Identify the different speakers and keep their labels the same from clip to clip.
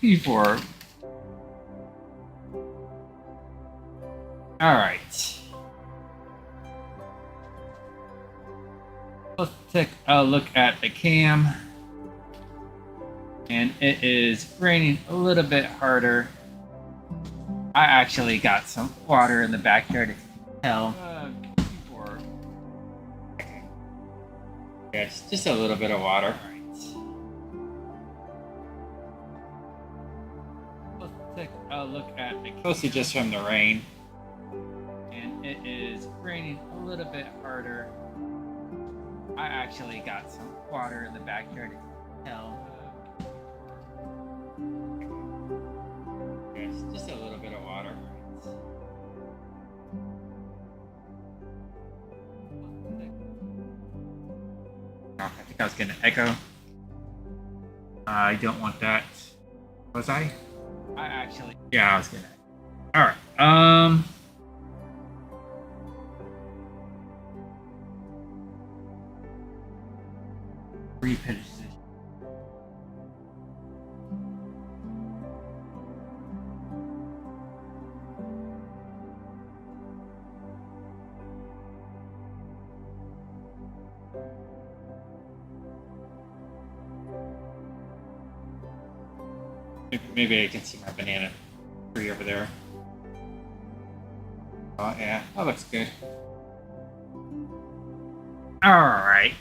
Speaker 1: before. Alright. Let's take a look at the cam. And it is raining a little bit harder. I actually got some water in the backyard, if you can tell. Before. Yes, just a little bit of water. Let's take a look at the mostly just from the rain. And it is raining a little bit harder. I actually got some water in the backyard, if you can tell. Yes, just a little bit of water. I think I was getting an echo. I don't want that. Was I? I actually. Yeah, I was getting it. Alright. Reposition. Maybe I can see my banana tree over there. Oh yeah, that looks good. Alright.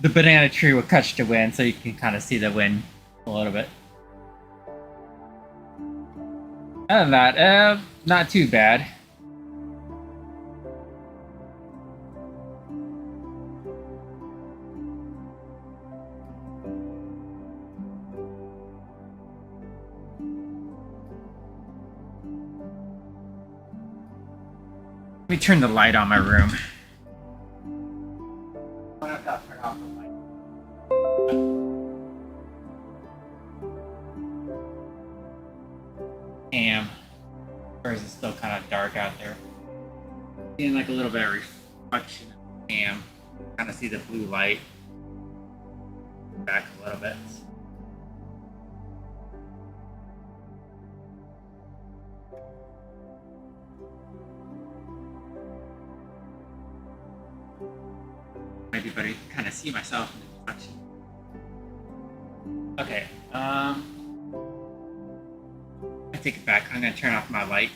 Speaker 1: The banana tree will catch the wind, so you can kind of see the wind a little bit. Other than that, not too bad. Let me turn the light on my room. Damn. Or is it still kind of dark out there? Seeing like a little bit of reflection of the cam. Kind of see the blue light. Back a little bit. Maybe, but I kind of see myself in the reflection. Okay, I take it back. I'm gonna turn off my light.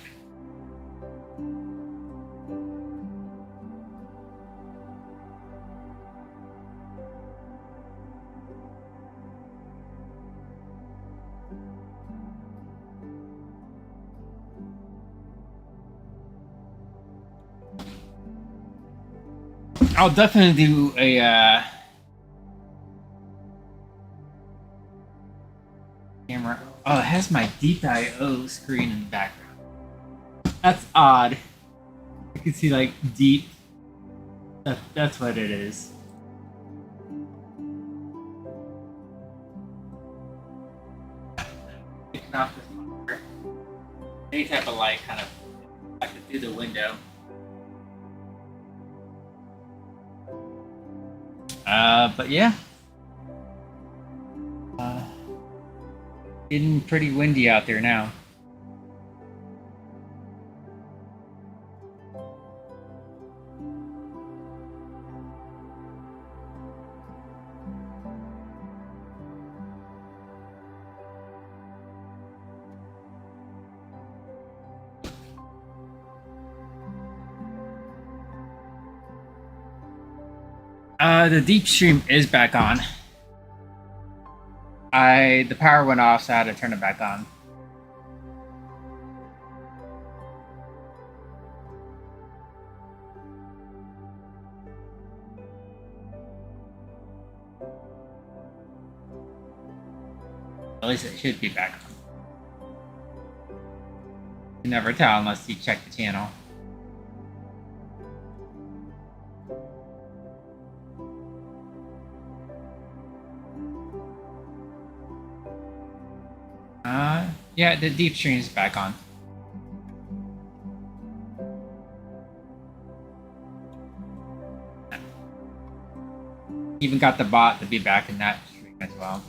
Speaker 1: I'll definitely do a camera. Oh, it has my DeepIO screen in the background. That's odd. You can see like deep. That's what it is. Picking off this monitor. Any type of light kind of reflected through the window. But yeah. Getting pretty windy out there now. The deep stream is back on. The power went off, so I had to turn it back on. At least it should be back on. You can never tell unless you check the channel. Yeah, the deep stream is back on. Even got the bot to be back in that stream as well.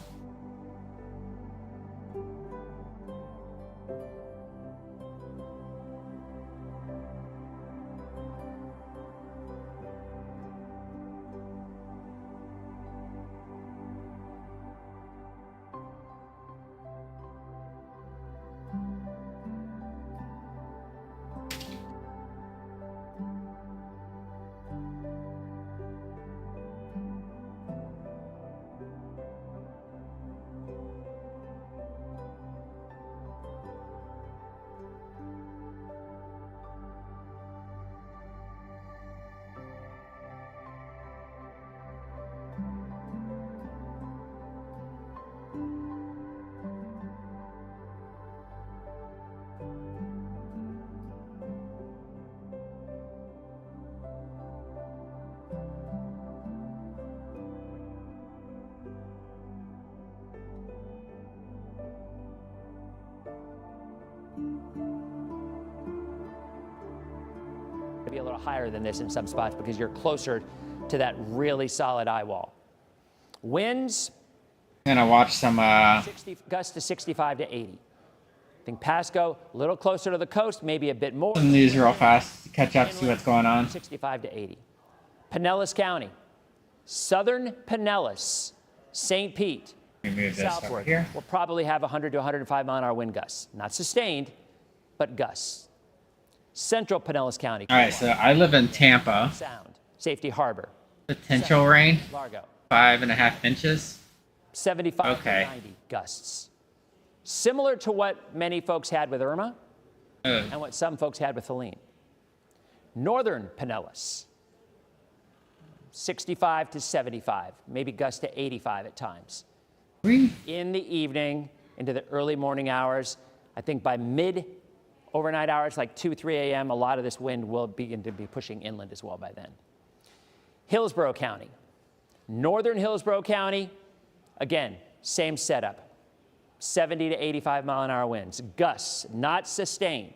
Speaker 2: Be a little higher than this in some spots because you're closer to that really solid eye wall. Winds.
Speaker 1: I'm gonna watch some
Speaker 2: 60 gusts to 65 to 80. I think Pasco a little closer to the coast, maybe a bit more.
Speaker 1: some news real fast to catch up, see what's going on.
Speaker 2: 65 to 80. Pinellas County, southern Pinellas, St. Pete,
Speaker 1: Let me move this over
Speaker 2: southward.
Speaker 1: here.
Speaker 2: We'll probably have 100 to 105 mile an hour wind gusts. Not sustained, but gusts. Central Pinellas County.
Speaker 1: All right, so I live in Tampa.
Speaker 2: Sound, Safety Harbor,
Speaker 1: Potential rain,
Speaker 2: Largo.
Speaker 1: 5.5 inches.
Speaker 2: 75
Speaker 1: Okay.
Speaker 2: to 90 gusts. Similar to what many folks had with Irma and what some folks had with Helene. Northern Pinellas, 65 to 75, maybe gusts to 85 at times. In the evening, into the early morning hours, I think by mid-overnight hours, like 2, 3 a.m., a lot of this wind will begin to be pushing inland as well by then. Hillsborough County, northern Hillsborough County, again, same setup. 70 to 85 mile an hour winds. Gusts, not sustained.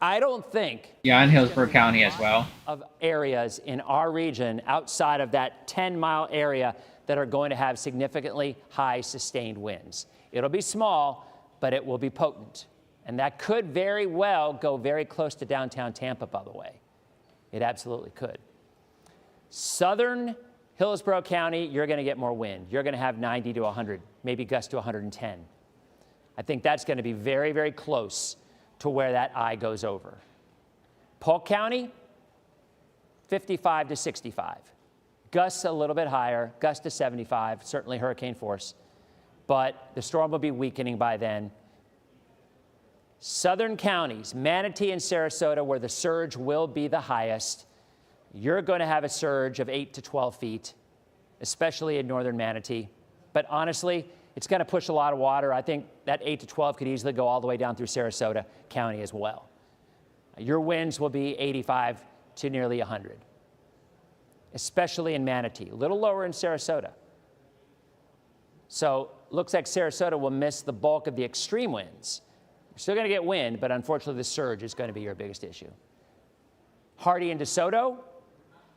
Speaker 2: I don't think
Speaker 1: Yeah, in Hillsborough County as well.
Speaker 2: of areas in our region outside of that 10-mile area that are going to have significantly high sustained winds. It'll be small, but it will be potent. And that could very well go very close to downtown Tampa, by the way. It absolutely could. Southern Hillsborough County, you're going to get more wind. You're going to have 90 to 100, maybe gusts to 110. I think that's going to be very, very close to where that eye goes over. Polk County, 55 to 65. Gusts a little bit higher, gusts to 75, certainly hurricane force, but the storm will be weakening by then. Southern counties, Manatee and Sarasota, where the surge will be the highest, you're going to have a surge of 8 to 12 feet, especially in northern Manatee. But honestly, it's going to push a lot of water. I think that 8 to 12 could easily go all the way down through Sarasota County as well. Your winds will be 85 to nearly 100, especially in Manatee, a little lower in Sarasota. So looks like Sarasota will miss the bulk of the extreme winds. You're still going to get wind, but unfortunately the surge is going to be your biggest issue. Hardy and DeSoto,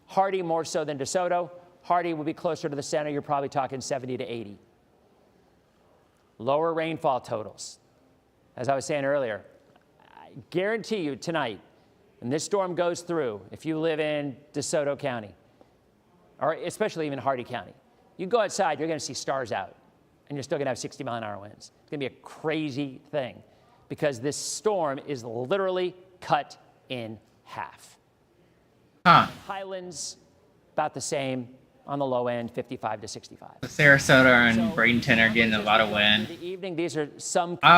Speaker 2: Hardy more so than DeSoto. Hardy will be closer to the center. You're probably talking 70 to 80. Lower rainfall totals. As I was saying earlier, I guarantee you tonight, when this storm goes through, if you live in DeSoto County, or especially even Hardy County, you go outside, you're going to see stars out, and you're still going to have 60 mile an hour winds. It's going to be a crazy thing because this storm is literally cut in half. Highlands, about the same on the low end, 55 to 65.
Speaker 1: Sarasota and Bradenton are getting a lot of wind.
Speaker 2: In the evening, these are some.
Speaker 1: So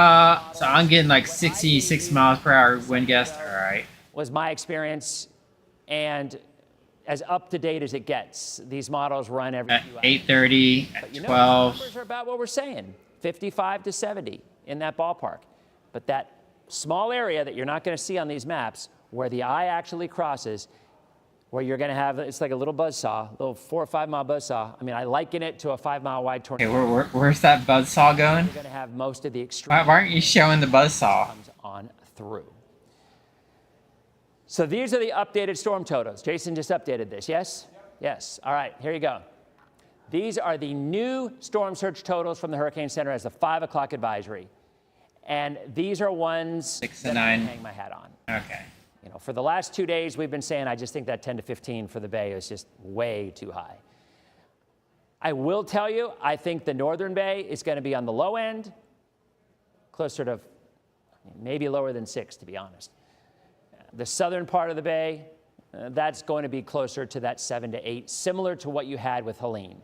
Speaker 1: I'm getting like 66 miles per hour wind gusts. All right.
Speaker 2: Was my experience, and as up to date as it gets. These models run every
Speaker 1: At
Speaker 2: few hours.
Speaker 1: 8:30,
Speaker 2: But
Speaker 1: at
Speaker 2: you know,
Speaker 1: 12.
Speaker 2: the numbers are about what we're saying, 55 to 70 in that ballpark. But that small area that you're not going to see on these maps, where the eye actually crosses, where you're going to have, it's like a little buzzsaw, a little 4 or 5 mile buzzsaw. I mean, I liken it to a 5 mile wide tornado.
Speaker 1: Okay, where's that buzzsaw going?
Speaker 2: You're going to have most of the extreme.
Speaker 1: Why aren't you showing the buzzsaw?
Speaker 2: Comes on through. So these are the updated storm totals. Jason just updated this, yes? Yes. All right, here you go. These are the new storm surge totals from the Hurricane Center as the 5 o'clock advisory. And these are ones
Speaker 1: 6 to
Speaker 2: that
Speaker 1: 9.
Speaker 2: I hang my hat on.
Speaker 1: Okay.
Speaker 2: You know, for the last 2 days, we've been saying I just think that 10 to 15 for the Bay is just way too high. I will tell you, I think the Northern Bay is going to be on the low end, closer to maybe lower than 6, to be honest. The southern part of the Bay, that's going to be closer to that 7 to 8, similar to what you had with Helene,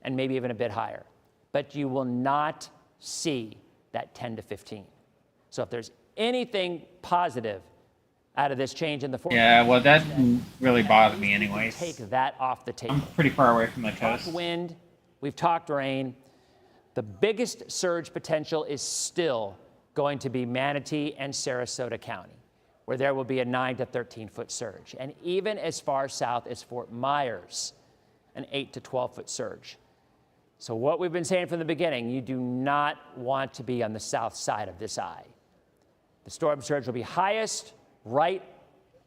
Speaker 2: and maybe even a bit higher. But you will not see that 10 to 15. So if there's anything positive out of this change in the forecast,
Speaker 1: Yeah, well, that didn't really bother me anyways.
Speaker 2: take that off the table.
Speaker 1: I'm pretty far away from the
Speaker 2: Talked
Speaker 1: coast.
Speaker 2: wind, we've talked rain. The biggest surge potential is still going to be Manatee and Sarasota County, where there will be a 9 to 13 foot surge. And even as far south as Fort Myers, an 8 to 12 foot surge. So what we've been saying from the beginning, you do not want to be on the south side of this eye. The storm surge will be highest right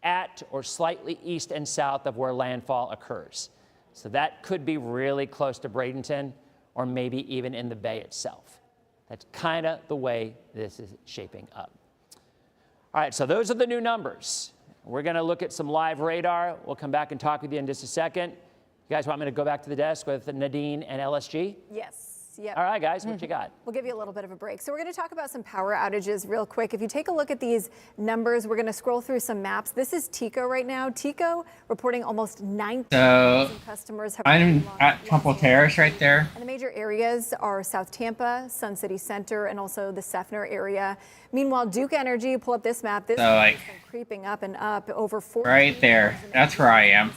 Speaker 2: at or slightly east and south of where landfall occurs. So that could be really close to Bradenton or maybe even in the Bay itself. That's kind of the way this is shaping up. All right, so those are the new numbers. We're going to look at some live radar. We'll come back and talk with you in just a second. You guys want me to go back to the desk with Nadine and LSG?
Speaker 3: Yes. Yep.
Speaker 2: All right, guys, what you got?
Speaker 3: We'll give you a little bit of a break. So we're going to talk about some power outages real quick. If you take a look at these numbers, we're going to scroll through some maps. This is TECO right now. TECO reporting almost 19,000 customers have
Speaker 1: I'm
Speaker 3: lost
Speaker 1: at Temple Terrace right there.
Speaker 3: And the major areas are South Tampa, Sun City Center, and also the Seffner area. Meanwhile, Duke Energy, pull up this map. This
Speaker 1: So, like,
Speaker 3: has been creeping up and up over 4
Speaker 1: right there. That's where I am.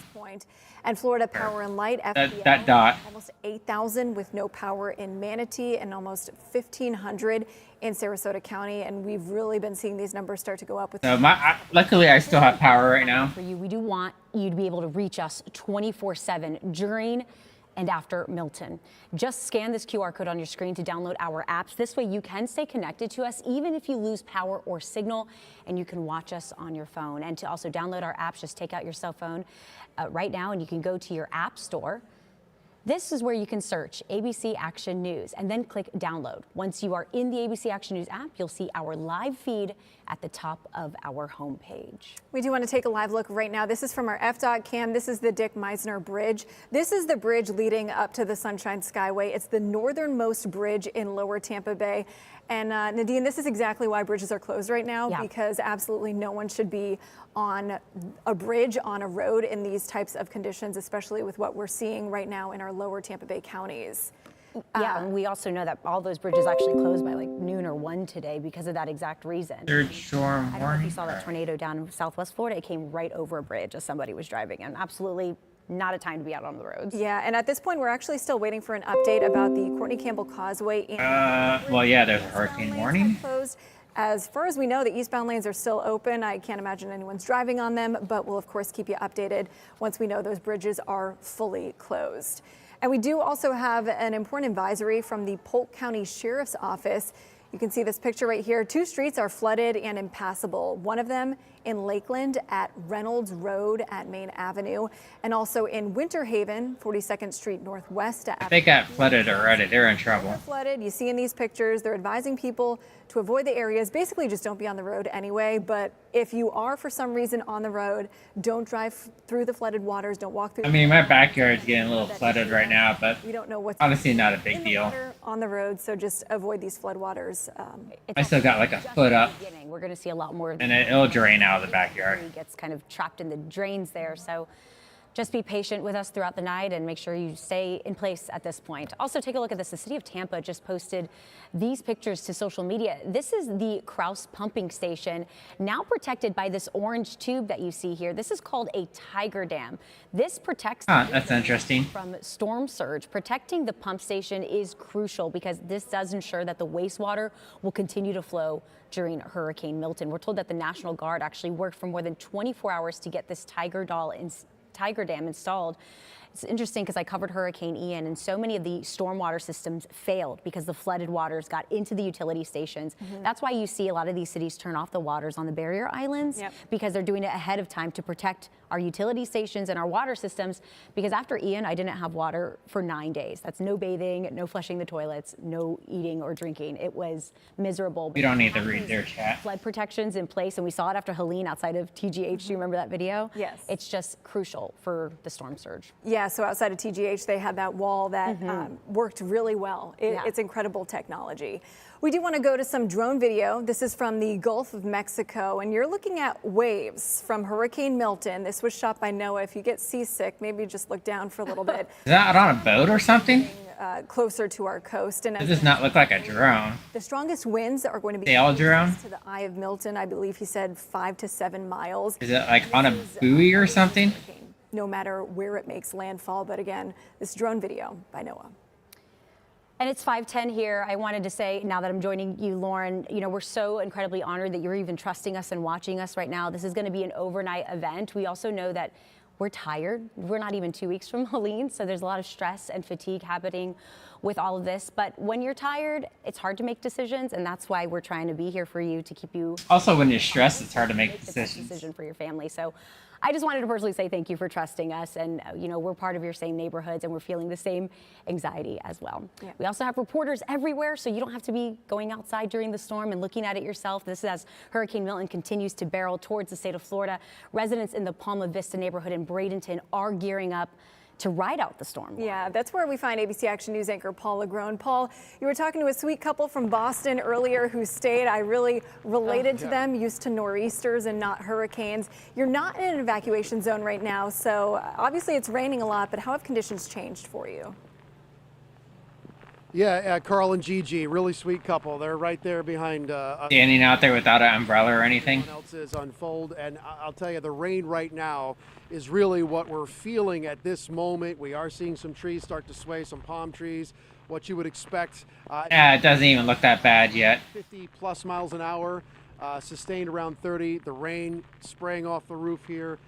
Speaker 3: And Florida Power and Light, FPL,
Speaker 1: That dot.
Speaker 3: almost 8,000 with no power in Manatee and almost 1,500 in Sarasota County. And we've really been seeing these numbers start to go up. With
Speaker 1: So luckily, I still have power right now.
Speaker 4: For you, we do want you to be able to reach us 24/7 during and after Milton. Just scan this QR code on your screen to download our apps. This way you can stay connected to us even if you lose power or signal, and you can watch us on your phone. And to also download our apps, just take out your cell phone right now and you can go to your app store. This is where you can search ABC Action News and then click download. Once you are in the ABC Action News app, you'll see our live feed at the top of our homepage.
Speaker 3: We do want to take a live look right now. This is from our FDOT cam. This is the Dick Meisner Bridge. This is the bridge leading up to the Sunshine Skyway. It's the northernmost bridge in Lower Tampa Bay. And Nadine, this is exactly why bridges are closed right now, because absolutely no one should be on a bridge on a road in these types of conditions, especially with what we're seeing right now in our Lower Tampa Bay counties.
Speaker 4: Yeah, and we also know that all those bridges actually closed by like noon or 1 today because of that exact reason.
Speaker 1: Third storm
Speaker 4: I don't know if
Speaker 1: warning.
Speaker 4: you saw that tornado down in Southwest Florida. It came right over a bridge as somebody was driving, and absolutely not a time to be out on the roads.
Speaker 3: Yeah, and at this point, we're actually still waiting for an update about the Courtney Campbell Causeway.
Speaker 1: Well, yeah, there's a hurricane warning.
Speaker 3: Closed. As far as we know, the eastbound lanes are still open. I can't imagine anyone's driving on them, but we'll of course keep you updated once we know those bridges are fully closed. And we do also have an important advisory from the Polk County Sheriff's Office. You can see this picture right here. 2 streets are flooded and impassable. One of them in Lakeland at Reynolds Road at Main Avenue, and also in Winter Haven, 42nd Street Northwest.
Speaker 1: They got flooded already. They're in trouble.
Speaker 3: Flooded. You see in these pictures, they're advising people to avoid the areas. Basically, just don't be on the road anyway. But if you are for some reason on the road, don't drive through the flooded waters. Don't walk through.
Speaker 1: I mean, my backyard's getting a little flooded right now, but
Speaker 3: we don't know what's
Speaker 1: honestly not a big
Speaker 3: in the
Speaker 1: deal.
Speaker 3: water on the road, so just avoid these flood waters.
Speaker 1: I still got like a foot up,
Speaker 4: We're going to see a lot more of
Speaker 1: and it'll drain out of the backyard.
Speaker 4: It gets kind of trapped in the drains there. So just be patient with us throughout the night and make sure you stay in place at this point. Also, take a look at this. The city of Tampa just posted these pictures to social media. This is the Krause pumping station, now protected by this orange tube that you see here. This is called a Tiger Dam. This protects
Speaker 1: That's interesting.
Speaker 4: from storm surge. Protecting the pump station is crucial because this does ensure that the wastewater will continue to flow during Hurricane Milton. We're told that the National Guard actually worked for more than 24 hours to get this Tiger Dam installed. It's interesting because I covered Hurricane Ian, and so many of the stormwater systems failed because the flooded waters got into the utility stations. That's why you see a lot of these cities turn off the waters on the barrier islands, because they're doing it ahead of time to protect our utility stations and our water systems. Because after Ian, I didn't have water for 9 days. That's no bathing, no flushing the toilets, no eating or drinking. It was miserable.
Speaker 1: You don't need to read their chat.
Speaker 4: Flood protections in place, and we saw it after Helene outside of TGH. Do you remember that video?
Speaker 3: Yes.
Speaker 4: It's just crucial for the storm surge.
Speaker 3: Yeah, so outside of TGH, they had that wall that worked really well. It's incredible technology. We do want to go to some drone video. This is from the Gulf of Mexico, and you're looking at waves from Hurricane Milton. This was shot by NOAA. If you get seasick, maybe just look down for a little bit.
Speaker 1: Is that on a boat or something?
Speaker 3: Closer to our coast. And
Speaker 1: It does not look like a drone.
Speaker 3: the strongest winds are going to be
Speaker 1: Sail drone?
Speaker 3: to the eye of Milton. I believe he said 5 to 7 miles.
Speaker 1: Is it like on a buoy or something?
Speaker 3: No matter where it makes landfall. But again, this drone video by NOAA.
Speaker 4: And it's 5:10 here. I wanted to say, now that I'm joining you, Lauren, you know, we're so incredibly honored that you're even trusting us and watching us right now. This is going to be an overnight event. We also know that we're tired. We're not even 2 weeks from Helene, so there's a lot of stress and fatigue happening with all of this. But when you're tired, it's hard to make decisions, and that's why we're trying to be here for you to keep you.
Speaker 1: Also, when you're stressed, it's hard to make
Speaker 4: the best
Speaker 1: decisions.
Speaker 4: decision for your family. So I just wanted to personally say thank you for trusting us, and you know, we're part of your same neighborhoods and we're feeling the same anxiety as well.
Speaker 3: Yeah.
Speaker 4: We also have reporters everywhere, so you don't have to be going outside during the storm and looking at it yourself. This is as Hurricane Milton continues to barrel towards the state of Florida. Residents in the Palma Vista neighborhood in Bradenton are gearing up to ride out the storm.
Speaker 3: Yeah, that's where we find ABC Action News anchor Paul LaGrone. Paul, you were talking to a sweet couple from Boston earlier who stayed. I really related to them, used to nor'easters and not hurricanes. You're not in an evacuation zone right now, so obviously it's raining a lot, but how have conditions changed for you?
Speaker 5: Yeah, Carl and Gigi, really sweet couple. They're right there behind
Speaker 1: Standing out there without an umbrella or anything.
Speaker 5: everyone else's unfold. And I'll tell you, the rain right now is really what we're feeling at this moment. We are seeing some trees start to sway, some palm trees, what you would expect.
Speaker 1: Yeah, it doesn't even look that bad yet.
Speaker 5: 50 plus miles an hour, sustained around 30. The rain spraying off the roof here.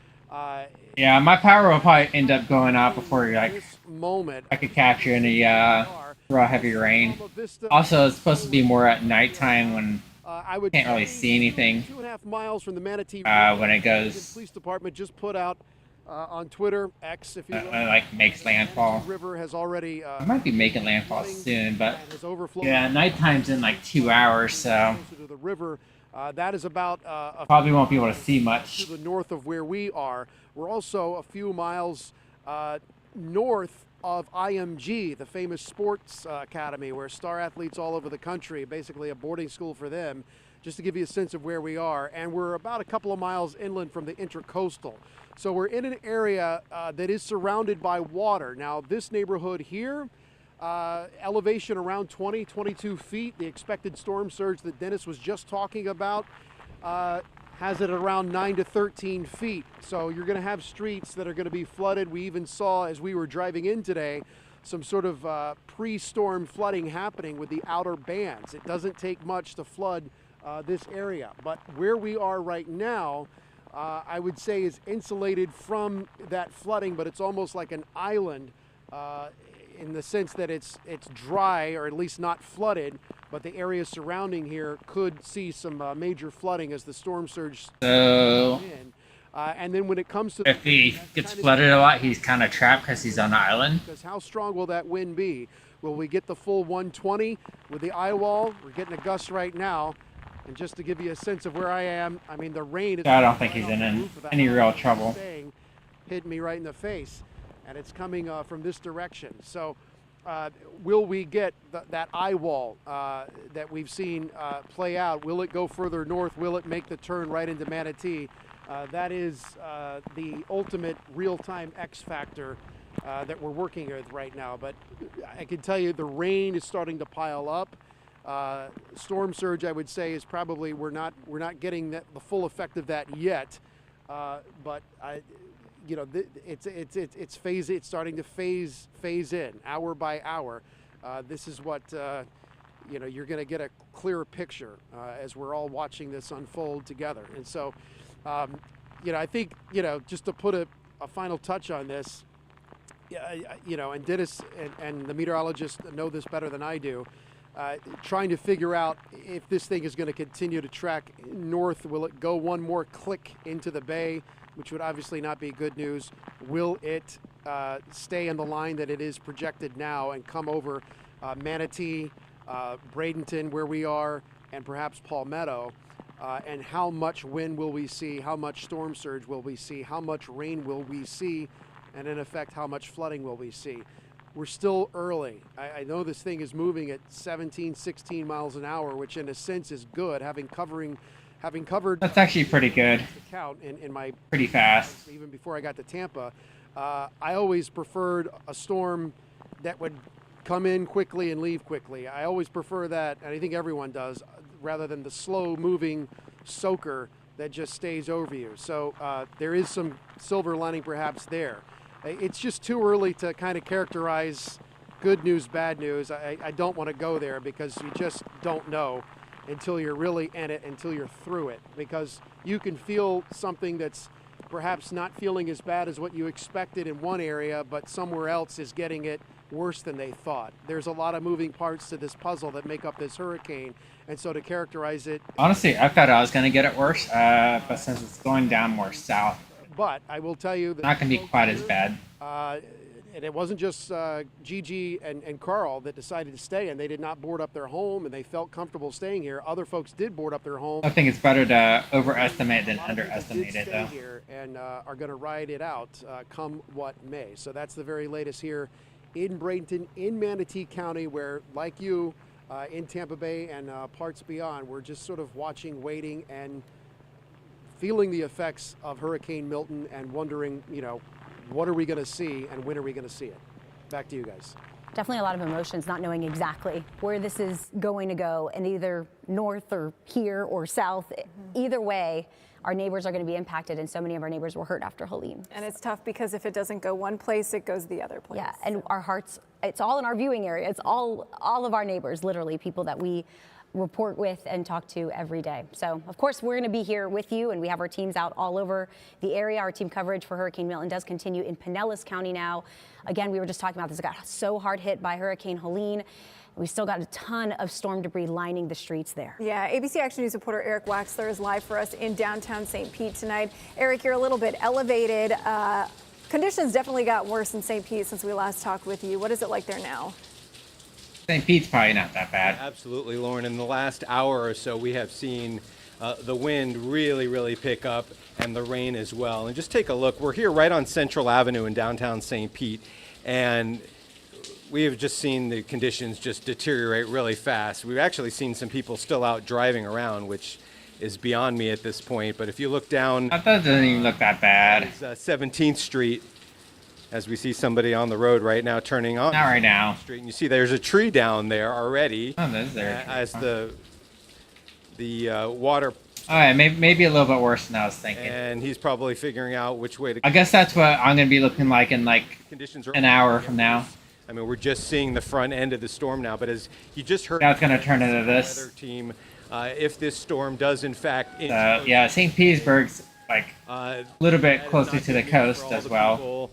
Speaker 1: Yeah, my power will probably end up going out before like
Speaker 5: This moment,
Speaker 1: I could capture any real heavy rain. Also, it's supposed to be more at nighttime when
Speaker 5: I would
Speaker 1: can't really see anything.
Speaker 5: 2.5 miles from the Manatee
Speaker 1: when it goes
Speaker 5: police department just put out on Twitter, X, if you will.
Speaker 1: when it like makes landfall.
Speaker 5: River has already
Speaker 1: It might be making landfall soon, but
Speaker 5: has overflowed.
Speaker 1: yeah, nighttime's in like 2 hours, so
Speaker 5: To the river, that is about
Speaker 1: probably won't be able to see much.
Speaker 5: to the north of where we are. We're also a few miles north of IMG, the famous sports academy where star athletes all over the country, basically a boarding school for them, just to give you a sense of where we are. And we're about a couple of miles inland from the intercoastal. So we're in an area that is surrounded by water. Now, this neighborhood here, elevation around 20, 22 feet. The expected storm surge that Dennis was just talking about has it around 9 to 13 feet. So you're going to have streets that are going to be flooded. We even saw, as we were driving in today, some sort of pre-storm flooding happening with the outer bands. It doesn't take much to flood this area. But where we are right now, I would say is insulated from that flooding, but it's almost like an island in the sense that it's dry, or at least not flooded, but the area surrounding here could see some major flooding as the storm surge
Speaker 1: So
Speaker 5: in. And then when it comes to
Speaker 1: if he gets flooded a lot, he's kind of trapped because he's on the island.
Speaker 5: because how strong will that wind be? Will we get the full 120 with the eye wall? We're getting a gust right now. And just to give you a sense of where I am, I mean, the rain is...
Speaker 1: I don't think he's in any real trouble.
Speaker 5: Hit me right in the face, and it's coming from this direction. So will we get that eye wall that we've seen play out? Will it go further north? Will it make the turn right into Manatee? That is the ultimate real-time X factor that we're working with right now. But I can tell you the rain is starting to pile up. Storm surge, I would say, is probably we're not getting the full effect of that yet. But it's starting to phase in hour by hour. This is what you're going to get a clearer picture as we're all watching this unfold together. And so, I think just to put a final touch on this, you know, and Dennis and the meteorologists know this better than I do, trying to figure out if this thing is going to continue to track north. Will it go one more click into the bay, which would obviously not be good news? Will it stay in the line that it is projected now and come over Manatee, Bradenton, where we are, and perhaps Palmetto? And how much wind will we see? How much storm surge will we see? How much rain will we see? And in effect, how much flooding will we see? We're still early. I know this thing is moving at 17, 16 miles an hour, which in a sense is good, having covered.
Speaker 1: That's actually pretty good.
Speaker 5: Count in my
Speaker 1: pretty fast.
Speaker 5: Even before I got to Tampa, I always preferred a storm that would come in quickly and leave quickly. I always prefer that, and I think everyone does, rather than the slow-moving soaker that just stays over you. So there is some silver lining perhaps there. It's just too early to kind of characterize good news, bad news. I don't want to go there because you just don't know until you're really in it, until you're through it. Because you can feel something that's perhaps not feeling as bad as what you expected in one area, but somewhere else is getting it worse than they thought. There's a lot of moving parts to this puzzle that make up this hurricane. And so to characterize it...
Speaker 1: Honestly, I thought I was going to get it worse, but since it's going down more south,
Speaker 5: but I will tell you that
Speaker 1: not going to be quite as bad.
Speaker 5: And it wasn't just Gigi and Carl that decided to stay, and they did not board up their home, and they felt comfortable staying here. Other folks did board up their home.
Speaker 1: I think it's better to overestimate than underestimate it, though.
Speaker 5: Here and are going to ride it out come what may. So that's the very latest here in Bradenton, in Manatee County, where, like you, in Tampa Bay and parts beyond, we're just sort of watching, waiting, and feeling the effects of Hurricane Milton and wondering, you know, what are we going to see and when are we going to see it? Back to you guys.
Speaker 4: Definitely a lot of emotions, not knowing exactly where this is going to go, and either north or here or south. Either way, our neighbors are going to be impacted, and so many of our neighbors were hurt after Helene.
Speaker 3: And it's tough because if it doesn't go one place, it goes the other place.
Speaker 4: Yeah, and our hearts, it's all in our viewing area. It's all of our neighbors, literally, people that we report with and talk to every day. So, of course, we're going to be here with you, and we have our teams out all over the area. Our team coverage for Hurricane Milton does continue in Pinellas County now. Again, we were just talking about this. It got so hard hit by Hurricane Helene. We still got a ton of storm debris lining the streets there.
Speaker 3: Yeah, ABC Action News reporter Eric Waxler is live for us in downtown St. Pete tonight. Eric, you're a little bit elevated. Conditions definitely got worse in St. Pete since we last talked with you. What is it like there now?
Speaker 1: St. Pete's probably not that bad.
Speaker 6: Absolutely, Lauren. In the last hour or so, we have seen the wind really pick up, and the rain as well. And just take a look. We're here right on Central Avenue in downtown St. Pete, and we have just seen the conditions just deteriorate really fast. We've actually seen some people still out driving around, which is beyond me at this point. But if you look down,
Speaker 1: That doesn't even look that bad.
Speaker 6: 17th Street, as we see somebody on the road right now turning on
Speaker 1: Not right now.
Speaker 6: Street, and you see there's a tree down there already.
Speaker 1: Oh, there's there.
Speaker 6: As the water,
Speaker 1: All right, maybe a little bit worse than I was thinking.
Speaker 6: and he's probably figuring out which way to.
Speaker 1: I guess that's what I'm going to be looking like in like
Speaker 6: Conditions are
Speaker 1: an hour from now.
Speaker 6: I mean, we're just seeing the front end of the storm now, but as you just heard,
Speaker 1: Now it's going to turn into
Speaker 6: the
Speaker 1: this.
Speaker 6: weather team, if this storm does in fact,
Speaker 1: Yeah, St. Petersburg's like a little bit closer to the coast as well.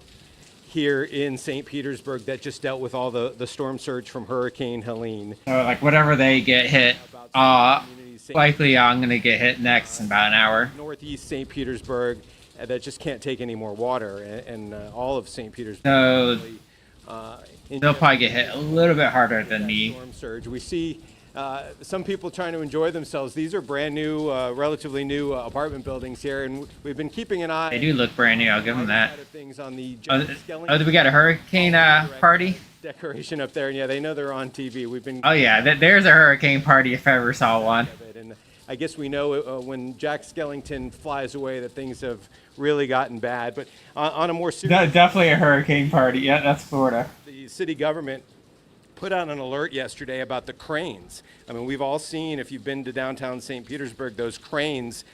Speaker 6: Here in St. Petersburg, that just dealt with all the storm surge from Hurricane Helene.
Speaker 1: So like whatever they get hit, likely I'm going to get hit next in about an hour.
Speaker 6: Northeast St. Petersburg, that just can't take any more water, and all of St. Petersburg.
Speaker 1: So they'll probably get hit a little bit harder than me.
Speaker 6: Storm surge. We see some people trying to enjoy themselves. These are brand new, relatively new apartment buildings here, and we've been keeping an eye.
Speaker 1: They do look brand new, I'll give them that.
Speaker 6: Things on the
Speaker 1: Oh, we got a hurricane party?
Speaker 6: decoration up there, and yeah, they know they're on TV. We've been.
Speaker 1: Oh yeah, there's a hurricane party if I ever saw one.
Speaker 6: And I guess we know when Jack Skellington flies away that things have really gotten bad. But on a more serious,
Speaker 1: Definitely a hurricane party. Yeah, that's Florida.
Speaker 6: the city government put out an alert yesterday about the cranes. I mean, we've all seen, if you've been to downtown St. Petersburg, those cranes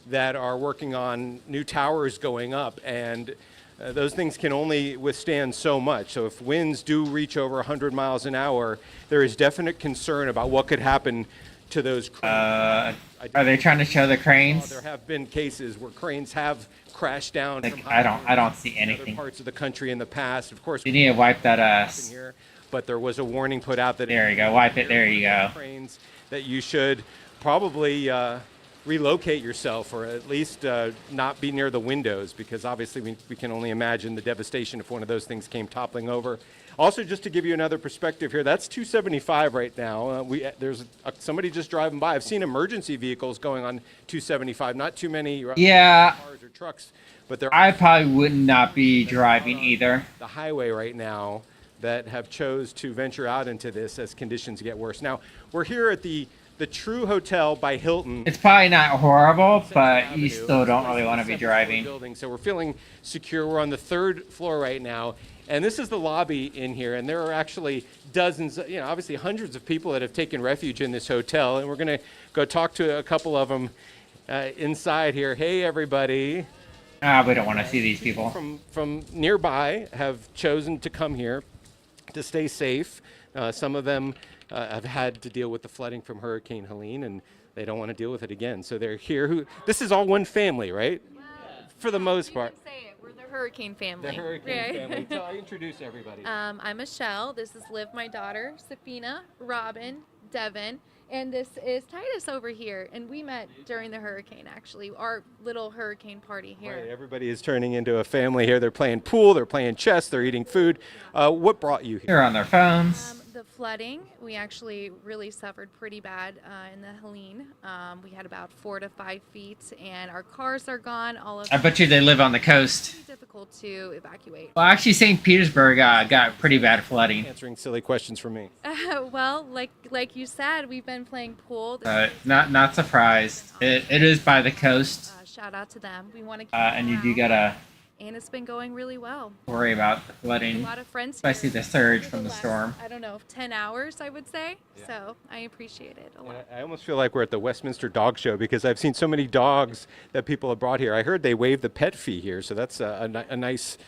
Speaker 6: that are working on new towers going up, and those things can only withstand so much. So if winds do reach over 100 miles an hour, there is definite concern about what could happen to those cranes.
Speaker 1: Are they trying to show the
Speaker 6: Oh,
Speaker 1: cranes?
Speaker 6: there have been cases where cranes have crashed down
Speaker 1: Like,
Speaker 6: from
Speaker 1: I don't see
Speaker 6: in other
Speaker 1: anything.
Speaker 6: parts of the country in the past. Of course,
Speaker 1: You need to wipe that
Speaker 6: here, but there was a warning put out that
Speaker 1: There you go. Wipe it. There you go.
Speaker 6: cranes that you should probably relocate yourself, or at least not be near the windows, because obviously we can only imagine the devastation if one of those things came toppling over. Also, just to give you another perspective here, that's 275 right now. There's somebody just driving by. I've seen emergency vehicles going on 275. Not too many
Speaker 1: Yeah,
Speaker 6: cars or trucks, but there
Speaker 1: I probably would not be driving either.
Speaker 6: the highway right now that have chose to venture out into this as conditions get worse. Now, we're here at the True Hotel by Hilton.
Speaker 1: It's probably not horrible, but you
Speaker 6: Avenue.
Speaker 1: still don't really want to be
Speaker 6: Second floor
Speaker 1: driving.
Speaker 6: building, so we're feeling secure. We're on the 3rd floor right now, and this is the lobby in here, and there are actually dozens, obviously hundreds of people that have taken refuge in this hotel, and we're going to go talk to a couple of them inside here. Hey, everybody.
Speaker 1: We don't want to see these people.
Speaker 6: From nearby have chosen to come here to stay safe. Some of them have had to deal with the flooding from Hurricane Helene, and they don't want to deal with it again. So they're here. This is all one family, right? For the most part.
Speaker 7: You can say it. We're the Hurricane family.
Speaker 6: The Hurricane
Speaker 7: Right?
Speaker 6: family. Tell, introduce everybody.
Speaker 7: I'm Michelle. This is Liv, my daughter. Safina, Robin, Devin, and this is Titus over here. And we met during the hurricane, actually, our little hurricane party here.
Speaker 6: Right, everybody is turning into a family here. They're playing pool, they're playing chess, they're eating food. What brought you here?
Speaker 1: They're on their phones.
Speaker 7: The flooding, we actually really suffered pretty bad in the Helene. We had about 4 to 5 feet, and our cars are gone. All of
Speaker 1: I bet you they live on the coast.
Speaker 7: it's difficult to evacuate.
Speaker 1: Well, actually, St. Petersburg got pretty bad flooding.
Speaker 6: Answering silly questions for me.
Speaker 7: Well, like you said, we've been playing pool.
Speaker 1: Not surprised. It is by the coast,
Speaker 7: Shout out to them. We want to keep
Speaker 1: and you do
Speaker 7: around,
Speaker 1: gotta
Speaker 7: and it's been going really well.
Speaker 1: worry about the
Speaker 7: A
Speaker 1: flooding,
Speaker 7: lot of friends.
Speaker 1: especially
Speaker 7: here
Speaker 1: the surge
Speaker 7: for
Speaker 1: from the
Speaker 7: last,
Speaker 1: storm.
Speaker 7: I don't know, 10 hours, I would say. So I appreciate it a lot.
Speaker 6: I almost feel like we're at the Westminster Dog Show because I've seen so many dogs that people have brought here. I heard they waive the pet fee here, so that's a nice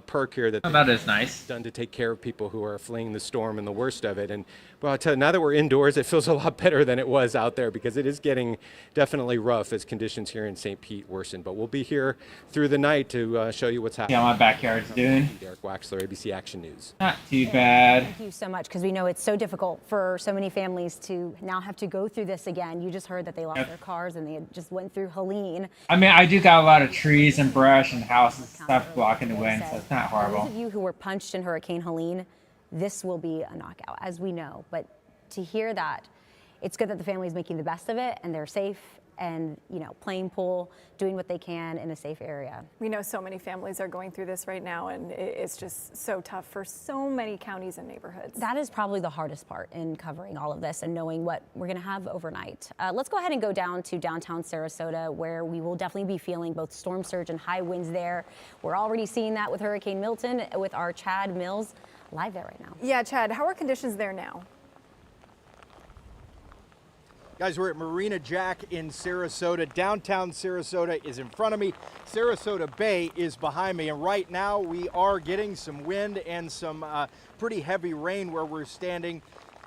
Speaker 6: perk here that
Speaker 1: Oh,
Speaker 6: they've
Speaker 1: that is nice.
Speaker 6: done to take care of people who are fleeing the storm and the worst of it. And well, I tell you, now that we're indoors, it feels a lot better than it was out there because it is getting definitely rough as conditions here in St. Pete worsen. But we'll be here through the night to show you what's happening.
Speaker 1: Yeah, my backyard's doing
Speaker 6: Derek Waxler, ABC Action News.
Speaker 1: not too bad.
Speaker 4: Thank you so much, because we know it's so difficult for so many families to now have to go through this again. You just heard that they lost their cars and they had just went through Helene.
Speaker 1: I mean, I do got a lot of trees and brush and houses and stuff blocking the wind, so it's not
Speaker 4: For those
Speaker 1: horrible.
Speaker 4: of you who were punched in Hurricane Helene, this will be a knockout, as we know. But to hear that, it's good that the family is making the best of it and they're safe and, playing pool, doing what they can in a safe area.
Speaker 3: We know so many families are going through this right now, and it's just so tough for so many counties and neighborhoods.
Speaker 4: That is probably the hardest part in covering all of this and knowing what we're going to have overnight. Let's go ahead and go down to downtown Sarasota, where we will definitely be feeling both storm surge and high winds there. We're already seeing that with Hurricane Milton, with our Chad Mills live there right now.
Speaker 3: Yeah, Chad, how are conditions there now?
Speaker 8: Guys, we're at Marina Jack in Sarasota. Downtown Sarasota is in front of me. Sarasota Bay is behind me. And right now we are getting some wind and some pretty heavy rain where we're standing.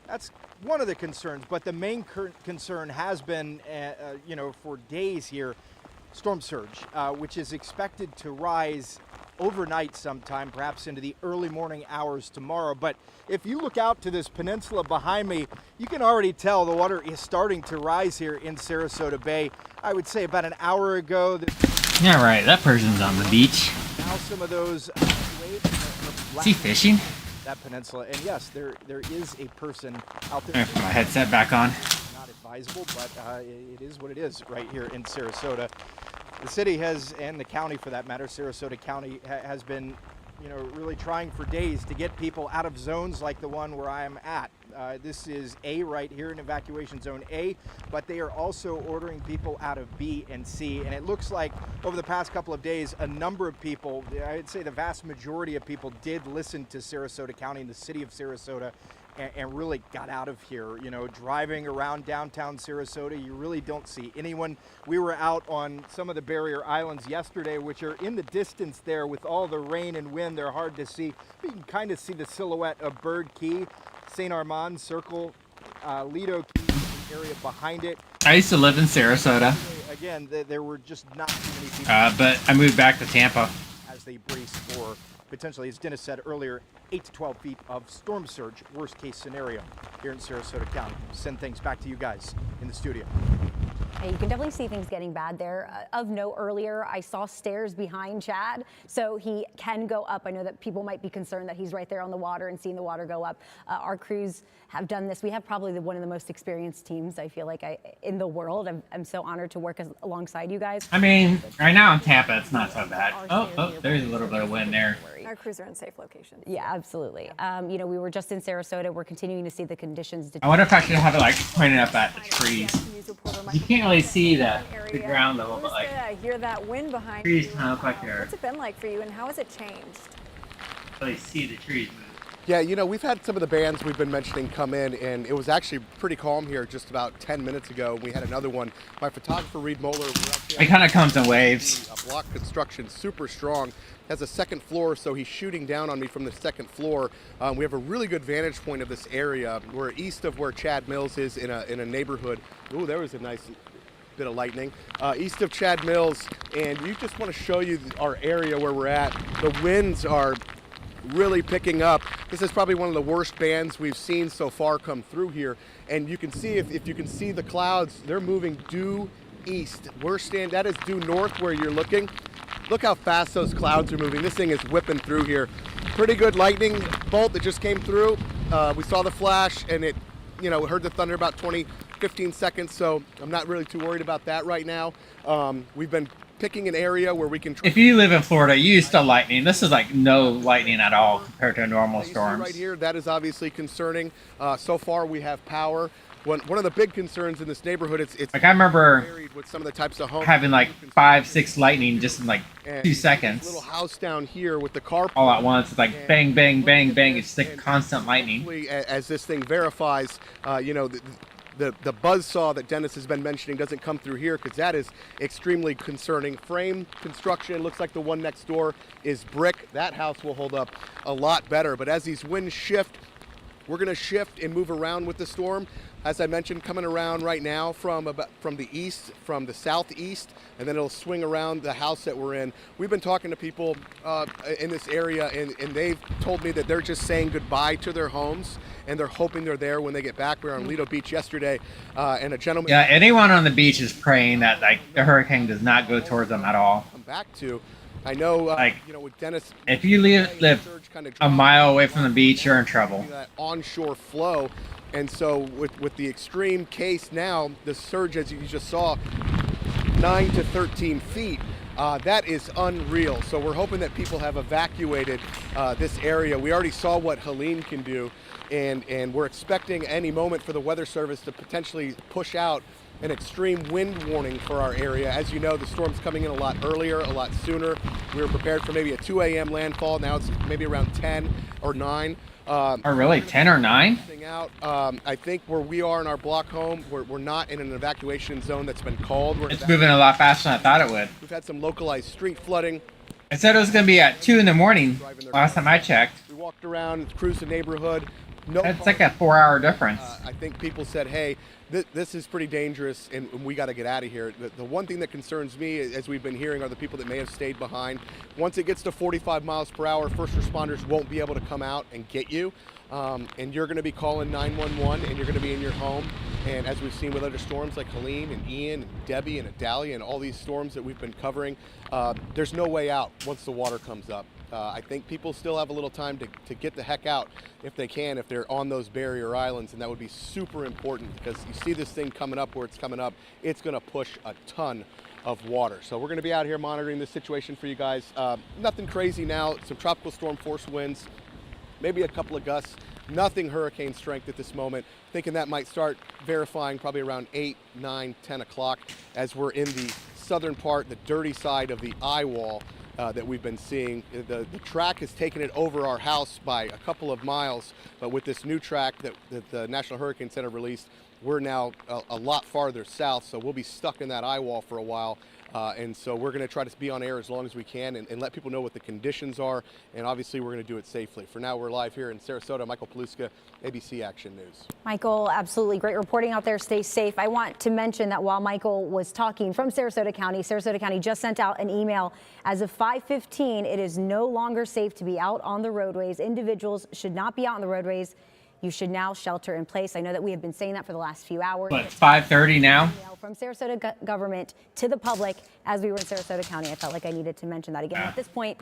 Speaker 8: That's one of the concerns. But the main concern has been, for days here, storm surge, which is expected to rise overnight sometime, perhaps into the early morning hours tomorrow. But if you look out to this peninsula behind me, you can already tell the water is starting to rise here in Sarasota Bay. I would say about an hour ago.
Speaker 1: Yeah, right. That person's on the beach.
Speaker 8: Now some of those waves are
Speaker 1: Is he fishing?
Speaker 8: that peninsula. And yes, there is a person out
Speaker 1: I'm
Speaker 8: there.
Speaker 1: gonna put my headset back on.
Speaker 8: Not advisable, but it is what it is right here in Sarasota. The city has, and the county for that matter, Sarasota County has been, really trying for days to get people out of zones like the one where I am at. This is A right here in evacuation zone A, but they are also ordering people out of B and C. And it looks like over the past couple of days, a number of people, I'd say the vast majority of people did listen to Sarasota County and the city of Sarasota and really got out of here. Driving around downtown Sarasota, you really don't see anyone. We were out on some of the barrier islands yesterday, which are in the distance there with all the rain and wind. They're hard to see. You can kind of see the silhouette of Bird Key, St. Armand Circle, Lido Key, area behind it.
Speaker 1: I used to live in Sarasota,
Speaker 8: Again, there were just not too many people
Speaker 1: but I moved back to Tampa.
Speaker 8: as they brace for potentially, as Dennis said earlier, 8 to 12 feet of storm surge, worst case scenario here in Sarasota County. Send things back to you guys in the studio.
Speaker 4: Yeah, you can definitely see things getting bad there. Of note, earlier I saw stairs behind Chad, so he can go up. I know that people might be concerned that he's right there on the water and seeing the water go up. Our crews have done this. We have probably one of the most experienced teams, I feel like, in the world. I'm so honored to work alongside you guys.
Speaker 1: I mean, right now in Tampa, it's not so bad. Oh, there's a little bit of wind there.
Speaker 3: Our crews are in safe locations.
Speaker 4: Yeah, absolutely. You know, we were just in Sarasota. We're continuing to see the conditions.
Speaker 1: I wonder if I should have it like pointed up at the trees. You can't really see the ground level, but like
Speaker 3: I hear that wind behind
Speaker 1: trees
Speaker 3: you.
Speaker 1: kind of look like they're
Speaker 3: What's it been like for you, and how has it changed?
Speaker 1: really see the trees move.
Speaker 5: Yeah, you know, we've had some of the bands we've been mentioning come in, and it was actually pretty calm here just about 10 minutes ago. We had another one. My photographer, Reed Moeller,
Speaker 1: It kind of comes in waves.
Speaker 5: a block construction, super strong. Has a second floor, so he's shooting down on me from the second floor. We have a really good vantage point of this area. We're east of where Chad Mills is in a neighborhood. Ooh, there was a nice bit of lightning. East of Chad Mills, and you just want to show you our area where we're at. The winds are really picking up. This is probably one of the worst bands we've seen so far come through here, and you can see, if you can see the clouds, they're moving due east. That is due north where you're looking. Look how fast those clouds are moving. This thing is whipping through here. Pretty good lightning bolt that just came through. We saw the flash, and it, you know, heard the thunder about 15 seconds, so I'm not really too worried about that right now. We've been picking an area where we can.
Speaker 1: If you live in Florida, you used to lightning. This is like no lightning at all compared to normal storms.
Speaker 5: Right here, that is obviously concerning. So far, we have power. One of the big concerns in this neighborhood, it's
Speaker 1: Like I remember
Speaker 5: varied with some of the types of homes.
Speaker 1: having like 5, 6 lightning just in like
Speaker 5: And
Speaker 1: 2
Speaker 5: this
Speaker 1: seconds,
Speaker 5: little house down here with the car
Speaker 1: all at once. It's like bang, bang, bang, bang. It's like constant lightning.
Speaker 5: As this thing verifies, you know, the buzzsaw that Dennis has been mentioning doesn't come through here, because that is extremely concerning. Frame construction, looks like the one next door is brick. That house will hold up a lot better. But as these winds shift, we're going to shift and move around with the storm. As I mentioned, coming around right now from the east, from the southeast, and then it'll swing around the house that we're in. We've been talking to people in this area, and they've told me that they're just saying goodbye to their homes, and they're hoping they're there when they get back. We were on Lido Beach yesterday, and a gentleman.
Speaker 1: Yeah, anyone on the beach is praying that like the hurricane does not go towards them at all.
Speaker 5: Come back to. I know,
Speaker 1: Like,
Speaker 5: you know, with Dennis.
Speaker 1: If you live a mile away from the beach, you're in trouble.
Speaker 5: That onshore flow. And so with the extreme case now, the surge, as you just saw, 9 to 13 feet, that is unreal. So we're hoping that people have evacuated this area. We already saw what Helene can do, and we're expecting any moment for the Weather Service to potentially push out an extreme wind warning for our area. As you know, the storm's coming in a lot earlier, a lot sooner. We were prepared for maybe a 2 a.m. landfall. Now it's maybe around 10 or 9.
Speaker 1: Or really 10 or 9?
Speaker 5: Out. I think where we are in our block home, we're not in an evacuation zone that's been called.
Speaker 1: It's moving a lot faster than I thought it would.
Speaker 5: We've had some localized street flooding.
Speaker 1: It said it was going to be at 2 in the morning last time I checked.
Speaker 5: We walked around, cruised the neighborhood.
Speaker 1: It's like a 4-hour difference.
Speaker 5: I think people said, hey, this is pretty dangerous, and we got to get out of here. The one thing that concerns me, as we've been hearing, are the people that may have stayed behind. Once it gets to 45 miles per hour, first responders won't be able to come out and get you. And you're going to be calling 911, and you're going to be in your home. And as we've seen with other storms like Helene and Ian and Debbie and Adalia and all these storms that we've been covering, there's no way out once the water comes up. I think people still have a little time to get the heck out if they can, if they're on those barrier islands, and that would be super important, because you see this thing coming up where it's coming up, it's going to push a ton of water. So we're going to be out here monitoring this situation for you guys. Nothing crazy now, some tropical storm force winds, maybe a couple of gusts, nothing hurricane strength at this moment. Thinking that might start verifying probably around 8, 9, 10 o'clock as we're in the southern part, the dirty side of the eye wall that we've been seeing. The track has taken it over our house by a couple of miles, but with this new track that the National Hurricane Center released, we're now a lot farther south, so we'll be stuck in that eye wall for a while. And so we're going to try to be on air as long as we can and let people know what the conditions are. And obviously, we're going to do it safely. For now, we're live here in Sarasota. Michael Paluska, ABC Action News.
Speaker 4: Michael, absolutely great reporting out there. Stay safe. I want to mention that while Michael was talking from Sarasota County just sent out an email. As of 5:15, it is no longer safe to be out on the roadways. Individuals should not be out on the roadways. You should now shelter in place. I know that we have been saying that for the last few hours.
Speaker 1: But it's 5:30 now.
Speaker 4: From Sarasota government to the public as we were in Sarasota County. I felt like I needed to mention that again. At this point,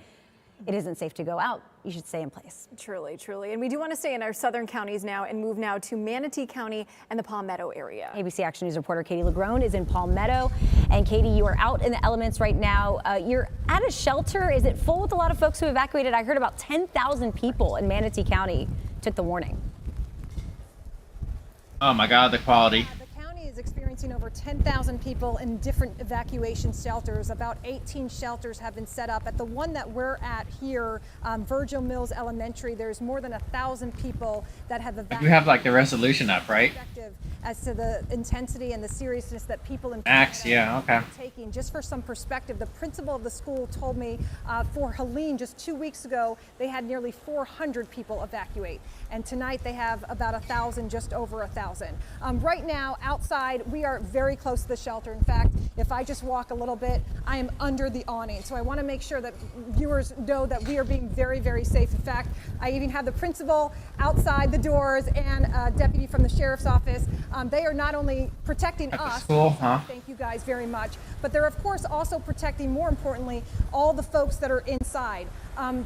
Speaker 4: it isn't safe to go out. You should stay in place.
Speaker 3: Truly, truly. And we do want to stay in our southern counties now and move now to Manatee County and the Palmetto area.
Speaker 4: ABC Action News reporter Katie LaGrone is in Palmetto. And Katie, you are out in the elements right now. You're at a shelter. Is it full with a lot of folks who evacuated? I heard about 10,000 people in Manatee County took the warning.
Speaker 1: Oh my God, the quality.
Speaker 9: The county is experiencing over 10,000 people in different evacuation shelters. About 18 shelters have been set up. At the one that we're at here, Virgil Mills Elementary, there's more than 1,000 people that have evacuated.
Speaker 1: You have like the resolution up, right?
Speaker 9: As to the intensity and the seriousness that people in
Speaker 1: Max, yeah, okay.
Speaker 9: are taking. Just for some perspective, the principal of the school told me for Helene just 2 weeks ago, they had nearly 400 people evacuate. And tonight they have about 1,000, just over 1,000. Right now, outside, we are very close to the shelter. In fact, if I just walk a little bit, I am under the awning. So I want to make sure that viewers know that we are being very, very safe. In fact, I even have the principal outside the doors and a deputy from the sheriff's office. They are not only protecting us,
Speaker 1: school, huh?
Speaker 9: Thank you guys very much, but they're of course also protecting, more importantly, all the folks that are inside.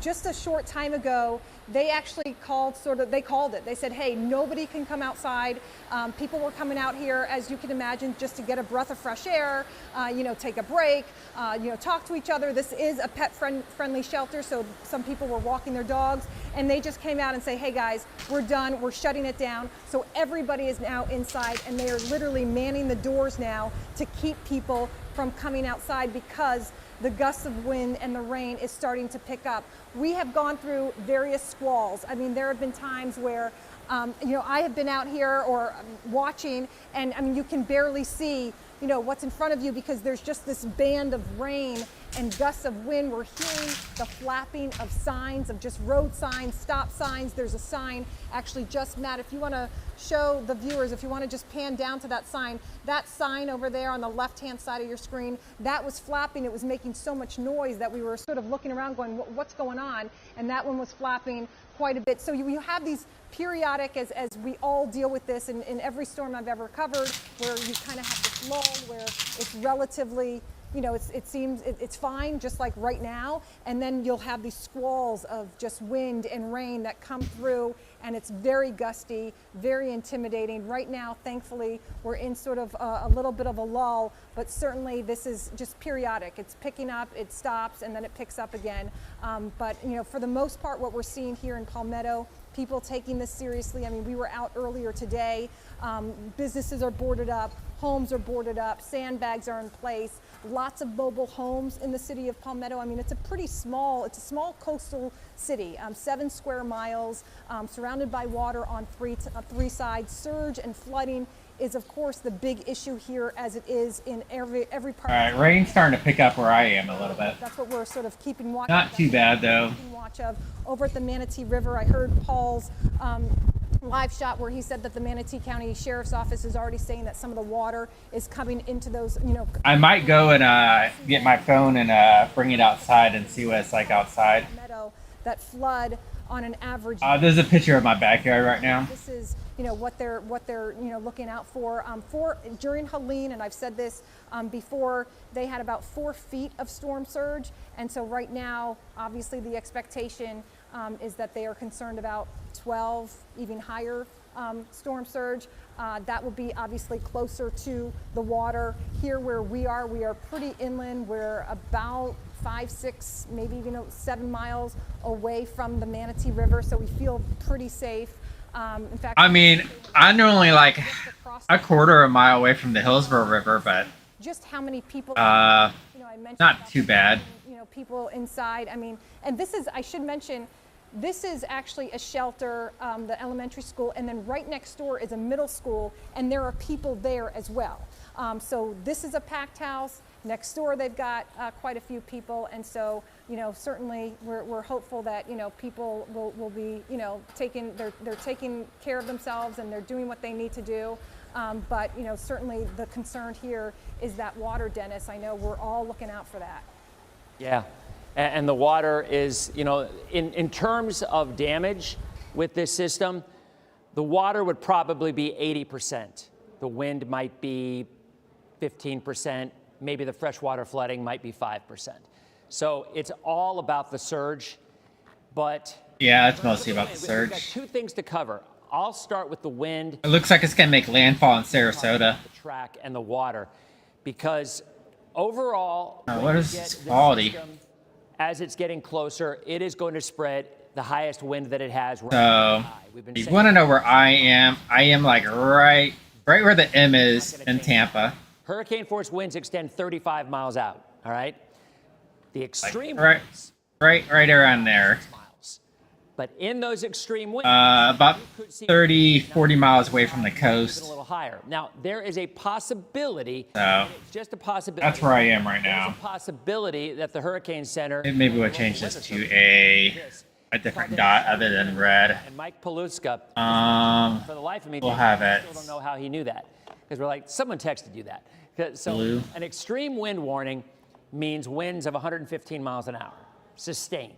Speaker 9: Just a short time ago, they actually called it. They said, hey, nobody can come outside. People were coming out here, as you can imagine, just to get a breath of fresh air, take a break, talk to each other. This is a pet-friendly shelter, so some people were walking their dogs, and they just came out and say, hey guys, we're done, we're shutting it down. So everybody is now inside, and they are literally manning the doors now to keep people from coming outside because the gusts of wind and the rain is starting to pick up. We have gone through various squalls. I mean, there have been times where, I have been out here or watching, and I mean, you can barely see, what's in front of you because there's just this band of rain and gusts of wind. We're hearing the flapping of signs, of just road signs, stop signs. There's a sign, actually, just Matt, if you want to show the viewers, if you want to just pan down to that sign over there on the left-hand side of your screen, that was flapping. It was making so much noise that we were sort of looking around going, what's going on? And that one was flapping quite a bit. So you have these periodic, as we all deal with this in every storm I've ever covered, where you kind of have this lull where it's relatively, it seems it's fine, just like right now, and then you'll have these squalls of just wind and rain that come through, and it's very gusty, very intimidating. Right now, thankfully, we're in sort of a little bit of a lull, but certainly this is just periodic. It's picking up, it stops, and then it picks up again. But for the most part, what we're seeing here in Palmetto, people taking this seriously. I mean, we were out earlier today. Businesses are boarded up, homes are boarded up, sandbags are in place. Lots of mobile homes in the city of Palmetto. I mean, it's a small coastal city, 7 square miles, surrounded by water on three sides. Surge and flooding is, of course, the big issue here, as it is in every part.
Speaker 1: All right, rain's starting to pick up where I am a little bit.
Speaker 9: That's what we're sort of keeping watch.
Speaker 1: Not too bad though.
Speaker 9: Watch of over at the Manatee River. I heard Paul's live shot where he said that the Manatee County Sheriff's Office is already saying that some of the water is coming into those,
Speaker 1: I might go and get my phone and bring it outside and see what it's like outside.
Speaker 9: That flood on an average.
Speaker 1: There's a picture of my backyard right now.
Speaker 9: This is, what they're looking out for. During Helene, and I've said this before, they had about 4 feet of storm surge, and so right now, obviously, the expectation is that they are concerned about 12, even higher storm surge. That will be obviously closer to the water. Here where we are pretty inland. We're about 5, 6, maybe 7 miles away from the Manatee River, so we feel pretty safe. In fact,
Speaker 1: I mean, I'm only like a quarter of a mile away from the Hillsborough River, but
Speaker 9: just how many people?
Speaker 1: I mentioned not too bad.
Speaker 9: People inside. I mean, and this is, I should mention, this is actually a shelter, the elementary school, and then right next door is a middle school, and there are people there as well. So this is a packed house, Next door, they've got quite a few people, and so certainly we're hopeful that people will be they're taking care of themselves and they're doing what they need to do. But certainly the concern here is that water, Dennis. I know we're all looking out for that.
Speaker 2: Yeah, and the water is in terms of damage with this system, the water would probably be 80%. The wind might be 15%. Maybe the freshwater flooding might be 5%. So it's all about the surge, but
Speaker 1: Yeah, it's mostly about the
Speaker 2: we've got
Speaker 1: surge.
Speaker 2: two things to cover. I'll start with the wind,
Speaker 1: It looks like it's going to make landfall in Sarasota.
Speaker 2: the track, and the water, because overall,
Speaker 1: What
Speaker 2: when
Speaker 1: is
Speaker 2: you
Speaker 1: this
Speaker 2: get the
Speaker 1: quality?
Speaker 2: system, as it's getting closer, it is going to spread the highest wind that it has.
Speaker 1: So,
Speaker 2: We've been
Speaker 1: if you
Speaker 2: saying
Speaker 1: want to know where I am like right where the M is in Tampa.
Speaker 2: hurricane force winds extend 35 miles out. All right, the extreme
Speaker 1: Right,
Speaker 2: winds
Speaker 1: right around there.
Speaker 2: miles, but in those extreme winds,
Speaker 1: About
Speaker 2: you could see
Speaker 1: 30, 40 miles away from the
Speaker 2: even a
Speaker 1: coast.
Speaker 2: little higher. Now there is a possibility.
Speaker 1: So,
Speaker 2: It's just a possibility.
Speaker 1: that's where I am right
Speaker 2: There's
Speaker 1: now.
Speaker 2: a possibility that the Hurricane Center
Speaker 1: Maybe we'll change this to a different dot other than red.
Speaker 2: and Mike Paluska, for the life of me,
Speaker 1: we'll have
Speaker 2: I
Speaker 1: it.
Speaker 2: still don't know how he knew that, because we're like, someone texted you that. So
Speaker 1: Blue.
Speaker 2: an extreme wind warning means winds of 115 miles an hour, sustained.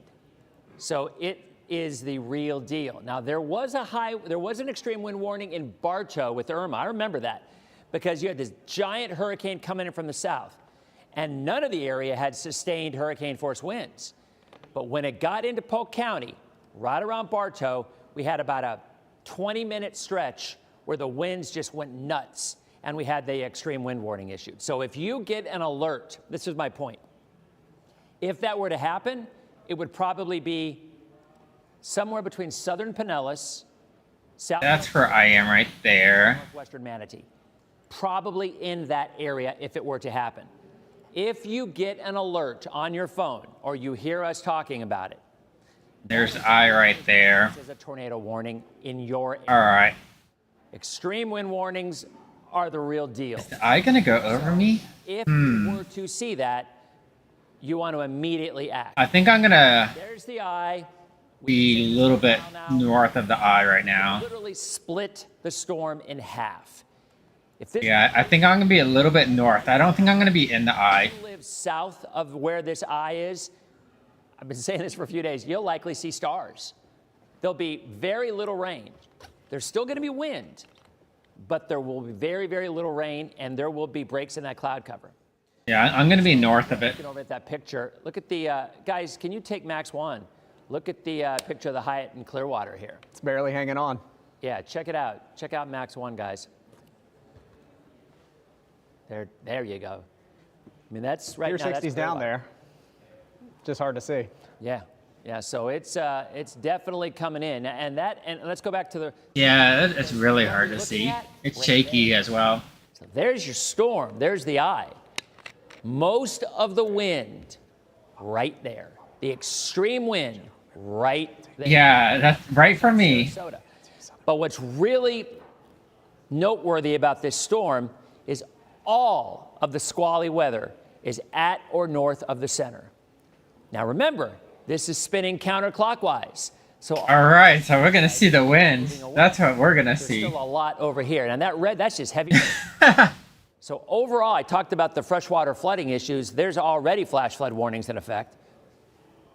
Speaker 2: So it is the real deal. Now there was an extreme wind warning in Bartow with Irma. I remember that, because you had this giant hurricane coming in from the south, and none of the area had sustained hurricane force winds. But when it got into Polk County, right around Bartow, we had about a 20-minute stretch where the winds just went nuts, and we had the extreme wind warning issued. So if you get an alert, this is my point. If that were to happen, it would probably be somewhere between southern Pinellas,
Speaker 1: That's where I am right there.
Speaker 2: northwestern Manatee. Probably in that area if it were to happen. If you get an alert on your phone or you hear us talking about it,
Speaker 1: There's I right there.
Speaker 2: this is a tornado warning in your area.
Speaker 1: All right.
Speaker 2: Extreme wind warnings are the real deal.
Speaker 1: Is the I gonna go over me?
Speaker 2: If you were to see that, you want to immediately act.
Speaker 1: I think I'm gonna
Speaker 2: There's the eye.
Speaker 1: be a little bit north of the I right now.
Speaker 2: Literally split the storm in half. If this
Speaker 1: Yeah, I think I'm gonna be a little bit north. I don't think I'm gonna be in the I.
Speaker 2: lives south of where this eye is, I've been saying this for a few days, you'll likely see stars. There'll be very little rain. There's still going to be wind, but there will be very, very little rain, and there will be breaks in that cloud cover.
Speaker 1: Yeah, I'm gonna be north of it.
Speaker 2: Looking over at that picture, look at the, guys, can you take Max 1? Look at the picture of the Hyatt in Clearwater here.
Speaker 10: It's barely hanging on.
Speaker 2: Yeah, check it out. Check out Max 1, guys. There you go. I mean, that's right
Speaker 10: Pier
Speaker 2: now. that's
Speaker 10: 60's down
Speaker 2: Clearwater.
Speaker 10: there. Just hard to see.
Speaker 2: Yeah. So it's definitely coming in, and let's go back to the.
Speaker 1: Yeah, it's really hard to see. It's shaky as well.
Speaker 2: So there's your storm. There's the eye. Most of the wind, right there. The extreme wind, right there.
Speaker 1: Yeah, that's right for me.
Speaker 2: Minnesota. But what's really noteworthy about this storm is all of the squally weather is at or north of the center. Now remember, this is spinning counterclockwise. So
Speaker 1: All right, so we're gonna see the wind. That's what we're gonna
Speaker 2: there's
Speaker 1: see.
Speaker 2: still a lot over here. And that red, that's just heavy. So overall, I talked about the freshwater flooding issues. There's already flash flood warnings in effect.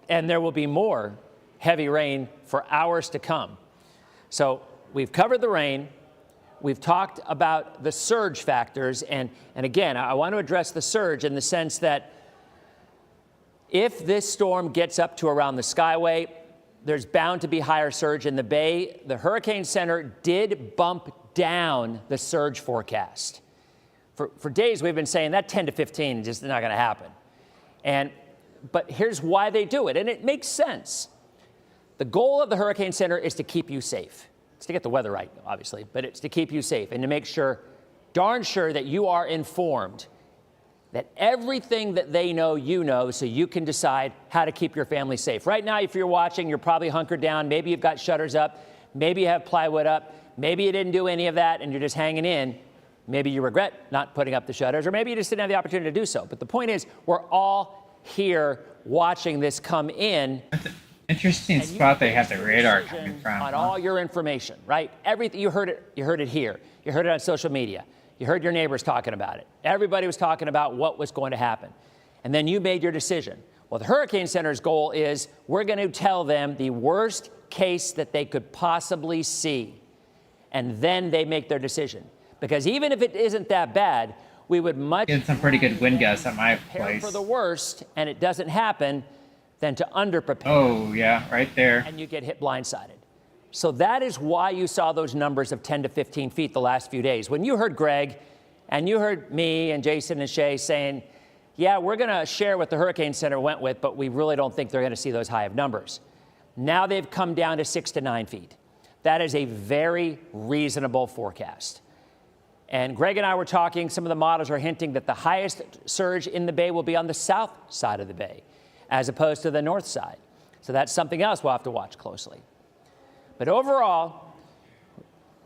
Speaker 2: And there will be more heavy rain for hours to come. So we've covered the rain. We've talked about the surge factors. And again, I want to address the surge in the sense that if this storm gets up to around the Skyway, there's bound to be higher surge in the Bay. The Hurricane Center did bump down the surge forecast. For days, we've been saying that 10 to 15 is just not going to happen. But here's why they do it, and it makes sense. The goal of the Hurricane Center is to keep you safe. It's to get the weather right, obviously, but it's to keep you safe and to make sure, darn sure, that you are informed, that everything that they know, you know, so you can decide how to keep your family safe. Right now, if you're watching, you're probably hunkered down. Maybe you've got shutters up. Maybe you have plywood up. Maybe you didn't do any of that and you're just hanging in. Maybe you regret not putting up the shutters, or maybe you just didn't have the opportunity to do so. But the point is, we're all here watching this come in.
Speaker 1: That's an interesting spot they have the radar coming from.
Speaker 2: On all your information, right? Everything, you heard it here. You heard it on social media. You heard your neighbors talking about it. Everybody was talking about what was going to happen. And then you made your decision. Well, the Hurricane Center's goal is we're going to tell them the worst case that they could possibly see. And then they make their decision. Because even if it isn't that bad, we would much
Speaker 1: Get some pretty good wind gusts at my
Speaker 2: prepare
Speaker 1: place.
Speaker 2: for the worst and it doesn't happen than to underprepare.
Speaker 1: Oh, yeah, right there.
Speaker 2: And you get hit blindsided. So that is why you saw those numbers of 10 to 15 feet the last few days. When you heard Greg and you heard me and Jason and Shay saying, yeah, we're going to share what the Hurricane Center went with, but we really don't think they're going to see those high of numbers. Now they've come down to 6 to 9 feet. That is a very reasonable forecast. And Greg and I were talking, some of the models are hinting that the highest surge in the bay will be on the south side of the bay, as opposed to the north side. So that's something else we'll have to watch closely. But overall,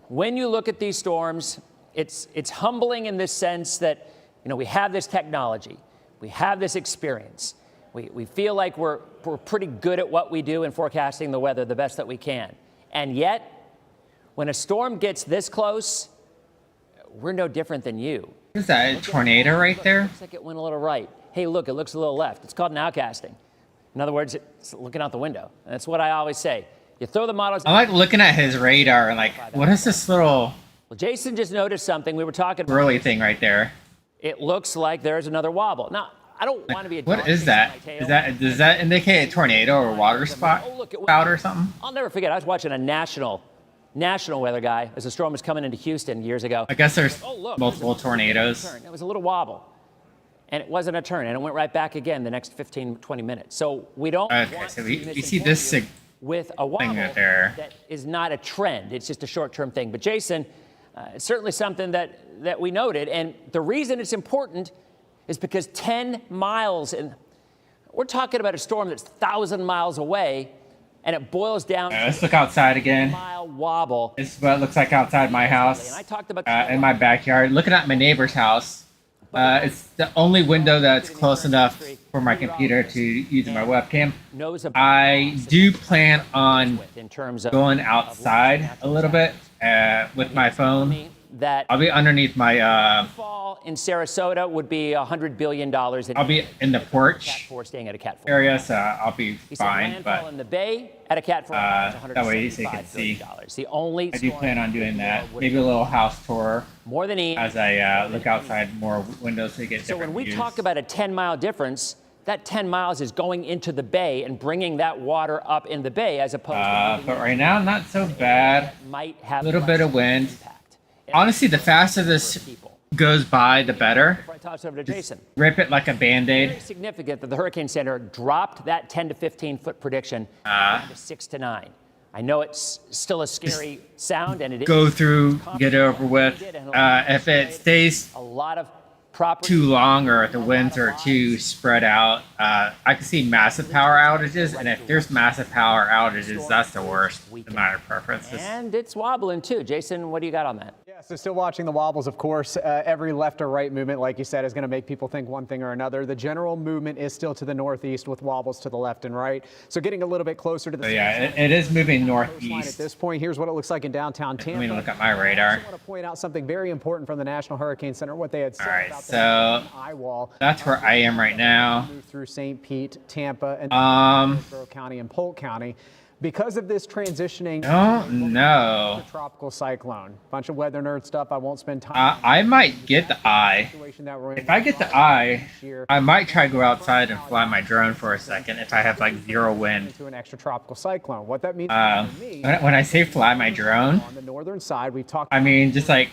Speaker 2: when you look at these storms, it's humbling in this sense that, you know, we have this technology, we have this experience, we feel like we're pretty good at what we do in forecasting the weather the best that we can. And yet, when a storm gets this close, we're no different than you.
Speaker 1: Is that a tornado right there?
Speaker 2: Looks like it went a little right. Hey, look, it looks a little left. It's called nowcasting. In other words, it's looking out the window. And that's what I always say. You throw the models.
Speaker 1: I like looking at his radar and like, what is this little
Speaker 2: Well, Jason just noticed something. We were talking about
Speaker 1: swirly thing right there?
Speaker 2: it looks like there's another wobble. Now, I don't want to be a
Speaker 1: What
Speaker 2: dog
Speaker 1: is
Speaker 2: chasing
Speaker 1: that?
Speaker 2: my tail.
Speaker 1: Is that Does that indicate a tornado or water spout
Speaker 2: Oh, look,
Speaker 1: or something?
Speaker 2: I'll never forget. I was watching a national weather guy as a storm was coming into Houston years ago.
Speaker 1: I guess there's
Speaker 2: Oh, look,
Speaker 1: multiple
Speaker 2: there's a
Speaker 1: tornadoes.
Speaker 2: turn. It was a little wobble. And it wasn't a turn, and it went right back again the next 15, 20 minutes. So we don't
Speaker 1: Okay,
Speaker 2: want
Speaker 1: so
Speaker 2: to
Speaker 1: we
Speaker 2: misinform
Speaker 1: see this
Speaker 2: you with a wobble
Speaker 1: right there.
Speaker 2: that is not a trend. It's just a short-term thing. But Jason, it's certainly something that we noted. And the reason it's important is because 10 miles, and we're talking about a storm that's 1,000 miles away, and it boils down to
Speaker 1: Let's look outside again.
Speaker 2: a mile wobble.
Speaker 1: This is what it looks like outside my house,
Speaker 2: And I talked about
Speaker 1: in my backyard. Looking at my neighbor's house. It's the only window that's close enough for my computer to use my webcam.
Speaker 2: knows about
Speaker 1: I do plan on
Speaker 2: in terms of
Speaker 1: going outside a little bit with my phone.
Speaker 2: that
Speaker 1: I'll be underneath my,
Speaker 2: fall in Sarasota would be $100 billion.
Speaker 1: I'll be in the
Speaker 2: Cat
Speaker 1: porch
Speaker 2: 4 staying at a Cat 4.
Speaker 1: area, so I'll be
Speaker 2: He said
Speaker 1: fine,
Speaker 2: landfall
Speaker 1: but
Speaker 2: in the bay at a Cat 4
Speaker 1: that way you can see.
Speaker 2: The only
Speaker 1: I do plan on doing that. Maybe a little house tour
Speaker 2: more than Ian.
Speaker 1: as I look outside more windows to get
Speaker 2: So
Speaker 1: different
Speaker 2: when we
Speaker 1: views.
Speaker 2: talk about a 10-mile difference, that 10 miles is going into the bay and bringing that water up in the bay as opposed to
Speaker 1: But right now, not so bad.
Speaker 2: might have
Speaker 1: A little bit of wind.
Speaker 2: impact.
Speaker 1: Honestly, the faster this goes by, the better.
Speaker 2: Before I toss it over to Jason.
Speaker 1: Rip it like a Band-Aid.
Speaker 2: Very significant that the Hurricane Center dropped that 10 to 15 foot prediction down to 6 to 9. I know it's still a scary sound, and it is.
Speaker 1: Go through, get it over with. If it stays
Speaker 2: A lot of property.
Speaker 1: too long or if the winds are too spread out, I can see massive power outages. And if there's massive power outages, that's the worst, in my preference.
Speaker 2: And it's wobbling too. Jason, what do you got on that?
Speaker 10: Yeah, so still watching the wobbles, of course. Every left or right movement, like you said, is going to make people think one thing or another. The general movement is still to the northeast with wobbles to the left and right. So getting a little bit closer to the
Speaker 1: So yeah, it is moving
Speaker 10: At
Speaker 1: northeast.
Speaker 10: this point, here's what it looks like in downtown Tampa.
Speaker 1: Let me look at my radar.
Speaker 10: I want to point out something very important from the National Hurricane Center, what they had said
Speaker 1: All right,
Speaker 10: about
Speaker 1: so
Speaker 10: the eye wall.
Speaker 1: that's where I am right now.
Speaker 10: Move through St. Pete, Tampa, and Hillsborough County and Polk County. Because of this transitioning
Speaker 1: Don't know.
Speaker 10: tropical cyclone. Bunch of weather nerd stuff. I won't spend time.
Speaker 1: I might get the eye.
Speaker 10: Situation that we're in.
Speaker 1: If I get the eye, I might try to go outside and fly my drone for a second if I have like zero wind.
Speaker 10: Into an extra tropical cyclone. What that means for me,
Speaker 1: When I say fly my drone,
Speaker 10: on the northern side, we've talked
Speaker 1: I mean just like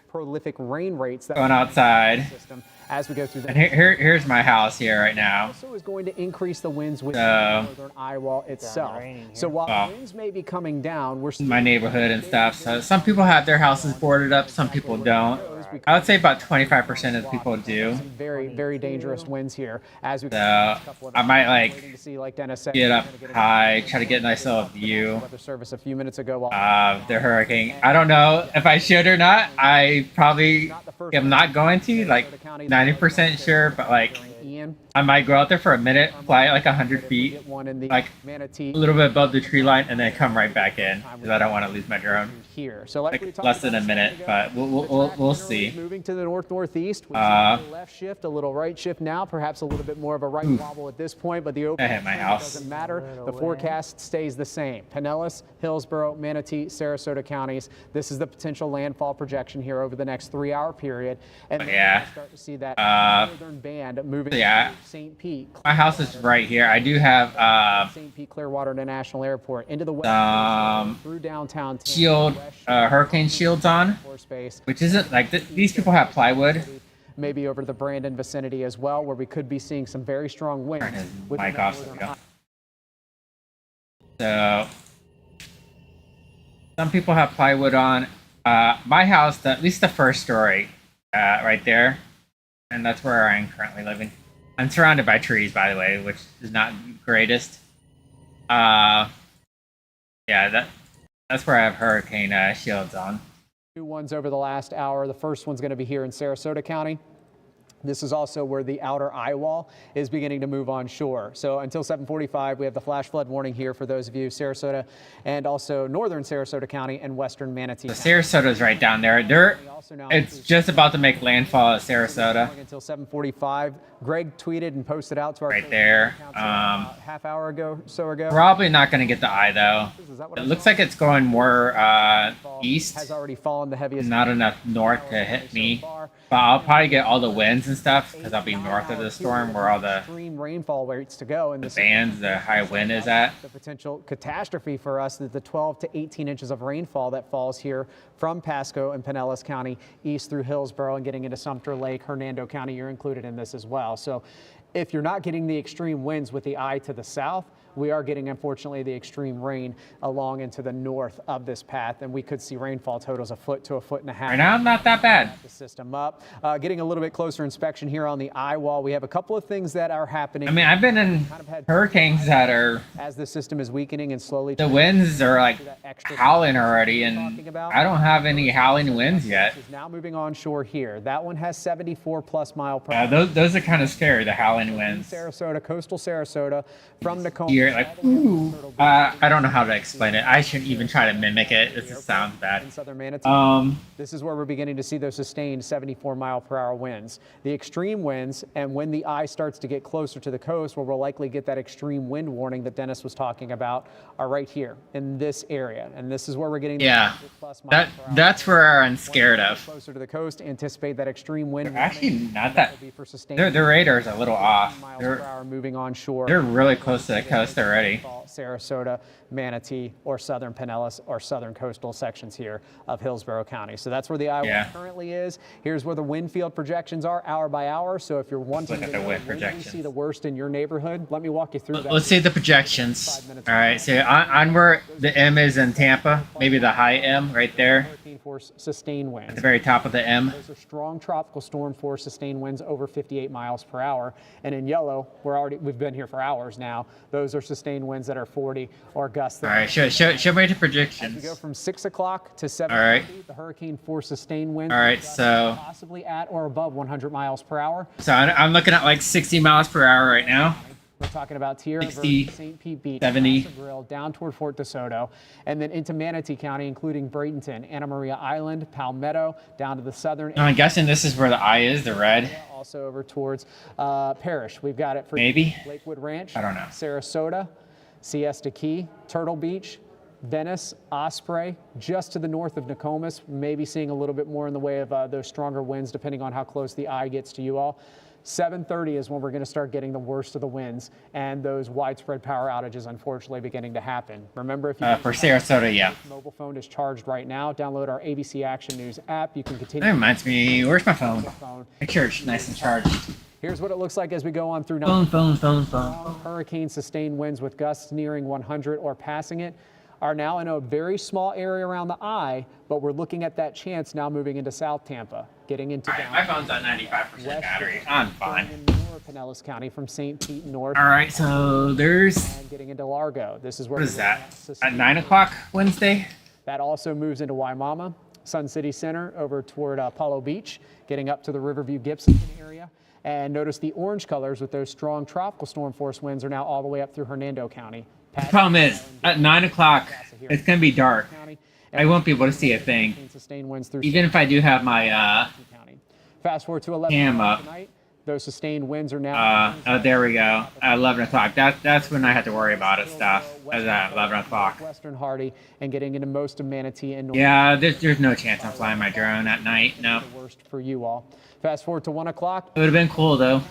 Speaker 10: prolific rain rates that
Speaker 1: going outside.
Speaker 10: system as we go through the
Speaker 1: And here's my house here right now.
Speaker 10: also is going to increase the winds with
Speaker 1: So-
Speaker 10: the northern eye wall itself. So while
Speaker 1: Wow.
Speaker 10: the winds may be coming down, we're still
Speaker 1: My neighborhood and stuff. So some people have their houses boarded up, some people don't. I would say about 25% of people do.
Speaker 10: very, very dangerous winds here as we
Speaker 1: So I might like
Speaker 10: waiting to see, like Dennis said,
Speaker 1: get
Speaker 10: we're
Speaker 1: up
Speaker 10: gonna get a
Speaker 1: high, try to get a nice little view
Speaker 10: weather service a few minutes ago while
Speaker 1: of the hurricane. I don't know if I should or not. I probably am not going to, like 90% sure, but like
Speaker 10: Ian
Speaker 1: I might go out there for a minute, fly like 100 feet,
Speaker 10: get one in the
Speaker 1: like
Speaker 10: Manatee
Speaker 1: a little bit above the tree line, and then come right back in because I don't want to lose my drone.
Speaker 10: here. So like we
Speaker 1: Like
Speaker 10: talked
Speaker 1: less than a
Speaker 10: about
Speaker 1: minute, but we'll see.
Speaker 10: moving to the north-northeast. We see a little left shift, a little right shift now, perhaps a little bit more of a right wobble at this point, but the open
Speaker 1: I hit my house.
Speaker 10: doesn't matter. The forecast stays the same. Pinellas, Hillsborough, Manatee, Sarasota counties. This is the potential landfall projection here over the next 3-hour period. And then
Speaker 1: Yeah.
Speaker 10: we'll start to see that northern band moving
Speaker 1: Yeah.
Speaker 10: to St. Pete.
Speaker 1: My house is right here. I do have
Speaker 10: St. Pete Clearwater International Airport into the west through downtown Tampa,
Speaker 1: shield,
Speaker 10: west
Speaker 1: hurricane shields on,
Speaker 10: floor space.
Speaker 1: which isn't like these people have plywood.
Speaker 10: Maybe over the Brandon vicinity as well, where we could be seeing some very strong winds.
Speaker 1: Turn his
Speaker 10: with
Speaker 1: mic
Speaker 10: the
Speaker 1: off so we
Speaker 10: northern
Speaker 1: don't- So some people have plywood on. My house, at least the first story, right there, and that's where I'm currently living. I'm surrounded by trees, by the way, which is not greatest. Yeah, that's where I have hurricane shields on.
Speaker 10: Two ones over the last hour. The first one's going to be here in Sarasota County. This is also where the outer eye wall is beginning to move on shore. So until 7:45, we have the flash flood warning here for those of you Sarasota and also northern Sarasota County and western Manatee.
Speaker 1: So Sarasota's right down there. It's just about to make landfall at Sarasota.
Speaker 10: Until 7:45. Greg tweeted and posted out to our
Speaker 1: Right there.
Speaker 10: half hour ago, so ago.
Speaker 1: Probably not going to get the eye though.
Speaker 10: Is that what
Speaker 1: It
Speaker 10: I'm
Speaker 1: looks like it's going more east.
Speaker 10: has already fallen the heaviest.
Speaker 1: Not enough north to hit me. But I'll probably get all the winds and stuff because I'll be north of the storm where all the
Speaker 10: extreme rainfall rates to go, and this
Speaker 1: bands, the high wind is at.
Speaker 10: the potential catastrophe for us is the 12 to 18 inches of rainfall that falls here from Pasco and Pinellas County east through Hillsborough and getting into Sumter Lake, Hernando County. You're included in this as well. So if you're not getting the extreme winds with the eye to the south, we are getting, unfortunately, the extreme rain along into the north of this path, and we could see rainfall totals a foot to a foot and a half.
Speaker 1: Right now, not that bad.
Speaker 10: The system up. Getting a little bit closer inspection here on the eye wall. We have a couple of things that are happening.
Speaker 1: I mean, I've been in hurricanes that are,
Speaker 10: as the system is weakening and slowly.
Speaker 1: the winds are like howling already, and I don't have any howling winds yet.
Speaker 10: Is now moving onshore here. That one has 74 plus mile per hour.
Speaker 1: Those are kind of scary, the howling winds.
Speaker 10: Sarasota, coastal Sarasota, from Tacoma.
Speaker 1: You're like, ooh. I don't know how to explain it. I shouldn't even try to mimic it. It just sounds bad.
Speaker 10: In southern Manatee. This is where we're beginning to see those sustained 74 mile per hour winds. The extreme winds, and when the eye starts to get closer to the coast, where we'll likely get that extreme wind warning that Dennis was talking about, are right here in this area. And this is where we're getting
Speaker 1: Yeah,
Speaker 10: plus miles per hour.
Speaker 1: that's where I'm scared of.
Speaker 10: Closer to the coast, anticipate that extreme wind.
Speaker 1: Actually, not that.
Speaker 10: will be for sustained
Speaker 1: Their radar's a little off.
Speaker 10: miles per hour moving onshore.
Speaker 1: They're really close to the coast already.
Speaker 10: Sarasota, Manatee, or southern Pinellas, or southern coastal sections here of Hillsborough County. So that's where the eye wall currently is. Here's where the wind field projections are hour by hour. So if you're wanting
Speaker 1: Look at
Speaker 10: to
Speaker 1: the
Speaker 10: know
Speaker 1: wind
Speaker 10: when you
Speaker 1: projections.
Speaker 10: see the worst in your neighborhood, let me walk you through that.
Speaker 1: Let's see the projections. All right, so on where the M is in Tampa, maybe the high M right there,
Speaker 10: Hurricane force sustained
Speaker 1: at
Speaker 10: winds.
Speaker 1: the very top of the M.
Speaker 10: Those are strong tropical storm force sustained winds over 58 miles per hour. And in yellow, we've been here for hours now. Those are sustained winds that are 40 or gusts.
Speaker 1: All right, show me the
Speaker 10: We
Speaker 1: projections.
Speaker 10: go from 6 o'clock to 7.
Speaker 1: All right.
Speaker 10: The hurricane force sustained winds.
Speaker 1: All right, so
Speaker 10: Possibly at or above 100 miles per hour.
Speaker 1: I'm looking at like 60 miles per hour right now.
Speaker 10: We're talking about Tierra,
Speaker 1: 60,
Speaker 10: St. Pete Beach,
Speaker 1: 70.
Speaker 10: Casa Grill, down toward Fort DeSoto, and then into Manatee County, including Bradenton, Anna Maria Island, Palmetto, down to the southern.
Speaker 1: I'm guessing this is where the eye is, the red.
Speaker 10: Also over towards Parrish. We've got it for
Speaker 1: Maybe.
Speaker 10: Lakewood Ranch.
Speaker 1: I don't know.
Speaker 10: Sarasota, Siesta Key, Turtle Beach, Venice, Osprey, just to the north of Nokomis. Maybe seeing a little bit more in the way of those stronger winds, depending on how close the eye gets to you all. 7:30 is when we're going to start getting the worst of the winds and those widespread power outages, unfortunately, beginning to happen. Remember, if you
Speaker 1: For Sarasota, yeah.
Speaker 10: mobile phone is charged right now, download our ABC Action News app. You can continue.
Speaker 1: That reminds me, where's my phone? Make sure it's nice and charged.
Speaker 10: Here's what it looks like as we go on through
Speaker 1: Phone.
Speaker 10: Hurricane sustained winds with gusts nearing 100 or passing it are now in a very small area around the eye, but we're looking at that chance now moving into South Tampa, getting into
Speaker 1: All right, my phone's at 95% battery. I'm fine.
Speaker 10: Lower Pinellas County from St. Pete north.
Speaker 1: All right, so there's,
Speaker 10: And getting into Largo. This is where
Speaker 1: what is that? At 9 o'clock Wednesday?
Speaker 10: That also moves into Waimama, Sun City Center over toward Apollo Beach, getting up to the Riverview Gibson area. And notice the orange colors with those strong tropical storm force winds are now all the way up through Hernando County.
Speaker 1: The problem is, at 9 o'clock, it's going to be dark. I won't be able to see a thing.
Speaker 10: Sustained winds through
Speaker 1: Even if I do have my
Speaker 10: Fast forward to 11
Speaker 1: cam
Speaker 10: o'clock
Speaker 1: up.
Speaker 10: tonight. Those sustained winds are now.
Speaker 1: Oh, there we go. At 11 o'clock. That's when I have to worry about it stuff. Is at 11 o'clock.
Speaker 10: Western Hardy and getting into most of Manatee and North.
Speaker 1: Yeah, there's no chance I'm flying my drone at night. No.
Speaker 10: The worst for you all. Fast forward to 1 o'clock.
Speaker 1: It would have been cool though.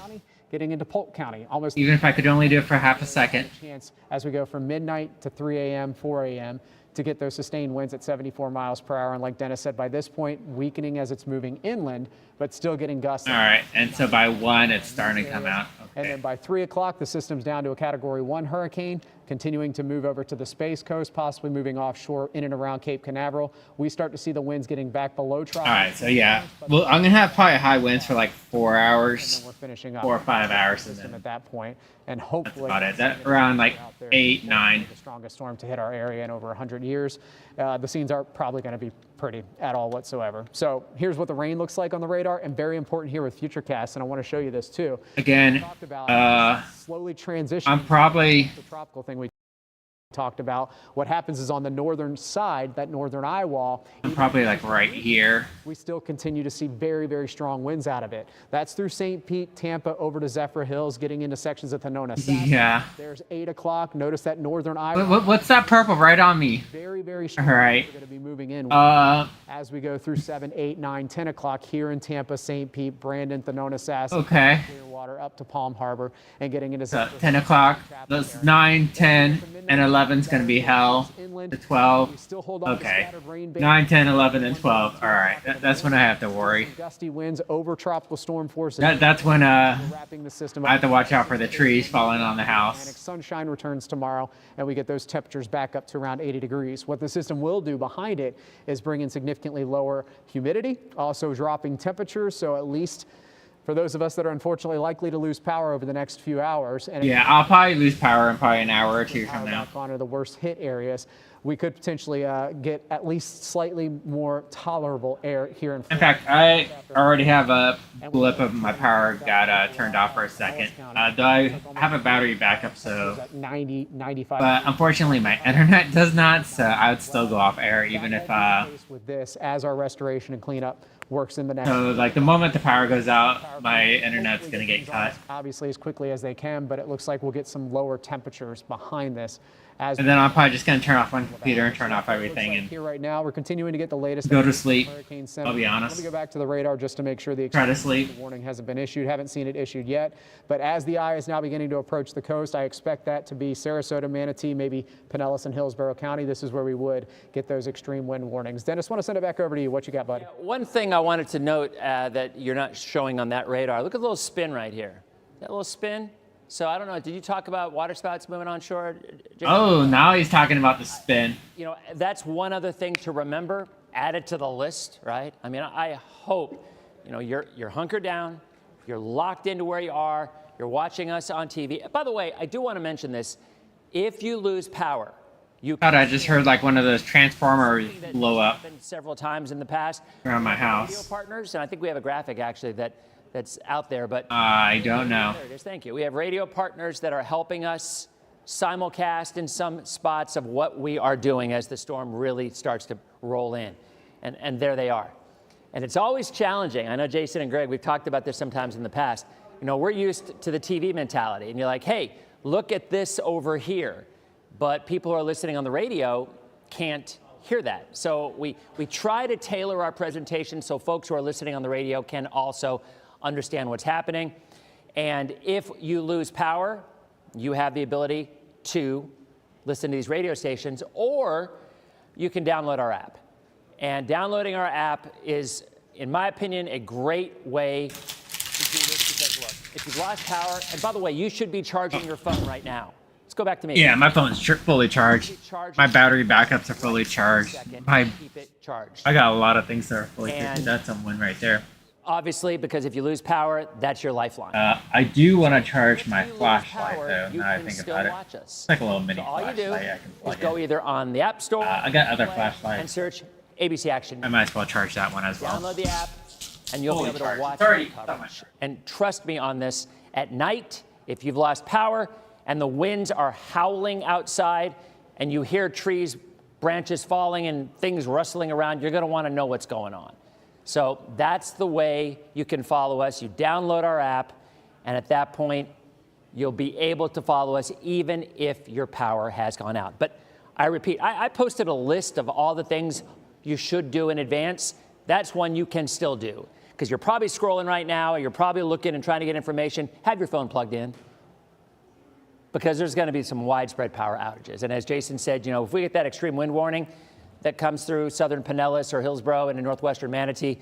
Speaker 10: Getting into Polk County, almost
Speaker 1: Even if I could only do it for half a second.
Speaker 10: chance as we go from midnight to 3 a.m., 4 a.m. to get those sustained winds at 74 miles per hour. And like Dennis said, by this point, weakening as it's moving inland, but still getting gusts.
Speaker 1: All right, and so by 1, it's starting to come out.
Speaker 10: And then by 3 o'clock, the system's down to a Category 1 hurricane, continuing to move over to the Space Coast, possibly moving offshore in and around Cape Canaveral. We start to see the winds getting back below tropical.
Speaker 1: All right, so yeah, well, I'm gonna have probably high winds for like 4
Speaker 10: And
Speaker 1: hours,
Speaker 10: then we're finishing up
Speaker 1: 4 or 5 hours, and
Speaker 10: system
Speaker 1: then
Speaker 10: at that point, and hopefully
Speaker 1: about it. That around like 8, 9.
Speaker 10: the strongest storm to hit our area in over 100 years. The scenes aren't probably going to be pretty at all whatsoever. So here's what the rain looks like on the radar, and very important here with Futurecast, and I want to show you this too.
Speaker 1: Again,
Speaker 10: Talked about slowly transitioning.
Speaker 1: I'm probably
Speaker 10: the tropical thing we talked about. What happens is on the northern side, that northern eye wall,
Speaker 1: like right here.
Speaker 10: we still continue to see very, very strong winds out of it. That's through St. Pete, Tampa, over to Zephyr Hills, getting into sections of Monona.
Speaker 1: Yeah.
Speaker 10: There's 8 o'clock. Notice that northern eye.
Speaker 1: What's that purple right on me?
Speaker 10: Very, very strong.
Speaker 1: All right.
Speaker 10: We're going to be moving in
Speaker 1: Uh,
Speaker 10: as we go through 7, 8, 9, 10 o'clock here in Tampa, St. Pete, Brandon, Thonona,
Speaker 1: Okay.
Speaker 10: Clearwater, up to Palm Harbor, and getting into
Speaker 1: So 10 o'clock. That's 9, 10, and 11 is going to be hell. The 12. Okay. 9, 10, 11, and 12. All right. That's when I have to worry.
Speaker 10: Gusty winds over tropical storm forces.
Speaker 1: That's when
Speaker 10: wrapping the system
Speaker 1: I have to watch out for the trees falling on the
Speaker 10: Atlantic
Speaker 1: house.
Speaker 10: sunshine returns tomorrow, and we get those temperatures back up to around 80 degrees. What the system will do behind it is bring in significantly lower humidity, also dropping temperatures. So at least for those of us that are unfortunately likely to lose power over the next few hours. And
Speaker 1: Yeah, I'll probably lose power in probably an hour or two from now.
Speaker 10: on the worst hit areas, we could potentially get at least slightly more tolerable air here in
Speaker 1: In fact, I already have a blip of my power got turned off for a second. Though I have a battery backup, so.
Speaker 10: 90, 95.
Speaker 1: But unfortunately, my internet does not, so I would still go off air even if.
Speaker 10: With this, as our restoration and cleanup works in the next.
Speaker 1: So, like, the moment the power goes out, my internet's gonna get cut.
Speaker 10: Obviously, as quickly as they can, but it looks like we'll get some lower temperatures behind this. As
Speaker 1: And then I'm probably just gonna turn off my computer and turn off everything and
Speaker 10: here right now, we're continuing to get the latest.
Speaker 1: go to sleep.
Speaker 10: Hurricane Center.
Speaker 1: I'll be honest.
Speaker 10: Let me go back to the radar just to make sure the
Speaker 1: Try to sleep.
Speaker 10: warning hasn't been issued. Haven't seen it issued yet. But as the eye is now beginning to approach the coast, I expect that to be Sarasota, Manatee, maybe Pinellas and Hillsborough County. This is where we would get those extreme wind warnings. Dennis, want to send it back over to you. What you got, bud?
Speaker 2: One thing I wanted to note that you're not showing on that radar. Look at the little spin right here. That little spin. So I don't know. Did you talk about waterspouts moving onshore?
Speaker 1: Oh, now he's talking about the spin.
Speaker 2: You know, that's one other thing to remember. Add it to the list, right? I mean, I hope, you know, you're hunkered down, you're locked into where you are, you're watching us on TV. By the way, I do want to mention this. If you lose power, you
Speaker 1: God, I just heard like one of those transformers blow up
Speaker 2: several times in the past
Speaker 1: around my
Speaker 2: radio
Speaker 1: house.
Speaker 2: partners, and I think we have a graphic actually that's out there, but
Speaker 1: I don't know.
Speaker 2: there it is. Thank you. We have radio partners that are helping us simulcast in some spots of what we are doing as the storm really starts to roll in. And there they are. And it's always challenging. I know Jason and Greg, we've talked about this sometimes in the past. You know, we're used to the TV mentality, and you're like, hey, look at this over here. But people who are listening on the radio can't hear that. So we try to tailor our presentation so folks who are listening on the radio can also understand what's happening. And if you lose power, you have the ability to listen to these radio stations, or you can download our app. And downloading our app is, in my opinion, a great way to do this because, look, if you've lost power, and by the way, you should be charging your phone right now. Let's go back to me.
Speaker 1: Yeah, my phone's fully charged. My battery backups are fully charged.
Speaker 2: Keep it charged.
Speaker 1: I got a lot of things that are fully charged. That's a win right there.
Speaker 2: Obviously, because if you lose power, that's your lifeline.
Speaker 1: I do want to charge my flashlight, though, now I think about it.
Speaker 2: Watch us.
Speaker 1: It's like a little mini
Speaker 2: So all you do
Speaker 1: flashlight I can
Speaker 2: is
Speaker 1: plug
Speaker 2: go
Speaker 1: in.
Speaker 2: either on the App Store
Speaker 1: I got other
Speaker 2: and
Speaker 1: flashlights.
Speaker 2: search ABC Action.
Speaker 1: I might as well charge that one as well.
Speaker 2: Download the app, and you'll
Speaker 1: Fully
Speaker 2: be able
Speaker 1: charged.
Speaker 2: to watch
Speaker 1: It's already
Speaker 2: the
Speaker 1: so
Speaker 2: coverage.
Speaker 1: much.
Speaker 2: And trust me on this, at night, if you've lost power and the winds are howling outside and you hear trees, branches falling and things rustling around, you're going to want to know what's going on. So that's the way you can follow us. You download our app, and at that point, you'll be able to follow us even if your power has gone out. But I repeat, I posted a list of all the things you should do in advance. That's one you can still do, because you're probably scrolling right now, or you're probably looking and trying to get information. Have your phone plugged in, because there's going to be some widespread power outages. And as Jason said, if we get that extreme wind warning that comes through southern Pinellas or Hillsborough and in northwestern Manatee,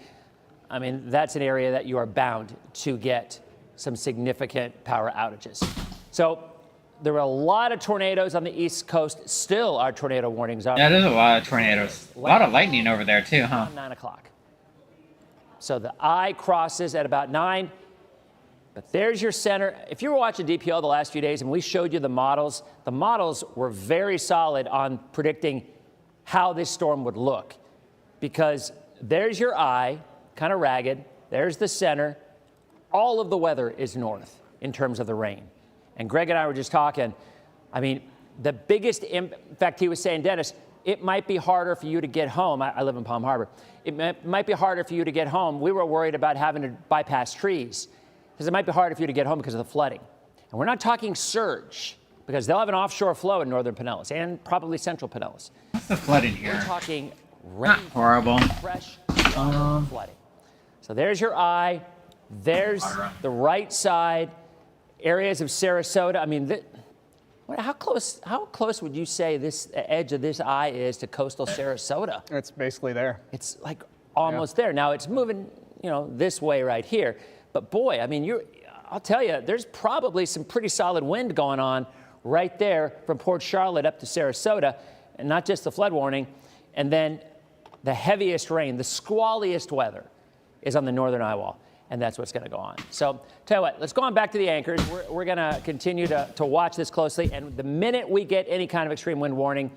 Speaker 2: I mean, that's an area that you are bound to get some significant power outages. So there were a lot of tornadoes on the East Coast. Still are tornado warnings out.
Speaker 1: Yeah, there's a lot of tornadoes. A lot of lightning over there, too, huh?
Speaker 2: 9 o'clock. So the eye crosses at about 9. But there's your center. If you were watching DPL the last few days and we showed you the models were very solid on predicting how this storm would look, because there's your eye, kind of ragged. There's the center. All of the weather is north in terms of the rain. And Greg and I were just talking. I mean, the biggest in fact, he was saying, Dennis, it might be harder for you to get home. I live in Palm Harbor. It might be harder for you to get home. We were worried about having to bypass trees, because it might be harder for you to get home because of the flooding. And we're not talking surge, because they'll have an offshore flow in northern Pinellas and probably central Pinellas.
Speaker 1: What's the flooding here?
Speaker 2: We're talking rain,
Speaker 1: Not horrible.
Speaker 2: fresh flooding. So there's your eye. There's the right side, areas of Sarasota. I mean, how close would you say this edge of this eye is to coastal Sarasota?
Speaker 10: It's basically there.
Speaker 2: It's like almost there. Now it's moving, this way right here. But boy, I mean, I'll tell you, there's probably some pretty solid wind going on right there from Port Charlotte up to Sarasota, and not just the flood warning. And then the heaviest rain, the squalliest weather is on the northern eye wall. And that's what's going to go on. So tell you what, let's go on back to the anchors. We're going to continue to watch this closely. And the minute we get any kind of extreme wind warning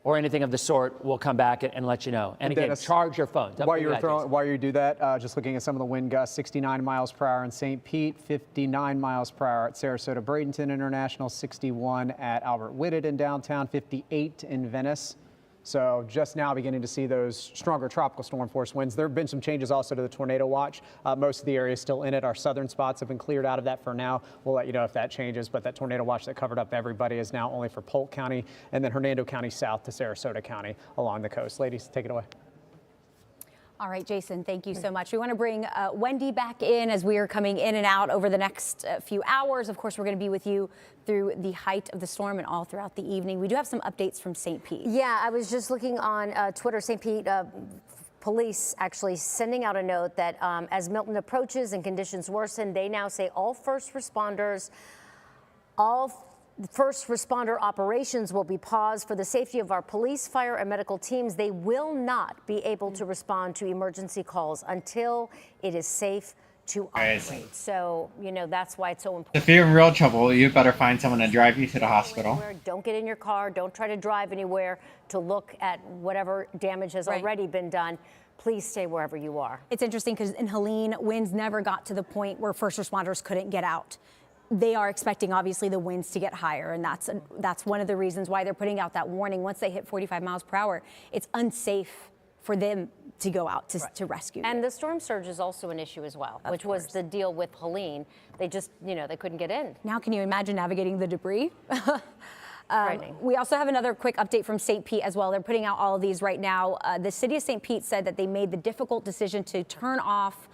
Speaker 2: or anything of the sort, we'll come back and let you know. And again,
Speaker 10: Dennis,
Speaker 2: charge your phones.
Speaker 10: While you do that, just looking at some of the wind gusts, 69 miles per hour in St. Pete, 59 miles per hour at Sarasota Bradenton International, 61 at Albert Whitted in downtown, 58 in Venice. So just now beginning to see those stronger tropical storm force winds. There have been some changes also to the tornado watch. Most of the areas still in it. Our southern spots have been cleared out of that for now. We'll let you know if that changes, but that tornado watch that covered up everybody is now only for Polk County and then Hernando County south to Sarasota County along the coast. Ladies, take it away.
Speaker 4: All right, Jason, thank you so much. We want to bring Wendy back in as we are coming in and out over the next few hours. Of course, we're going to be with you through the height of the storm and all throughout the evening. We do have some updates from St. Pete.
Speaker 11: Yeah, I was just looking on Twitter. St. Pete police actually sending out a note that as Milton approaches and conditions worsen, they now say all first responder operations will be paused for the safety of our police, fire, and medical teams. They will not be able to respond to emergency calls until it is safe to operate. So, that's why it's so important.
Speaker 1: If you're in real trouble, you better find someone to drive you to the hospital.
Speaker 11: Don't get in your car. Don't try to drive anywhere to look at whatever damage has already been done. Please stay wherever you are.
Speaker 4: It's interesting because in Helene, winds never got to the point where first responders couldn't get out. They are expecting, obviously, the winds to get higher, and that's one of the reasons why they're putting out that warning. Once they hit 45 miles per hour, it's unsafe for them to go out to rescue.
Speaker 11: And the storm surge is also an issue as well, which was the deal with Helene. They just, they couldn't get in.
Speaker 4: Now, can you imagine navigating the debris?
Speaker 11: Frightening.
Speaker 4: We also have another quick update from St. Pete as well. They're putting out all of these right now. The city of St. Pete said that they made the difficult decision to turn off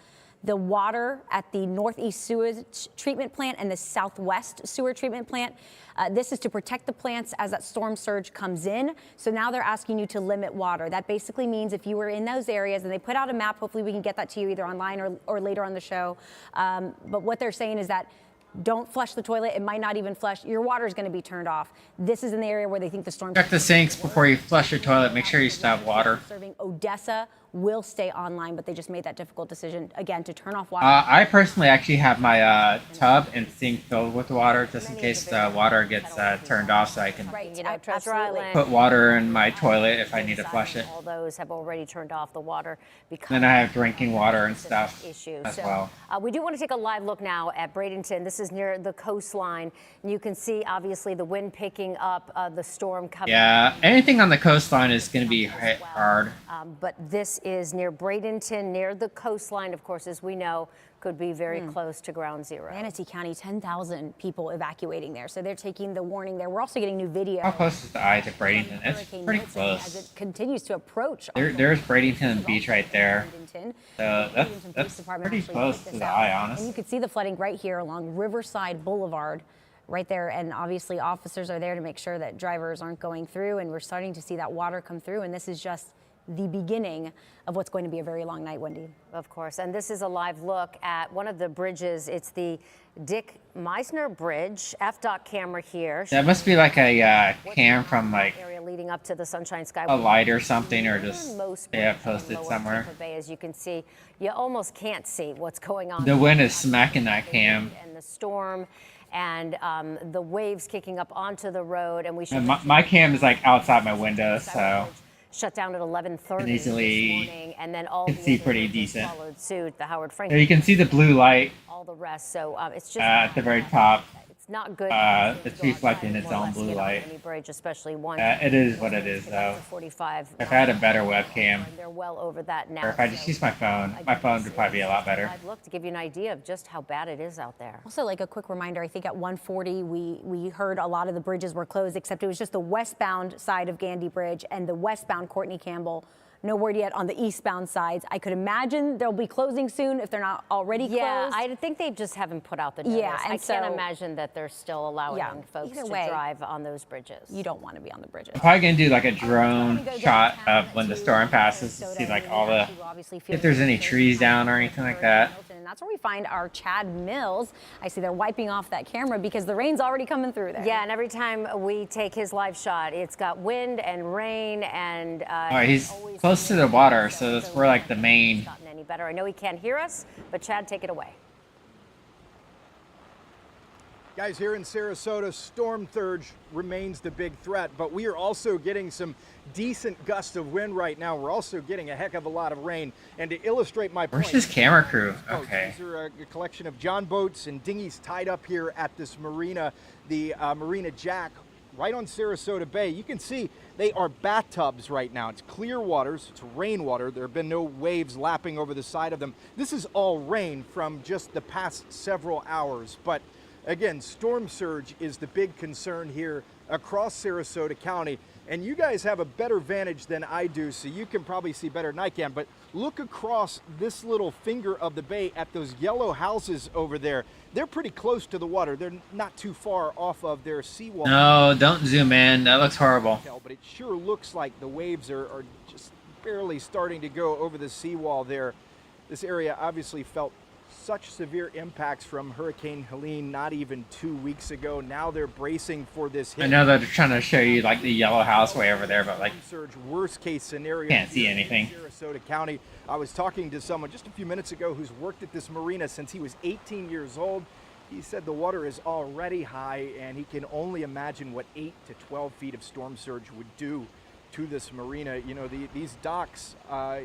Speaker 4: the water at the northeast sewage treatment plant and the southwest sewer treatment plant. This is to protect the plants as that storm surge comes in. So now they're asking you to limit water. That basically means if you were in those areas, and they put out a map, hopefully we can get that to you either online or later on the show. But what they're saying is that don't flush the toilet. It might not even flush. Your water is going to be turned off. This is in the area where they think the storm.
Speaker 1: Check the sinks before you flush your toilet. Make sure you still have water.
Speaker 4: Serving Odessa will stay online, but they just made that difficult decision again to turn off water.
Speaker 1: I personally actually have my tub and sink filled with water just in case the water gets turned off, so I can put water in my toilet if I need to flush it.
Speaker 11: All those have already turned off the water because
Speaker 1: Then I have drinking water and stuff as well.
Speaker 11: We do want to take a live look now at Bradenton. This is near the coastline. You can see obviously the wind picking up, the storm coming.
Speaker 1: Yeah, anything on the coastline is going to be hit hard.
Speaker 11: But this is near Bradenton, near the coastline, of course, as we know, could be very close to ground zero.
Speaker 4: Manatee County, 10,000 people evacuating there. So they're taking the warning there. We're also getting new video.
Speaker 1: How close is the eye to Bradenton? It's pretty
Speaker 4: As
Speaker 1: close.
Speaker 4: it continues to approach.
Speaker 1: There's Bradenton Beach right there.
Speaker 4: Bradenton.
Speaker 1: So that's pretty close to the eye,
Speaker 4: And
Speaker 1: honestly.
Speaker 4: you can see the flooding right here along Riverside Boulevard, right there. And obviously officers are there to make sure that drivers aren't going through. And we're starting to see that water come through. And this is just the beginning of what's going to be a very long night, Wendy.
Speaker 11: Of course, and this is a live look at one of the bridges. It's the Dick Meisner Bridge. FDOT camera here.
Speaker 1: That must be like a cam from like
Speaker 11: area leading up to the Sunshine Sky.
Speaker 1: a light or something, or just they have
Speaker 11: bridges
Speaker 1: posted
Speaker 11: in lower
Speaker 1: somewhere.
Speaker 11: Tampa Bay, as you can see, you almost can't see what's going on.
Speaker 1: The wind is smacking that cam.
Speaker 11: And the storm and the waves kicking up onto the road, and we should.
Speaker 1: And my cam is like outside my window, so
Speaker 11: shut down at 11:30
Speaker 1: easily
Speaker 11: this morning, and then all
Speaker 1: can
Speaker 11: the
Speaker 1: see
Speaker 11: other
Speaker 1: pretty
Speaker 11: bridges
Speaker 1: decent.
Speaker 11: followed suit. The Howard
Speaker 1: There
Speaker 11: Franklin,
Speaker 1: you can see the blue light
Speaker 11: all the rest. So it's just
Speaker 1: at the very top.
Speaker 11: it's not good.
Speaker 1: It's reflecting its own blue light.
Speaker 11: Any bridge, especially one.
Speaker 1: It is what it is, though.
Speaker 11: 45.
Speaker 1: If I had a better webcam,
Speaker 11: They're well over that now.
Speaker 1: or if I just use my phone would probably be a lot better.
Speaker 11: I'd look to give you an idea of just how bad it is out there.
Speaker 4: Also, like a quick reminder, I think at 1:40 we heard a lot of the bridges were closed, except it was just the westbound side of Gandy Bridge and the westbound Courtney Campbell. No word yet on the eastbound sides. I could imagine they'll be closing soon if they're not already closed.
Speaker 11: Yeah, I think they just haven't put out the notice.
Speaker 4: Yeah, and
Speaker 11: I can't
Speaker 4: so-
Speaker 11: imagine that they're still allowing folks
Speaker 4: either
Speaker 11: to
Speaker 4: way,
Speaker 11: drive on those bridges.
Speaker 4: You don't want to be on the bridges.
Speaker 1: I'm probably gonna do like a drone shot of when the storm passes to see like all the if there's any trees down or anything like that.
Speaker 4: And that's where we find our Chad Mills. I see they're wiping off that camera because the rain's already coming through there.
Speaker 11: Yeah, and every time we take his live shot, it's got wind and rain and.
Speaker 1: All right, he's close to the water, so that's where like the main.
Speaker 11: Gotten any better? I know he can't hear us, but Chad, take it away.
Speaker 8: Guys, here in Sarasota, storm surge remains the big threat, but we are also getting some decent gusts of wind right now. We're also getting a heck of a lot of rain. And to illustrate my point,
Speaker 1: Where's his camera crew? Okay.
Speaker 8: These are a collection of john boats and dinghies tied up here at this marina, the Marina Jack, right on Sarasota Bay. You can see they are bathtubs right now. It's clear waters, it's rainwater. There have been no waves lapping over the side of them. This is all rain from just the past several hours. But again, storm surge is the big concern here across Sarasota County. And you guys have a better vantage than I do, so you can probably see better than I can. But look across this little finger of the bay at those yellow houses over there. They're pretty close to the water. They're not too far off of their seawall.
Speaker 1: No, don't zoom in. That looks horrible.
Speaker 8: But it sure looks like the waves are just barely starting to go over the seawall there. This area obviously felt such severe impacts from Hurricane Helene not even 2 weeks ago. Now they're bracing for this hit.
Speaker 1: I know that they're trying to show you like the yellow house way over there, but like
Speaker 8: surge worst case scenario.
Speaker 1: Can't see anything.
Speaker 8: Sarasota County. I was talking to someone just a few minutes ago who's worked at this marina since he was 18 years old. He said the water is already high and he can only imagine what 8 to 12 feet of storm surge would do to this marina. You know, these docks are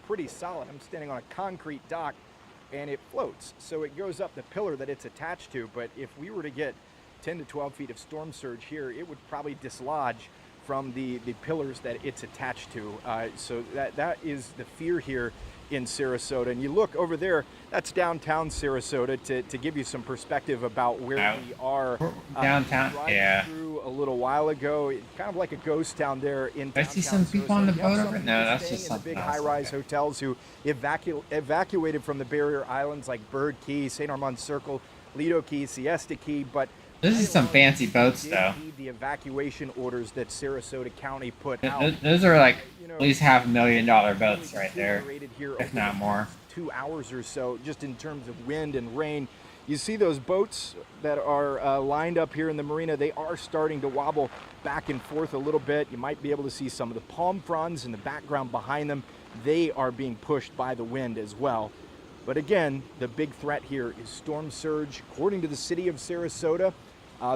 Speaker 8: pretty solid. I'm standing on a concrete dock and it floats, so it goes up the pillar that it's attached to. But if we were to get 10 to 12 feet of storm surge here, it would probably dislodge from the pillars that it's attached to. So that is the fear here in Sarasota. And you look over there, that's downtown Sarasota, to give you some perspective about where we are.
Speaker 1: Downtown, yeah.
Speaker 8: Through a little while ago, kind of like a ghost town there in downtown.
Speaker 1: I see some people on the boat over there. No, that's just
Speaker 8: in the
Speaker 1: something
Speaker 8: big
Speaker 1: else.
Speaker 8: high-rise hotels who evacuated from the barrier islands like Bird Key, St. Armand Circle, Lido Key, Siesta Key, but
Speaker 1: this is some fancy boats, though.
Speaker 8: The evacuation orders that Sarasota County put out.
Speaker 1: Those are like at least $500,000 boats right there, if not more.
Speaker 8: 2 hours or so, just in terms of wind and rain. You see those boats that are lined up here in the marina, they are starting to wobble back and forth a little bit. You might be able to see some of the palm fronds in the background behind them. They are being pushed by the wind as well. But again, the big threat here is storm surge. According to the city of Sarasota,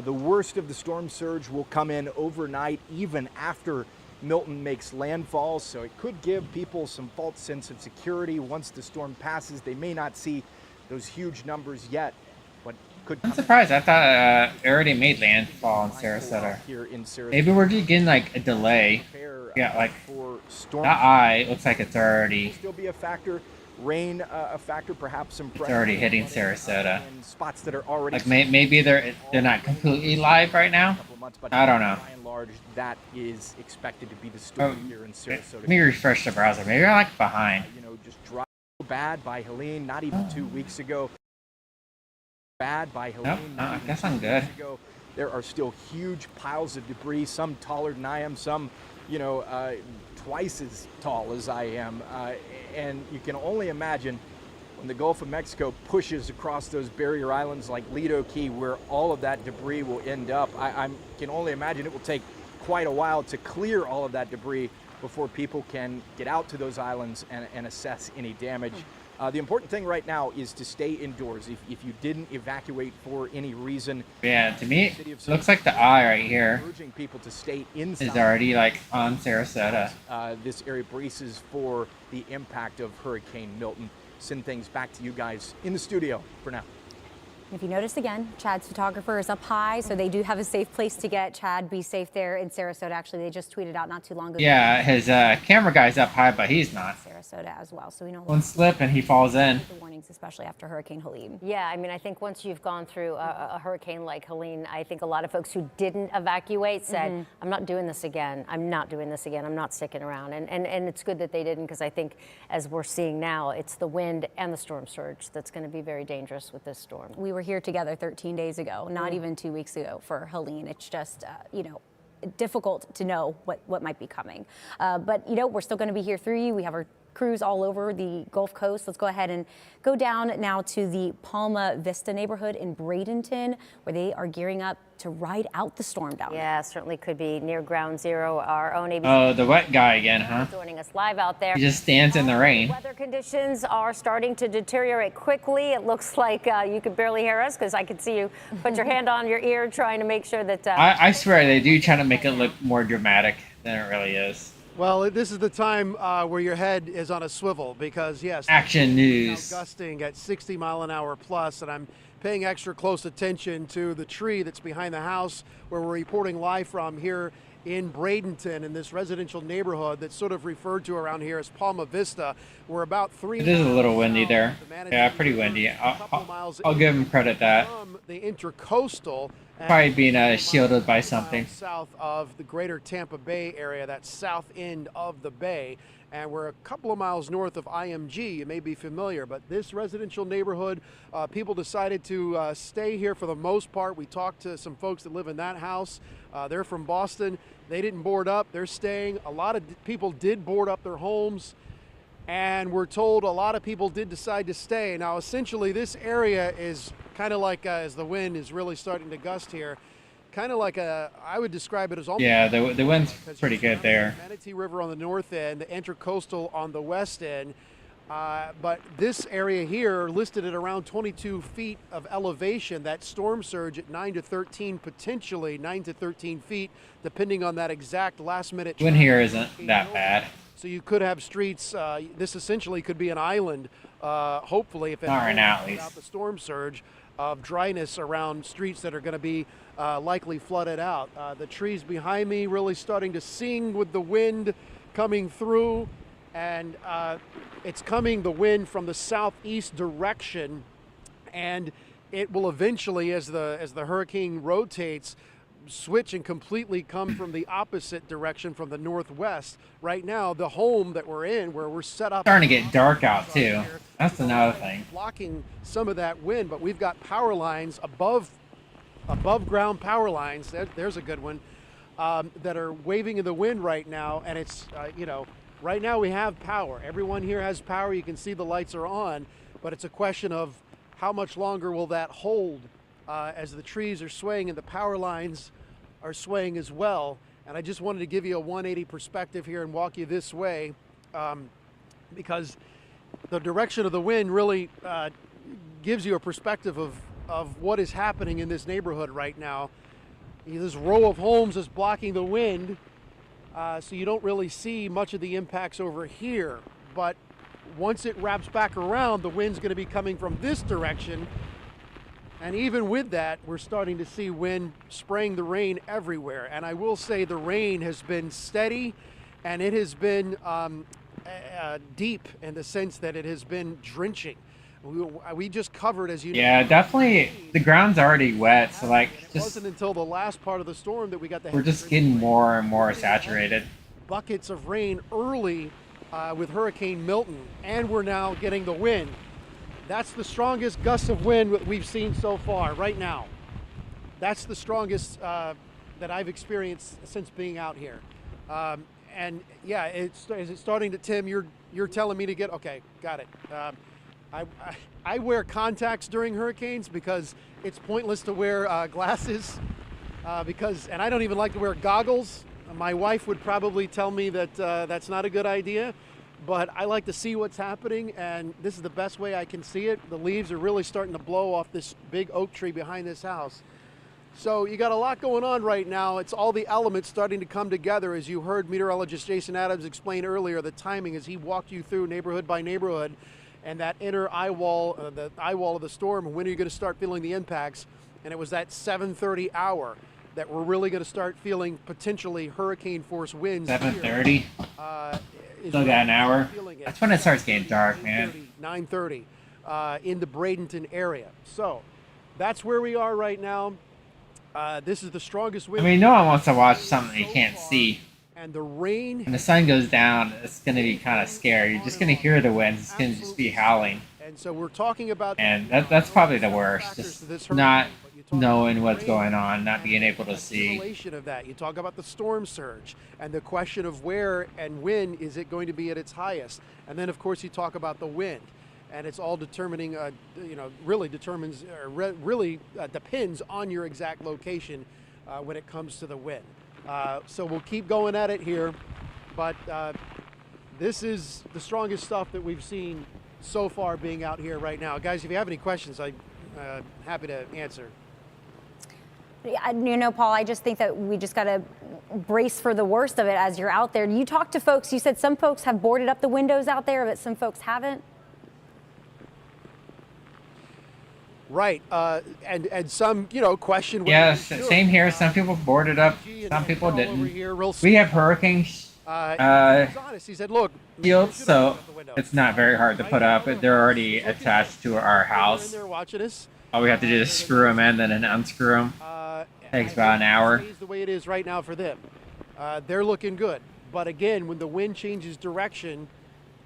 Speaker 8: the worst of the storm surge will come in overnight, even after Milton makes landfall. So it could give people some false sense of security once the storm passes. They may not see those huge numbers yet, but could.
Speaker 1: I'm surprised. I thought it already made landfall in Sarasota. Maybe we're just getting like a delay. Yeah, like that eye looks like it's already.
Speaker 8: Still be a factor. Rain a factor, perhaps some pressure.
Speaker 1: It's already hitting Sarasota.
Speaker 8: Spots that are already
Speaker 1: like maybe they're not completely live right now. I don't know.
Speaker 8: By and large, that is expected to be the story here in Sarasota.
Speaker 1: Let me refresh the browser. Maybe I'm like behind.
Speaker 8: Just dropped bad by Helene, not even 2 weeks ago. Bad by Helene.
Speaker 1: No, I guess I'm good.
Speaker 8: There are still huge piles of debris, some taller than I am, some, twice as tall as I am. And you can only imagine when the Gulf of Mexico pushes across those barrier islands like Lido Key, where all of that debris will end up. I can only imagine it will take quite a while to clear all of that debris before people can get out to those islands and assess any damage. The important thing right now is to stay indoors. If you didn't evacuate for any reason.
Speaker 1: Yeah, to me, it looks like the eye right here
Speaker 8: urging people to stay inside.
Speaker 1: is already like on Sarasota.
Speaker 8: This area braces for the impact of Hurricane Milton. Send things back to you guys in the studio for now.
Speaker 4: If you notice again, Chad's photographer is up high, so they do have a safe place to get. Chad, be safe there in Sarasota. Actually, they just tweeted out not too long ago.
Speaker 1: Yeah, his camera guy's up high, but he's not.
Speaker 4: Sarasota as well, so we know.
Speaker 1: One slip and he falls in.
Speaker 4: The warnings, especially after Hurricane Helene.
Speaker 11: Yeah, I mean, I think once you've gone through a hurricane like Helene, I think a lot of folks who didn't evacuate said, I'm not doing this again. I'm not doing this again. I'm not sticking around. And it's good that they didn't, because I think, as we're seeing now, it's the wind and the storm surge that's going to be very dangerous with this storm.
Speaker 4: We were here together 13 days ago, not even 2 weeks ago for Helene. It's just, difficult to know what might be coming. But, we're still going to be here through you. We have our crews all over the Gulf Coast. Let's go ahead and go down now to the Palma Vista neighborhood in Bradenton, where they are gearing up to ride out the storm down there.
Speaker 11: Yeah, certainly could be near ground zero. Our own ABC.
Speaker 1: Oh, the wet guy again, huh?
Speaker 11: Joining us live out there.
Speaker 1: He just stands in the rain.
Speaker 11: Weather conditions are starting to deteriorate quickly. It looks like you could barely hear us, because I could see you put your hand on your ear trying to make sure that.
Speaker 1: I swear they do try to make it look more dramatic than it really is.
Speaker 5: Well, this is the time where your head is on a swivel, because yes,
Speaker 1: action news
Speaker 5: gusting at 60 mile an hour plus, and I'm paying extra close attention to the tree that's behind the house where we're reporting live from here in Bradenton, in this residential neighborhood that's sort of referred to around here as Palma Vista. We're about 3
Speaker 1: It is a little windy there. Yeah, pretty windy. I'll give him credit that.
Speaker 5: From the intercoastal.
Speaker 1: Probably being shielded by something.
Speaker 5: South of the greater Tampa Bay area, that south end of the bay. And we're a couple of miles north of IMG. You may be familiar, but this residential neighborhood, people decided to stay here for the most part. We talked to some folks that live in that house. They're from Boston. They didn't board up. They're staying. A lot of people did board up their homes. And we're told a lot of people did decide to stay. Now, essentially, this area is kind of like, as the wind is really starting to gust here, kind of like I would describe it as almost.
Speaker 1: Yeah, the wind's pretty good there.
Speaker 5: Manatee River on the north end, the intercoastal on the west end. But this area here listed at around 22 feet of elevation. That storm surge at 9 to 13, potentially 9 to 13 feet, depending on that exact last minute.
Speaker 1: Wind here isn't that bad.
Speaker 5: So you could have streets, this essentially could be an island, hopefully, if it
Speaker 1: not right now, at least.
Speaker 5: Without the storm surge, of dryness around streets that are going to be likely flooded out. The trees behind me really starting to sing with the wind coming through. and it's coming, the wind, from the southeast direction, and it will eventually, as the hurricane rotates, switch and completely come from the opposite direction, from the northwest. Right now, the home that we're in, where we're set up,
Speaker 1: Starting to get dark out too. That's another thing.
Speaker 5: blocking some of that wind, but we've got power lines above ground power lines. There's a good one, that are waving in the wind right now, and it's right now we have power. Everyone here has power. You can see the lights are on, but it's a question of how much longer will that hold as the trees are swaying and the power lines are swaying as well. And I just wanted to give you a 180 perspective here and walk you this way, because the direction of the wind really gives you a perspective of what is happening in this neighborhood right now. This row of homes is blocking the wind, so you don't really see much of the impacts over here. But once it wraps back around, the wind's going to be coming from this direction. And even with that, we're starting to see wind spraying the rain everywhere. And I will say the rain has been steady, and it has been deep in the sense that it has been drenching. We just covered, as you know.
Speaker 1: Yeah, definitely. The ground's already wet, so like,
Speaker 5: It wasn't until the last part of the storm that we got the.
Speaker 1: we're just getting more and more saturated.
Speaker 5: Buckets of rain early with Hurricane Milton, and we're now getting the wind. That's the strongest gust of wind that we've seen so far right now. That's the strongest that I've experienced since being out here. And yeah, is it starting to, Tim, you're telling me to get, okay, got it. I wear contacts during hurricanes because it's pointless to wear glasses and I don't even like to wear goggles. My wife would probably tell me that that's not a good idea, but I like to see what's happening, and this is the best way I can see it. The leaves are really starting to blow off this big oak tree behind this house. So you got a lot going on right now. It's all the elements starting to come together, as you heard meteorologist Jason Adams explain earlier, the timing as he walked you through neighborhood by neighborhood, and that inner eye wall, the eye wall of the storm, when are you going to start feeling the impacts? And it was that 7:30 hour that we're really going to start feeling potentially hurricane force winds.
Speaker 1: 7:30. Still got an hour. That's when it starts getting dark, man.
Speaker 5: 9:30 in the Bradenton area. So that's where we are right now. This is the strongest wind.
Speaker 1: I mean, no one wants to watch something you can't see.
Speaker 5: And the rain.
Speaker 1: When the sun goes down, it's going to be kind of scary. You're just going to hear the winds. It's going to just be howling.
Speaker 5: And so we're talking about.
Speaker 1: And that's probably the worst. Just not knowing what's going on, not being able to see.
Speaker 5: Of that. You talk about the storm surge and the question of where and when is it going to be at its highest. And then, of course, you talk about the wind. And it's all determining, really determines, or depends on your exact location when it comes to the wind. So we'll keep going at it here, but this is the strongest stuff that we've seen so far being out here right now. Guys, if you have any questions, I'm happy to answer.
Speaker 4: Paul, I just think that we just got to brace for the worst of it as you're out there. You talked to folks, you said some folks have boarded up the windows out there, but some folks haven't.
Speaker 5: Right, and some, question.
Speaker 1: Yes, same here. Some people boarded up, some people didn't. We have hurricanes
Speaker 5: He said, look,
Speaker 1: shields, so it's not very hard to put up. They're already attached to our house.
Speaker 5: They're watching us.
Speaker 1: All we have to do is screw them in, then unscrew them. Takes about an hour.
Speaker 5: The way it is right now for them, they're looking good. But again, when the wind changes direction,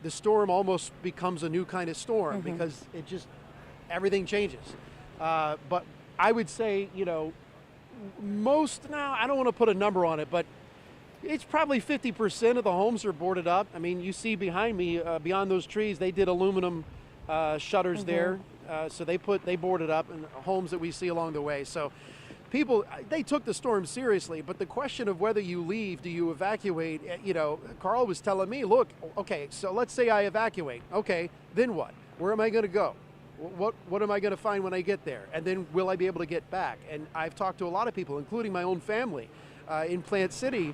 Speaker 5: the storm almost becomes a new kind of storm because it just everything changes. But I would say, most now, I don't want to put a number on it, but it's probably 50% of the homes are boarded up. I mean, you see behind me, beyond those trees, they did aluminum shutters there. So they boarded up in homes that we see along the way. So people, they took the storm seriously, but the question of whether you leave, do you evacuate, Carl was telling me, look, okay, so let's say I evacuate. Okay, then what? Where am I going to go? What am I going to find when I get there? And then will I be able to get back? And I've talked to a lot of people, including my own family in Plant City,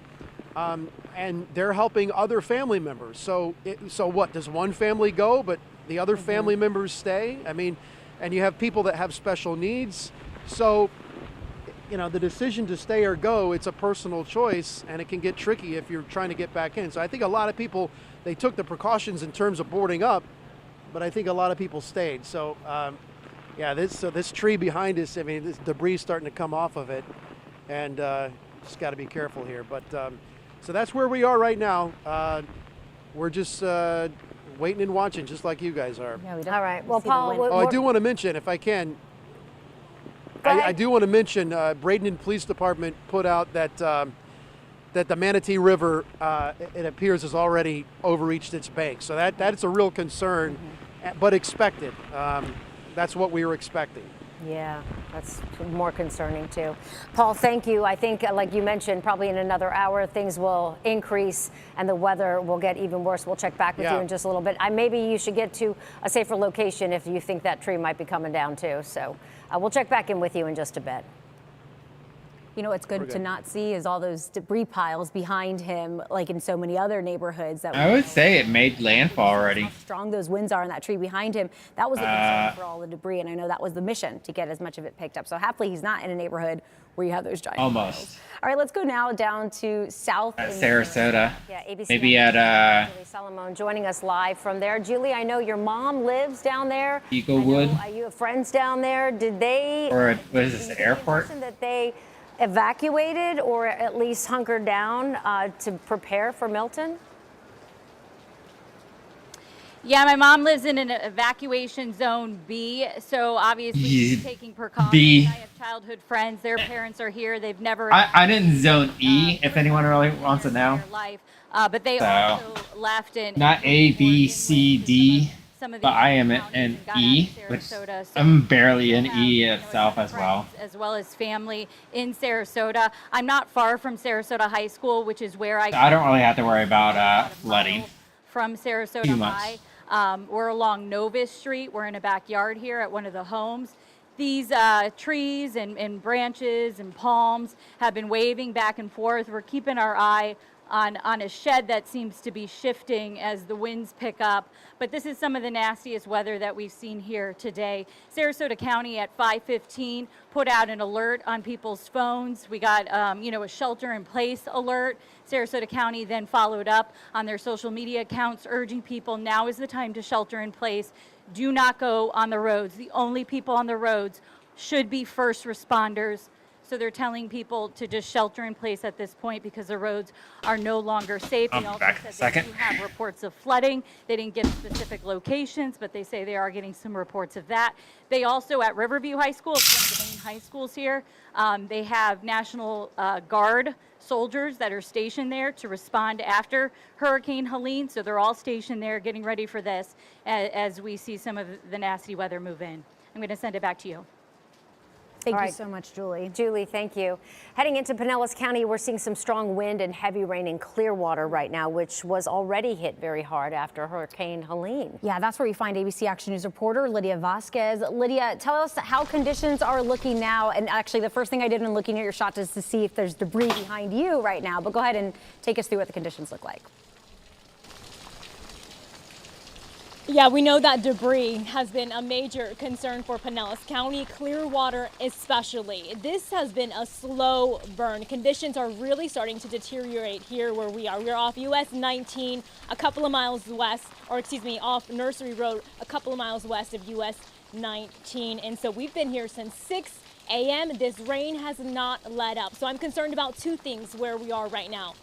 Speaker 5: and they're helping other family members. So what, does one family go, but the other family members stay? I mean, and you have people that have special needs. So you know, the decision to stay or go, it's a personal choice, and it can get tricky if you're trying to get back in. So I think a lot of people, they took the precautions in terms of boarding up, but I think a lot of people stayed. So yeah, this tree behind us, I mean, this debris starting to come off of it, and just got to be careful here. But so that's where we are right now. We're just waiting and watching, just like you guys are.
Speaker 11: Yeah, all right. Well, Paul,
Speaker 5: I do want to mention, if I can, I do want to mention Bradenton Police Department put out that that the Manatee River, it appears, has already overreached its banks. So that's a real concern, but expected. That's what we were expecting.
Speaker 11: Yeah, that's more concerning too. Paul, thank you. I think, like you mentioned, probably in another hour, things will increase and the weather will get even worse. We'll check back with you in just a little bit. Maybe you should get to a safer location if you think that tree might be coming down too. So we'll check back in with you in just a bit.
Speaker 4: You know what's good to not see is all those debris piles behind him, like in so many other neighborhoods. That
Speaker 1: I would say it made landfall already.
Speaker 4: How strong those winds are in that tree behind him. That was the concern for all the debris, and I know that was the mission, to get as much of it picked up. So happily he's not in a neighborhood where you have those giant
Speaker 1: Almost.
Speaker 4: piles. All right, let's go now down to South
Speaker 1: At Sarasota.
Speaker 11: Yeah, ABC.
Speaker 1: Maybe at
Speaker 11: Julie Solomon joining us live from there. Julie, I know your mom lives down there.
Speaker 1: Eaglewood.
Speaker 11: You have friends down there. Did they?
Speaker 1: Or what is this, airport?
Speaker 11: That they evacuated or at least hunkered down to prepare for Milton?
Speaker 12: Yeah, my mom lives in an evacuation zone B, so obviously she's taking precautions.
Speaker 1: B.
Speaker 12: I have childhood friends, their parents are here, they've never...
Speaker 1: I didn't zone E, if anyone really wants to know.
Speaker 12: Life, but they also left in...
Speaker 1: Not A, B, C, D, but I am in E, which I'm barely in E itself as well.
Speaker 12: As well as family in Sarasota. I'm not far from Sarasota High School, which is where I
Speaker 1: don't really have to worry about flooding.
Speaker 12: From Sarasota High. We're along Novus Street. We're in a backyard here at one of the homes. These trees and branches and palms have been waving back and forth. We're keeping our eye on a shed that seems to be shifting as the winds pick up. But this is some of the nastiest weather that we've seen here today. Sarasota County at 5:15 put out an alert on people's phones. We got, a shelter-in-place alert. Sarasota County then followed up on their social media accounts, urging people now is the time to shelter in place. Do not go on the roads. The only people on the roads should be first responders. So they're telling people to just shelter in place at this point because the roads are no longer safe. They also said they do have reports of flooding. They didn't give specific locations, but they say they are getting some reports of that. They also, at Riverview High School, it's one of the main high schools here, they have National Guard soldiers that are stationed there to respond after Hurricane Helene. So they're all stationed there getting ready for this as we see some of the nasty weather move in. I'm going to send it back to you.
Speaker 11: Thank you so much, Julie. Julie, thank you. Heading into Pinellas County, we're seeing some strong wind and heavy rain in Clearwater right now, which was already hit very hard after Hurricane Helene.
Speaker 4: Yeah, that's where we find ABC Action News reporter Lydia Vasquez. Lydia, tell us how conditions are looking now. And actually, the first thing I did in looking at your shot is to see if there's debris behind you right now. But go ahead and take us through what the conditions look like.
Speaker 13: Yeah, we know that debris has been a major concern for Pinellas County, Clearwater especially. This has been a slow burn. Conditions are really starting to deteriorate here where we are. We're off US 19, a couple of miles west, off Nursery Road, a couple of miles west of US 19. And so we've been here since 6 a.m. This rain has not let up. So I'm concerned about two things where we are right now.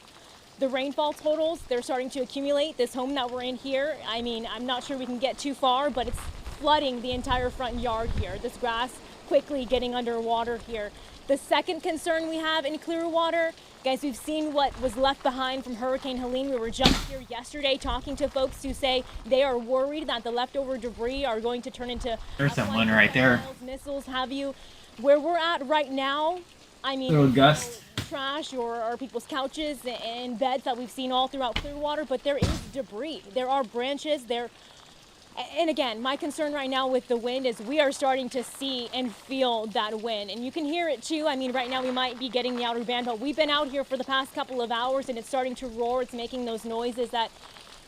Speaker 13: The rainfall totals, they're starting to accumulate. This home that we're in here, I mean, I'm not sure we can get too far, but it's flooding the entire front yard here. This grass quickly getting underwater here. The second concern we have in Clearwater, guys, we've seen what was left behind from Hurricane Helene. We were just here yesterday talking to folks who say they are worried that the leftover debris are going to turn into
Speaker 1: there's someone right there.
Speaker 13: Missiles, have you. Where we're at right now, I mean,
Speaker 1: little gust.
Speaker 13: Trash or people's couches and beds that we've seen all throughout Clearwater, but there is debris. There are branches there. And again, my concern right now with the wind is we are starting to see and feel that wind. And you can hear it too. I mean, right now we might be getting the outer band, but we've been out here for the past couple of hours and it's starting to roar. It's making those noises that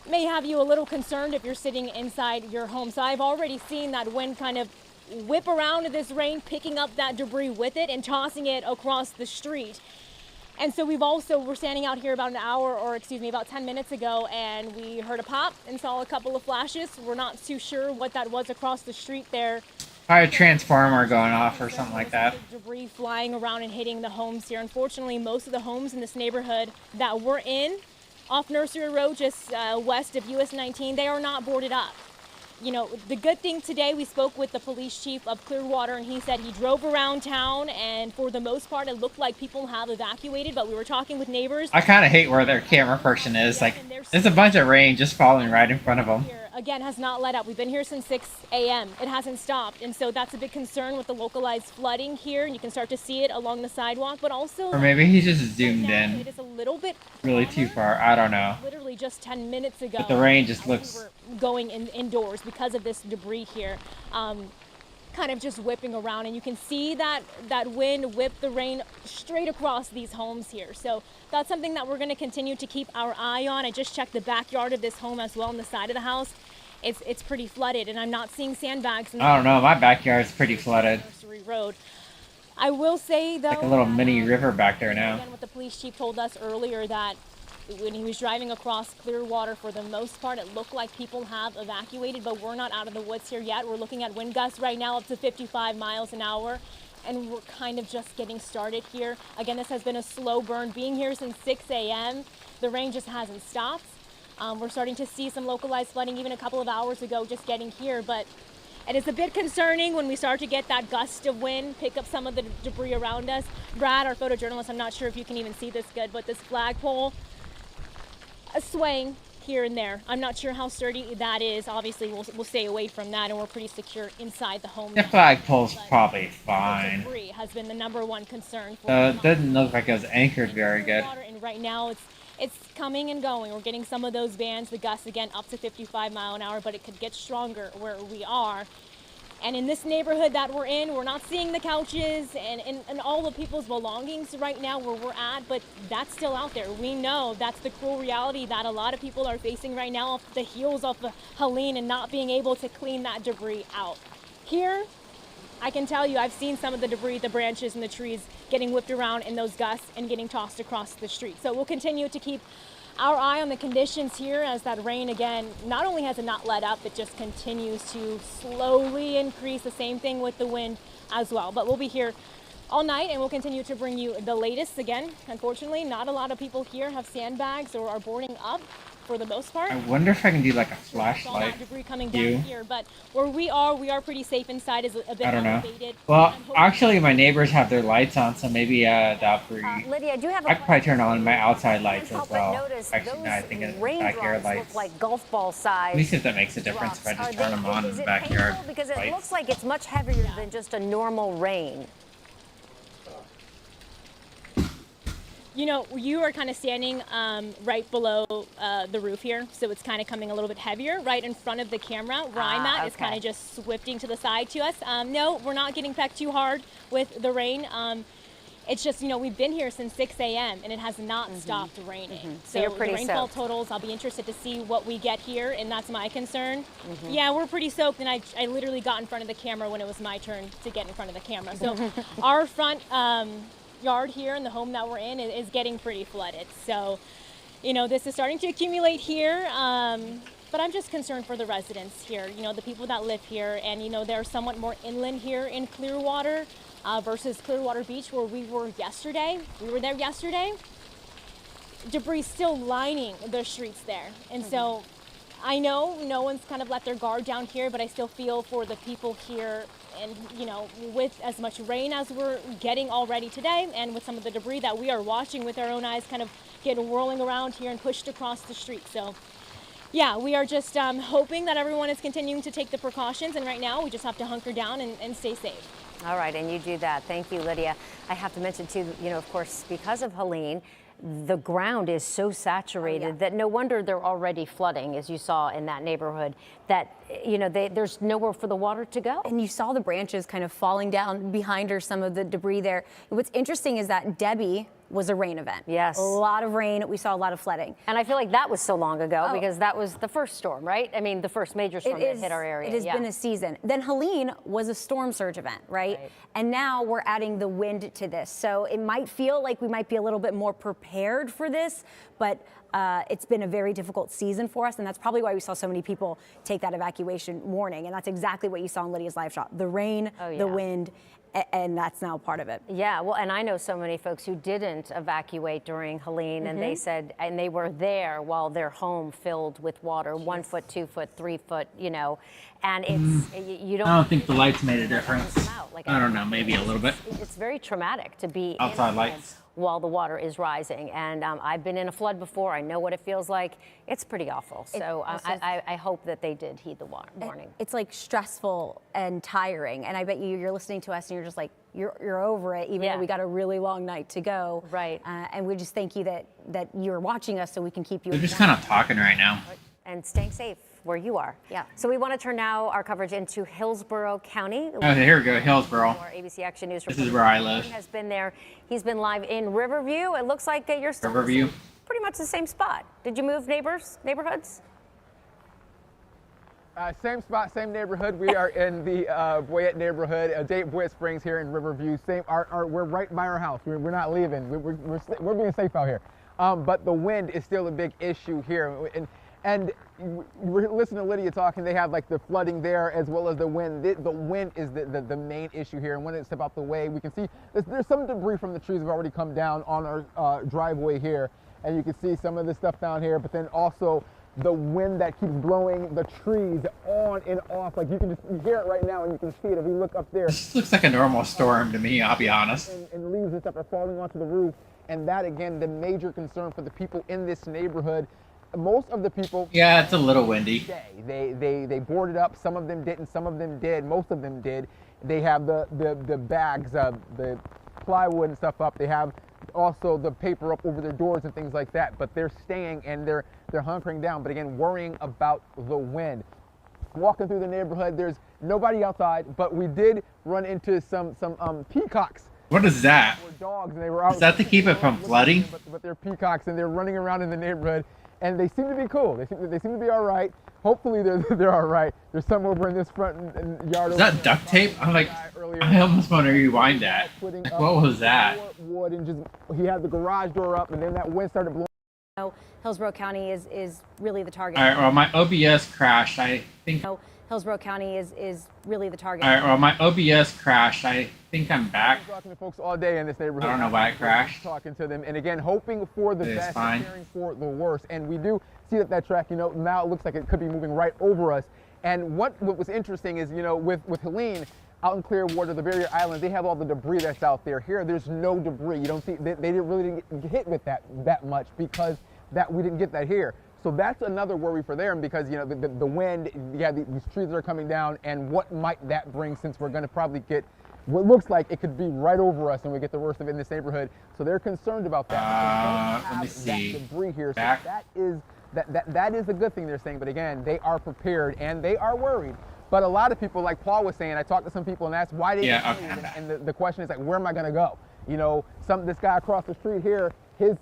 Speaker 13: may have you a little concerned if you're sitting inside your home. So I've already seen that wind kind of whip around in this rain, picking up that debris with it and tossing it across the street. And so we're standing out here about about 10 minutes ago, and we heard a pop and saw a couple of flashes. We're not too sure what that was across the street there.
Speaker 1: Probably a transformer going off or something like that.
Speaker 13: Debris flying around and hitting the homes here. Unfortunately, most of the homes in this neighborhood that we're in, off Nursery Road, just west of US 19, they are not boarded up. You know, the good thing today, we spoke with the police chief of Clearwater, and he said he drove around town, and for the most part, it looked like people have evacuated, but we were talking with neighbors.
Speaker 1: I kind of hate where their camera person is. Like, there's a bunch of rain just falling right in front of them.
Speaker 13: Again, has not let up. We've been here since 6 a.m. It hasn't stopped, and so that's a big concern with the localized flooding here, and you can start to see it along the sidewalk, but also...
Speaker 1: Or maybe he's just zoomed in.
Speaker 13: It is a little bit...
Speaker 1: really too far. I don't know.
Speaker 13: Literally just 10 minutes ago.
Speaker 1: But the rain just looks...
Speaker 13: We were going indoors because of this debris here. Kind of just whipping around, and you can see that wind whip the rain straight across these homes here. So that's something that we're going to continue to keep our eye on. I just checked the backyard of this home as well on the side of the house. It's pretty flooded, and I'm not seeing sandbags.
Speaker 1: I don't know. My backyard's pretty flooded.
Speaker 13: Nursery Road. I will say though,
Speaker 1: Like a little mini river back there now.
Speaker 13: Again, what the police chief told us earlier, that when he was driving across Clearwater, for the most part, it looked like people have evacuated, but we're not out of the woods here yet. We're looking at wind gusts right now up to 55 miles an hour, and we're kind of just getting started here. Again, this has been a slow burn. Being here since 6 a.m., the rain just hasn't stopped. We're starting to see some localized flooding even a couple of hours ago just getting here, but it is a bit concerning when we start to get that gust of wind, pick up some of the debris around us. Brad, our photojournalist, I'm not sure if you can even see this good, but this flagpole, swaying here and there. I'm not sure how sturdy that is. Obviously, we'll stay away from that, and we're pretty secure inside the home.
Speaker 1: The flagpole's probably fine.
Speaker 13: Debris has been the #1 concern.
Speaker 1: It doesn't look like it was anchored very good.
Speaker 13: And right now, it's coming and going. We're getting some of those bands, the gusts again up to 55 mile an hour, but it could get stronger where we are. And in this neighborhood that we're in, we're not seeing the couches and all the people's belongings right now where we're at, but that's still out there. We know that's the cruel reality that a lot of people are facing right now off the heels of Helene and not being able to clean that debris out. Here, I can tell you, I've seen some of the debris, the branches and the trees getting whipped around in those gusts and getting tossed across the street. So we'll continue to keep our eye on the conditions here as that rain, again, not only has it not let up, it just continues to slowly increase. The same thing with the wind as well. But we'll be here all night, and we'll continue to bring you the latest. Again, unfortunately, not a lot of people here have sandbags or are boarding up for the most part.
Speaker 1: I wonder if I can do like a flashlight.
Speaker 13: All that debris coming down here, but where we are pretty safe inside. Is a bit
Speaker 1: I don't know.
Speaker 13: elevated.
Speaker 1: Well, actually, my neighbors have their lights on, so maybe that'll be.
Speaker 11: Lydia, I do have
Speaker 1: I could probably turn on my outside lights as well.
Speaker 11: Notice
Speaker 1: Actually, no, I think it's backyard
Speaker 11: raindrops
Speaker 1: lights.
Speaker 11: look like golf ball size.
Speaker 1: Let me see if that makes a difference if I just turn them on in the backyard.
Speaker 11: Because it
Speaker 1: lights.
Speaker 11: looks like it's much heavier than just a normal rain.
Speaker 13: You know, you are kind of standing right below the roof here, so it's kind of coming a little bit heavier right in front of the camera. Where I'm at is kind of just swifting to the side to us. No, we're not getting pecked too hard with the rain. It's just, you know, we've been here since 6 a.m. and it has not stopped raining.
Speaker 11: So you're pretty
Speaker 13: the rainfall
Speaker 11: soaked.
Speaker 13: totals, I'll be interested to see what we get here, and that's my concern. Yeah, we're pretty soaked, and I literally got in front of the camera when it was my turn to get in front of the camera. So our front yard here in the home that we're in is getting pretty flooded. So, you know, this is starting to accumulate here. But I'm just concerned for the residents here, you know, the people that live here, and, you know, they're somewhat more inland here in Clearwater versus Clearwater Beach where we were yesterday. We were there yesterday. Debris still lining the streets there. And so I know no one's kind of let their guard down here, but I still feel for the people here. And, you know, with as much rain as we're getting already today, and with some of the debris that we are watching with our own eyes kind of get whirling around here and pushed across the street. So, yeah, we are just hoping that everyone is continuing to take the precautions. And right now, we just have to hunker down and stay safe.
Speaker 11: All right, and you do that. Thank you, Lydia. I have to mention, too, you know, of course, because of Helene, the ground is so saturated that no wonder they're already flooding, as you saw in that neighborhood, that, you know, there's nowhere for the water to go.
Speaker 4: And you saw the branches kind of falling down behind her, some of the debris there. What's interesting is that Debbie was a rain event.
Speaker 11: Yes.
Speaker 4: A lot of rain. We saw a lot of flooding.
Speaker 11: And I feel like that was so long ago because that was the first storm, right? I mean, the first major storm that hit our area.
Speaker 4: It has been a season. Then Helene was a storm surge event, right? And now we're adding the wind to this. So it might feel like we might be a little bit more prepared for this, but it's been a very difficult season for us, and that's probably why we saw so many people take that evacuation warning. And that's exactly what you saw in Lydia's live shot: the rain, the wind, and that's now part of it.
Speaker 11: Yeah, well, and I know so many folks who didn't evacuate during Helene, and they said, and they were there while their home filled with water, 1 foot, 2 foot, 3 foot, you know, and it's, you don't.
Speaker 1: I don't think the lights made a difference.
Speaker 11: Like,
Speaker 1: I don't know, maybe a little bit.
Speaker 11: It's very traumatic to be
Speaker 1: outside
Speaker 11: in
Speaker 1: lights
Speaker 11: while the water is rising. And I've been in a flood before. I know what it feels like. It's pretty awful. So I hope that they did heed the warning.
Speaker 4: It's like stressful and tiring. And I bet you're listening to us and you're just like, you're over it, even though we got a really long night to go.
Speaker 11: Right.
Speaker 4: And we just thank you that you're watching us so we can keep you.
Speaker 1: They're just kind of talking right now.
Speaker 11: And staying safe where you are. Yeah. So we want to turn now our coverage into Hillsborough County.
Speaker 1: Oh, here we go, Hillsborough.
Speaker 11: Our ABC Action News
Speaker 1: This is where I live.
Speaker 11: has been there. He's been live in Riverview. It looks like you're still
Speaker 1: Riverview.
Speaker 11: pretty much the same spot. Did you move neighborhoods?
Speaker 14: Same spot, same neighborhood. We are in the Boyette neighborhood, Boyette Springs here in Riverview. We're right by our house. We're not leaving. We're being safe out here. But the wind is still a big issue here. And we're listening to Lydia talking. They have like the flooding there as well as the wind. The wind is the main issue here. And when it's about the way, we can see there's some debris from the trees have already come down on our driveway here. And you can see some of the stuff down here. But then also the wind that keeps blowing the trees on and off. Like you hear it right now and you can see it if you look up there.
Speaker 1: This looks like a normal storm to me, I'll be honest.
Speaker 14: And leaves and stuff are falling onto the roof. And that, again, the major concern for the people in this neighborhood. Most of the people.
Speaker 1: Yeah, it's a little windy.
Speaker 14: They boarded up. Some of them didn't. Some of them did. Most of them did. They have the bags, the plywood and stuff up. They have also the paper up over their doors and things like that. But they're staying and they're hunkering down. But again, worrying about the wind. Walking through the neighborhood, there's nobody outside. But we did run into some peacocks.
Speaker 1: What is that?
Speaker 14: Dogs, and they were out.
Speaker 1: Is that to keep it from flooding?
Speaker 14: But they're peacocks and they're running around in the neighborhood. And they seem to be cool. They seem to be all right. Hopefully they're all right. There's some over in this front yard.
Speaker 1: Is that duct tape? I almost want to rewind that. What was that?
Speaker 14: Wood and he had the garage door up, and then that wind started blowing.
Speaker 4: Hillsborough County is really the target.
Speaker 1: All right, well, my OBS crashed. I think.
Speaker 4: Hillsborough County is really the target.
Speaker 1: All right, well, my OBS crashed. I think I'm back.
Speaker 14: I'm talking to folks all day in this neighborhood.
Speaker 1: I don't know why it crashed.
Speaker 14: Talking to them, and again, hoping for the best, preparing for the worst. And we do see that track, now it looks like it could be moving right over us. And what was interesting is, with Helene, out in Clearwater, the barrier island, they have all the debris that's out there. Here, there's no debris. You don't see, they didn't get hit with that much because we didn't get that here. So that's another worry for them because, the wind, these trees that are coming down, and what might that bring since we're going to probably get what looks like it could be right over us and we get the worst of it in this neighborhood. So they're concerned about that.
Speaker 1: Let me see.
Speaker 14: That debris here. So that is a good thing they're saying. But again, they are prepared and they are worried. But a lot of people, like Paul was saying, I talked to some people and asked why they didn't leave. And the question is like, where am I going to go? This guy across the street here, his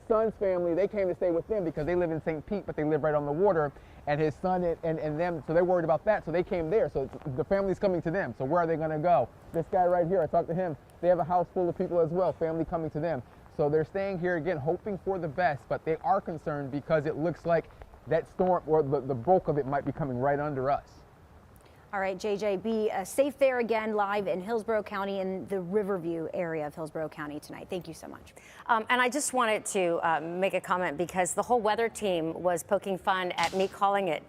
Speaker 14: son's family, they came to stay with them because they live in St. Pete, but they live right on the water. And his son and them, so they're worried about that. So they came there. So the family's coming to them. So where are they going to go? This guy right here, I talked to him. They have a house full of people as well, family coming to them. So they're staying here again, hoping for the best. But they are concerned because it looks like that storm or the bulk of it might be coming right under us.
Speaker 4: All right, JJ, be safe there again, live in Hillsborough County in the Riverview area of Hillsborough County tonight. Thank you so much.
Speaker 11: And I just wanted to make a comment because the whole weather team was poking fun at me calling it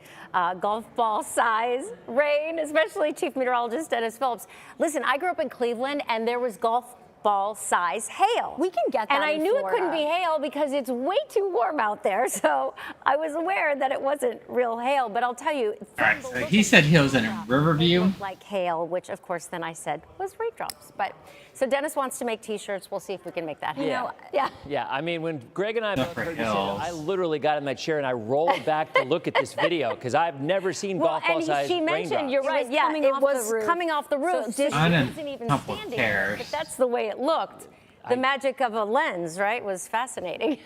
Speaker 11: golf ball size rain, especially Chief Meteorologist Dennis Phillips. Listen, I grew up in Cleveland and there was golf ball size hail.
Speaker 4: We can get that.
Speaker 11: And I
Speaker 4: in
Speaker 11: knew
Speaker 4: Florida.
Speaker 11: It couldn't be hail because it's way too warm out there. So I was aware that it wasn't real hail. But I'll tell you,
Speaker 1: all right, so he said he was in Riverview.
Speaker 11: Like hail, which of course then I said was raindrops. But so Dennis wants to make T-shirts. We'll see if we can make that happen.
Speaker 2: Yeah. I mean, when Greg and I both heard this, I literally got in my chair and I rolled back to look at this video because I've never seen golf ball size
Speaker 11: she mentioned,
Speaker 2: raindrops.
Speaker 11: you're right. It was coming off the roof.
Speaker 1: I didn't
Speaker 11: even
Speaker 1: come with
Speaker 11: standing
Speaker 1: cares.
Speaker 11: but that's the way it looked. The magic of a lens, right, was fascinating.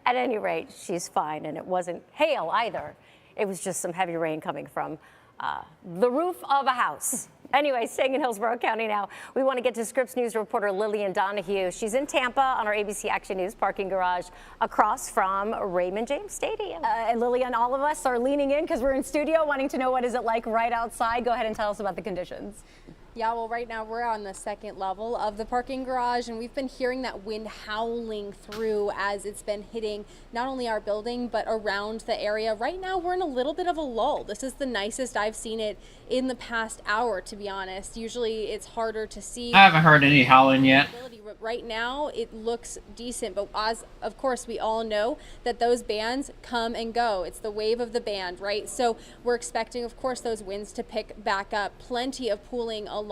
Speaker 11: At any rate, she's fine, and it wasn't hail either. It was just some heavy rain coming from the roof of a house. Anyway, staying in Hillsborough County now, we want to get to Scripps News reporter Lillian Donahue. She's in Tampa on our ABC Action News parking garage across from Raymond James Stadium.
Speaker 4: And Lillian, all of us are leaning in because we're in studio wanting to know what is it like right outside. Go ahead and tell us about the conditions.
Speaker 15: Yeah, well, right now we're on the second level of the parking garage, and we've been hearing that wind howling through as it's been hitting not only our building but around the area. Right now we're in a little bit of a lull. This is the nicest I've seen it in the past hour, to be honest. Usually it's harder to see.
Speaker 1: I haven't heard any howling yet.
Speaker 15: Right now it looks decent, but as of course we all know that those bands come and go. It's the wave of the band, right? So we're expecting, of course, those winds to pick back up. Plenty of pooling along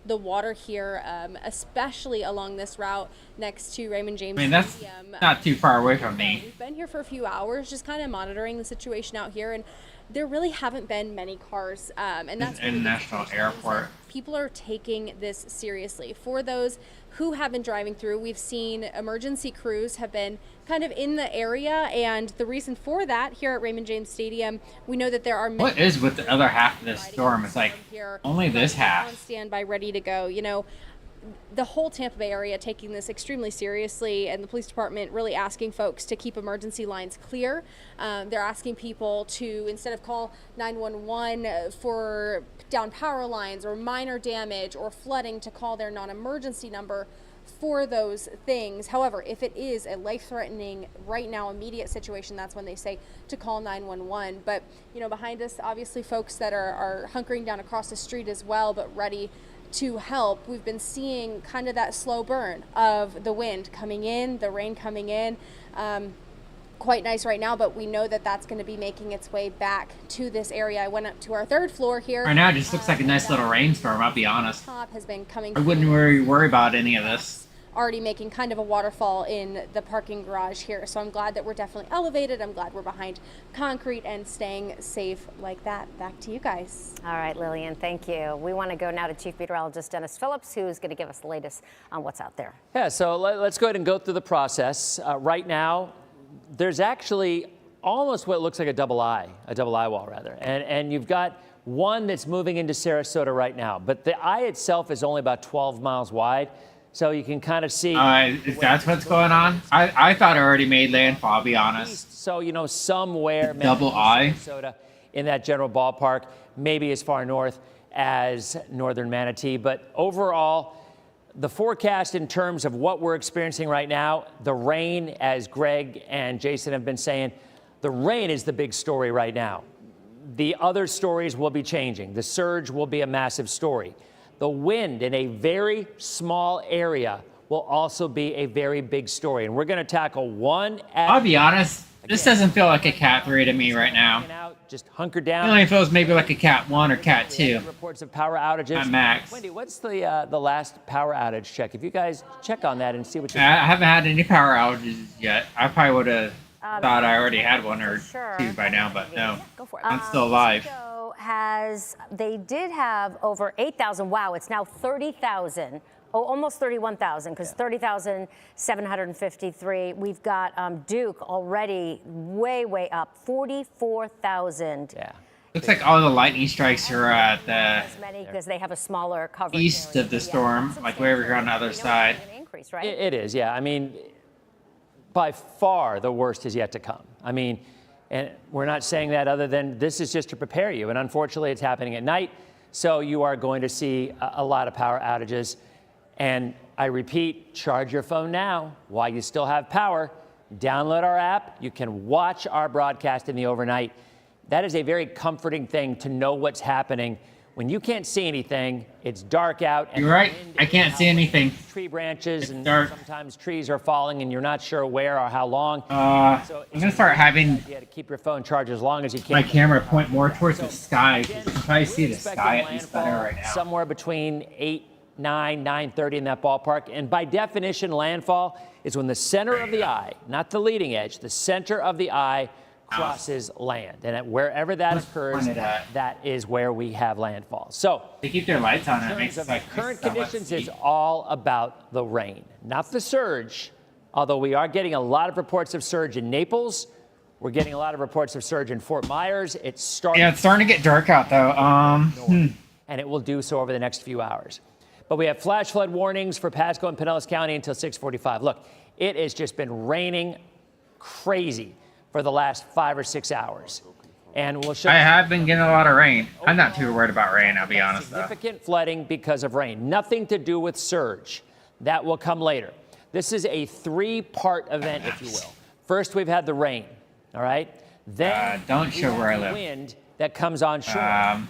Speaker 15: the water here, especially along this route next to Raymond James.
Speaker 1: I mean, that's not too far away from me.
Speaker 15: We've been here for a few hours, just kind of monitoring the situation out here, and there really haven't been many cars, and that's
Speaker 1: International Airport.
Speaker 15: People are taking this seriously. For those who have been driving through, we've seen emergency crews have been kind of in the area, and the reason for that here at Raymond James Stadium, we know that there are many.
Speaker 1: What is with the other half of this storm? It's like only this half.
Speaker 15: On standby, ready to go. You know, the whole Tampa Bay area taking this extremely seriously, and the police department really asking folks to keep emergency lines clear. They're asking people to, instead of call 911 for down power lines or minor damage or flooding, to call their non-emergency number for those things. However, if it is a life-threatening, right now, immediate situation, that's when they say to call 911. But, you know, behind us, obviously, folks that are hunkering down across the street as well, but ready to help. We've been seeing kind of that slow burn of the wind coming in, the rain coming in. Quite nice right now, but we know that that's going to be making its way back to this area. I went up to our third floor here.
Speaker 1: Right now, it just looks like a nice little rainstorm, I'll be honest.
Speaker 15: Top has been coming.
Speaker 1: I wouldn't worry about any of this.
Speaker 15: Already making kind of a waterfall in the parking garage here. So I'm glad that we're definitely elevated. I'm glad we're behind concrete and staying safe like that. Back to you guys.
Speaker 11: All right, Lillian, thank you. We want to go now to Chief Meteorologist Dennis Phillips, who's going to give us the latest on what's out there.
Speaker 2: Yeah, so let's go ahead and go through the process. Right now, there's actually almost what looks like a double eye wall rather. And you've got one that's moving into Sarasota right now, but the eye itself is only about 12 miles wide. So you can kind of see.
Speaker 1: That's what's going on? I thought it already made landfall, I'll be honest.
Speaker 2: So, you know, somewhere
Speaker 1: double eye
Speaker 2: Sarasota in that general ballpark, maybe as far north as northern Manatee. But overall, the forecast in terms of what we're experiencing right now, the rain, as Greg and Jason have been saying, the rain is the big story right now. The other stories will be changing. The surge will be a massive story. The wind in a very small area will also be a very big story. And we're going to tackle one at
Speaker 1: I'll be honest, this doesn't feel like a Cat 3 to me right now.
Speaker 2: Just hunker down.
Speaker 1: It only feels maybe like a Cat 1 or Cat 2.
Speaker 2: Reports of power outages.
Speaker 1: At max.
Speaker 2: Wendy, what's the last power outage check? If you guys check on that and see what you
Speaker 1: I haven't had any power outages yet. I probably would have thought I already had one or two by now, but no.
Speaker 11: Go for it.
Speaker 1: I'm still alive.
Speaker 11: They did have over 8,000. Wow, it's now 30,000. Oh, almost 31,000, because 30,753. We've got Duke already way up, 44,000.
Speaker 2: Yeah.
Speaker 1: Looks like all the lightning strikes are at the
Speaker 11: because they have a smaller coverage
Speaker 1: east of the storm, like way over on the other side.
Speaker 11: Increase, right?
Speaker 2: It is, yeah. I mean, by far the worst is yet to come. I mean, and we're not saying that other than this is just to prepare you. And unfortunately, it's happening at night. So you are going to see a lot of power outages. And I repeat, charge your phone now while you still have power. Download our app. You can watch our broadcast in the overnight. That is a very comforting thing to know what's happening. When you can't see anything, it's dark out. And
Speaker 1: you're right. I can't see anything.
Speaker 2: Tree branches
Speaker 1: it's
Speaker 2: and
Speaker 1: dark.
Speaker 2: Sometimes trees are falling and you're not sure where or how long.
Speaker 1: I'm going to start having
Speaker 2: to keep your phone charged as long as you can.
Speaker 1: My camera point more towards the sky. You can probably see the sky at least better right now.
Speaker 2: Somewhere between 8, 9, 9:30 in that ballpark. And by definition, landfall is when the center of the eye, not the leading edge, the center of the eye crosses land. And wherever that occurs, that is where we have landfall. So
Speaker 1: they keep their lights on.
Speaker 2: In terms of the current conditions, it's all about the rain, not the surge. Although we are getting a lot of reports of surge in Naples. We're getting a lot of reports of surge in Fort Myers. It's starting.
Speaker 1: Yeah, it's starting to get dark out though.
Speaker 2: And it will do so over the next few hours. But we have flash flood warnings for Pasco and Pinellas County until 6:45. Look, it has just been raining crazy for the last 5 or 6 hours. And we'll show
Speaker 1: I have been getting a lot of rain. I'm not too worried about rain, I'll be honest though.
Speaker 2: Significant flooding because of rain. Nothing to do with surge. That will come later. This is a 3-part event, if you will. First, we've had the rain, all right? Then
Speaker 1: don't show where I live.
Speaker 2: Wind that comes on shore.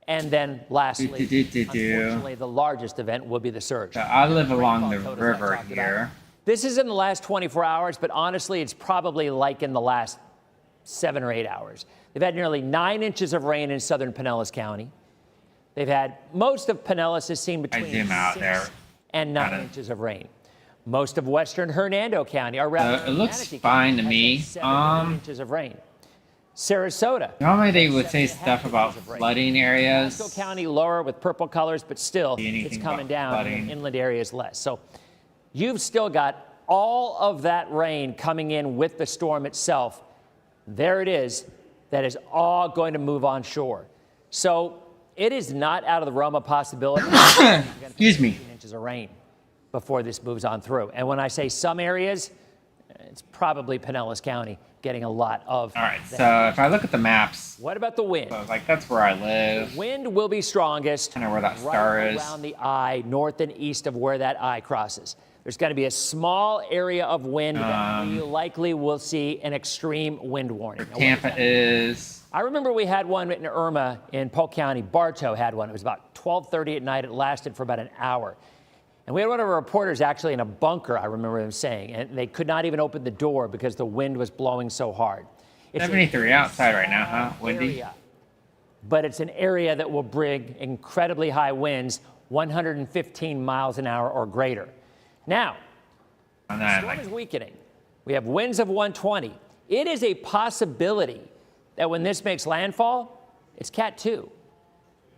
Speaker 2: And then lastly, unfortunately, the largest event will be the surge.
Speaker 1: I live along the river here.
Speaker 2: This is in the last 24 hours, but honestly, it's probably like in the last 7 or 8 hours. They've had nearly 9 inches of rain in southern Pinellas County. They've had, most of Pinellas has seen between 6 and 9 inches of rain. Most of western Hernando County, or rather,
Speaker 1: it looks fine to me.
Speaker 2: 7 inches of rain. Sarasota.
Speaker 1: Normally they would say stuff about flooding areas.
Speaker 2: Pasco County lower with purple colors, but still it's coming down in inland areas less. So you've still got all of that rain coming in with the storm itself. There it is. That is all going to move on shore. So it is not out of the realm of possibility.
Speaker 1: Excuse me.
Speaker 2: Inches of rain before this moves on through. And when I say some areas, it's probably Pinellas County getting a lot of.
Speaker 1: All right, so if I look at the maps.
Speaker 2: What about the wind?
Speaker 1: So like that's where I live.
Speaker 2: The wind will be strongest.
Speaker 1: Kind of where that star is.
Speaker 2: Around the eye, north and east of where that eye crosses. There's going to be a small area of wind that we likely will see an extreme wind warning.
Speaker 1: Tampa is.
Speaker 2: I remember we had one in Irma in Polk County. Bartow had one. It was about 12:30 at night. It lasted for about an hour. And we had one of our reporters actually in a bunker, I remember them saying, and they could not even open the door because the wind was blowing so hard.
Speaker 1: It's 73 outside right now, huh? Windy.
Speaker 2: But it's an area that will bring incredibly high winds, 115 miles an hour or greater. Now, the storm is weakening. We have winds of 120. It is a possibility that when this makes landfall, it's Cat 2.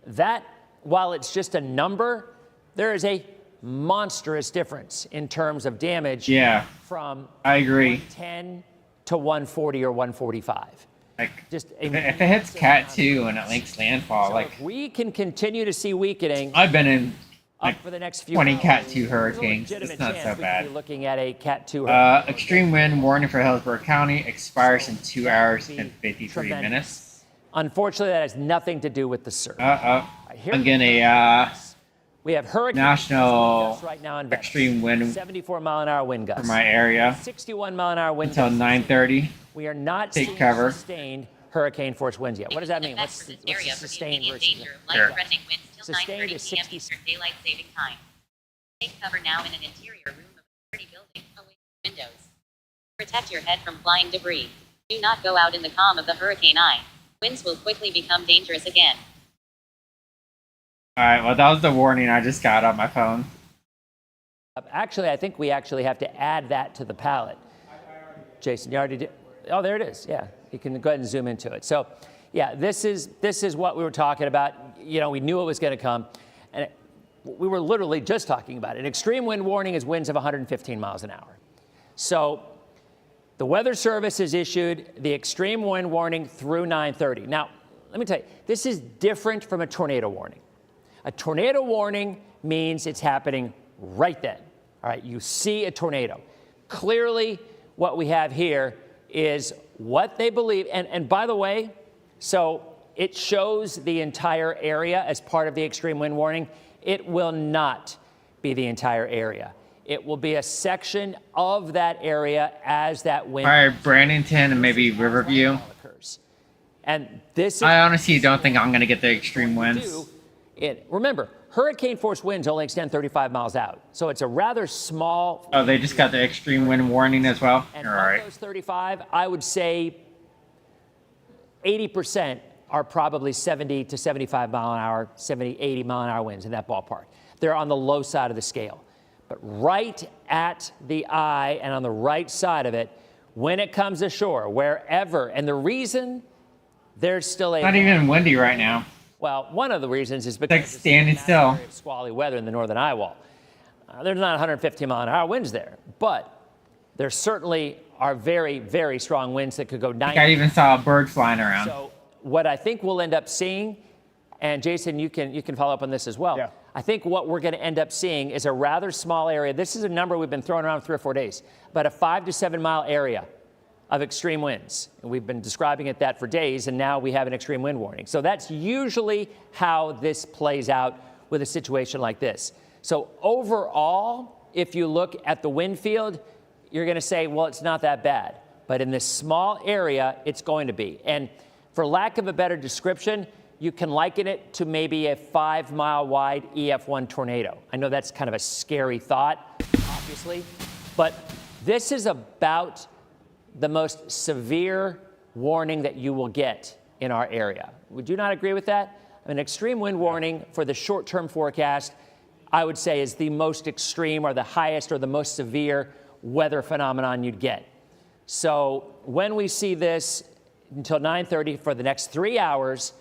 Speaker 2: That, while it's just a number, there is a monstrous difference in terms of damage from
Speaker 1: I agree.
Speaker 2: 110 to 140 or 145.
Speaker 1: Like, just if it hits Cat 2 and it makes landfall,
Speaker 2: so
Speaker 1: like
Speaker 2: if we can continue to see weakening.
Speaker 1: I've been in like
Speaker 2: for the next few
Speaker 1: 20
Speaker 2: hours,
Speaker 1: Cat 2 hurricanes. It's not so bad.
Speaker 2: Be looking at a Cat 2 hurricane.
Speaker 1: Extreme wind warning for Hillsborough County expires in 2 hours and 53 minutes.
Speaker 2: Unfortunately, that has nothing to do with the surge.
Speaker 1: I'm getting a
Speaker 2: we have hurricane
Speaker 1: national
Speaker 2: right now in
Speaker 1: extreme wind
Speaker 2: 74 mile an hour wind gusts
Speaker 1: for my area
Speaker 2: 61 mile an hour wind
Speaker 1: until 9:30.
Speaker 2: We are not
Speaker 1: Take
Speaker 2: seeing
Speaker 1: cover.
Speaker 2: Sustained hurricane force winds yet. What does that mean? What's sustained versus
Speaker 16: life-threatening winds till
Speaker 2: sustained
Speaker 16: 9:30
Speaker 2: is
Speaker 16: p.m.
Speaker 2: 60.
Speaker 16: Eastern Daylight Saving Time. Take cover now in an interior room of a sturdy building away from windows. Protect your head from flying debris. Do not go out in the calm of the hurricane eye. Winds will quickly become dangerous again.
Speaker 1: All right, well, that was the warning I just got on my phone.
Speaker 2: Actually, I think we actually have to add that to the palette. Jason, you already did. Oh, there it is. Yeah, you can go ahead and zoom into it. So, yeah, this is what we were talking about. You know, we knew it was going to come, and we were literally just talking about it. An extreme wind warning is winds of 115 miles an hour. So, the Weather Service has issued the extreme wind warning through 9:30. Now, let me tell you, this is different from a tornado warning. A tornado warning means it's happening right then. All right, you see a tornado. Clearly, what we have here is what they believe. And by the way, so it shows the entire area as part of the extreme wind warning. It will not be the entire area. It will be a section of that area as that wind.
Speaker 1: All right, Brandington and maybe Riverview.
Speaker 2: And this is,
Speaker 1: I honestly don't think I'm going to get the extreme winds.
Speaker 2: Remember, hurricane force winds only extend 35 miles out. So it's a rather small.
Speaker 1: Oh, they just got the extreme wind warning as well?
Speaker 2: And
Speaker 1: All
Speaker 2: of
Speaker 1: right.
Speaker 2: those 35, I would say 80% are probably 70 to 75 mile an hour, 70, 80 mile an hour winds in that ballpark. They're on the low side of the scale. But right at the eye and on the right side of it, when it comes ashore, wherever, and the reason there's still
Speaker 1: Not even windy right now.
Speaker 2: well, one of the reasons is because
Speaker 1: It's like standing still.
Speaker 2: of squally weather in the northern eye wall. There's not 115-mile-an-hour winds there, but there certainly are very, very strong winds that could go 90.
Speaker 1: I even saw a bird flying around.
Speaker 2: So what I think we'll end up seeing, and Jason, you can follow up on this as well.
Speaker 10: Yeah.
Speaker 2: I think what we're going to end up seeing is a rather small area. This is a number we've been throwing around 3 or 4 days, about a 5 to 7 mile area of extreme winds. And we've been describing it that for days, and now we have an extreme wind warning. So that's usually how this plays out with a situation like this. So overall, if you look at the wind field, you're going to say, well, it's not that bad. But in this small area, it's going to be. And for lack of a better description, you can liken it to maybe a 5-mile wide EF1 tornado. I know that's kind of a scary thought, obviously, but this is about the most severe warning that you will get in our area. Would you not agree with that? An extreme wind warning for the short-term forecast, I would say, is the most extreme or the highest or the most severe weather phenomenon you'd get. So when we see this until 9:30 for the next 3 hours,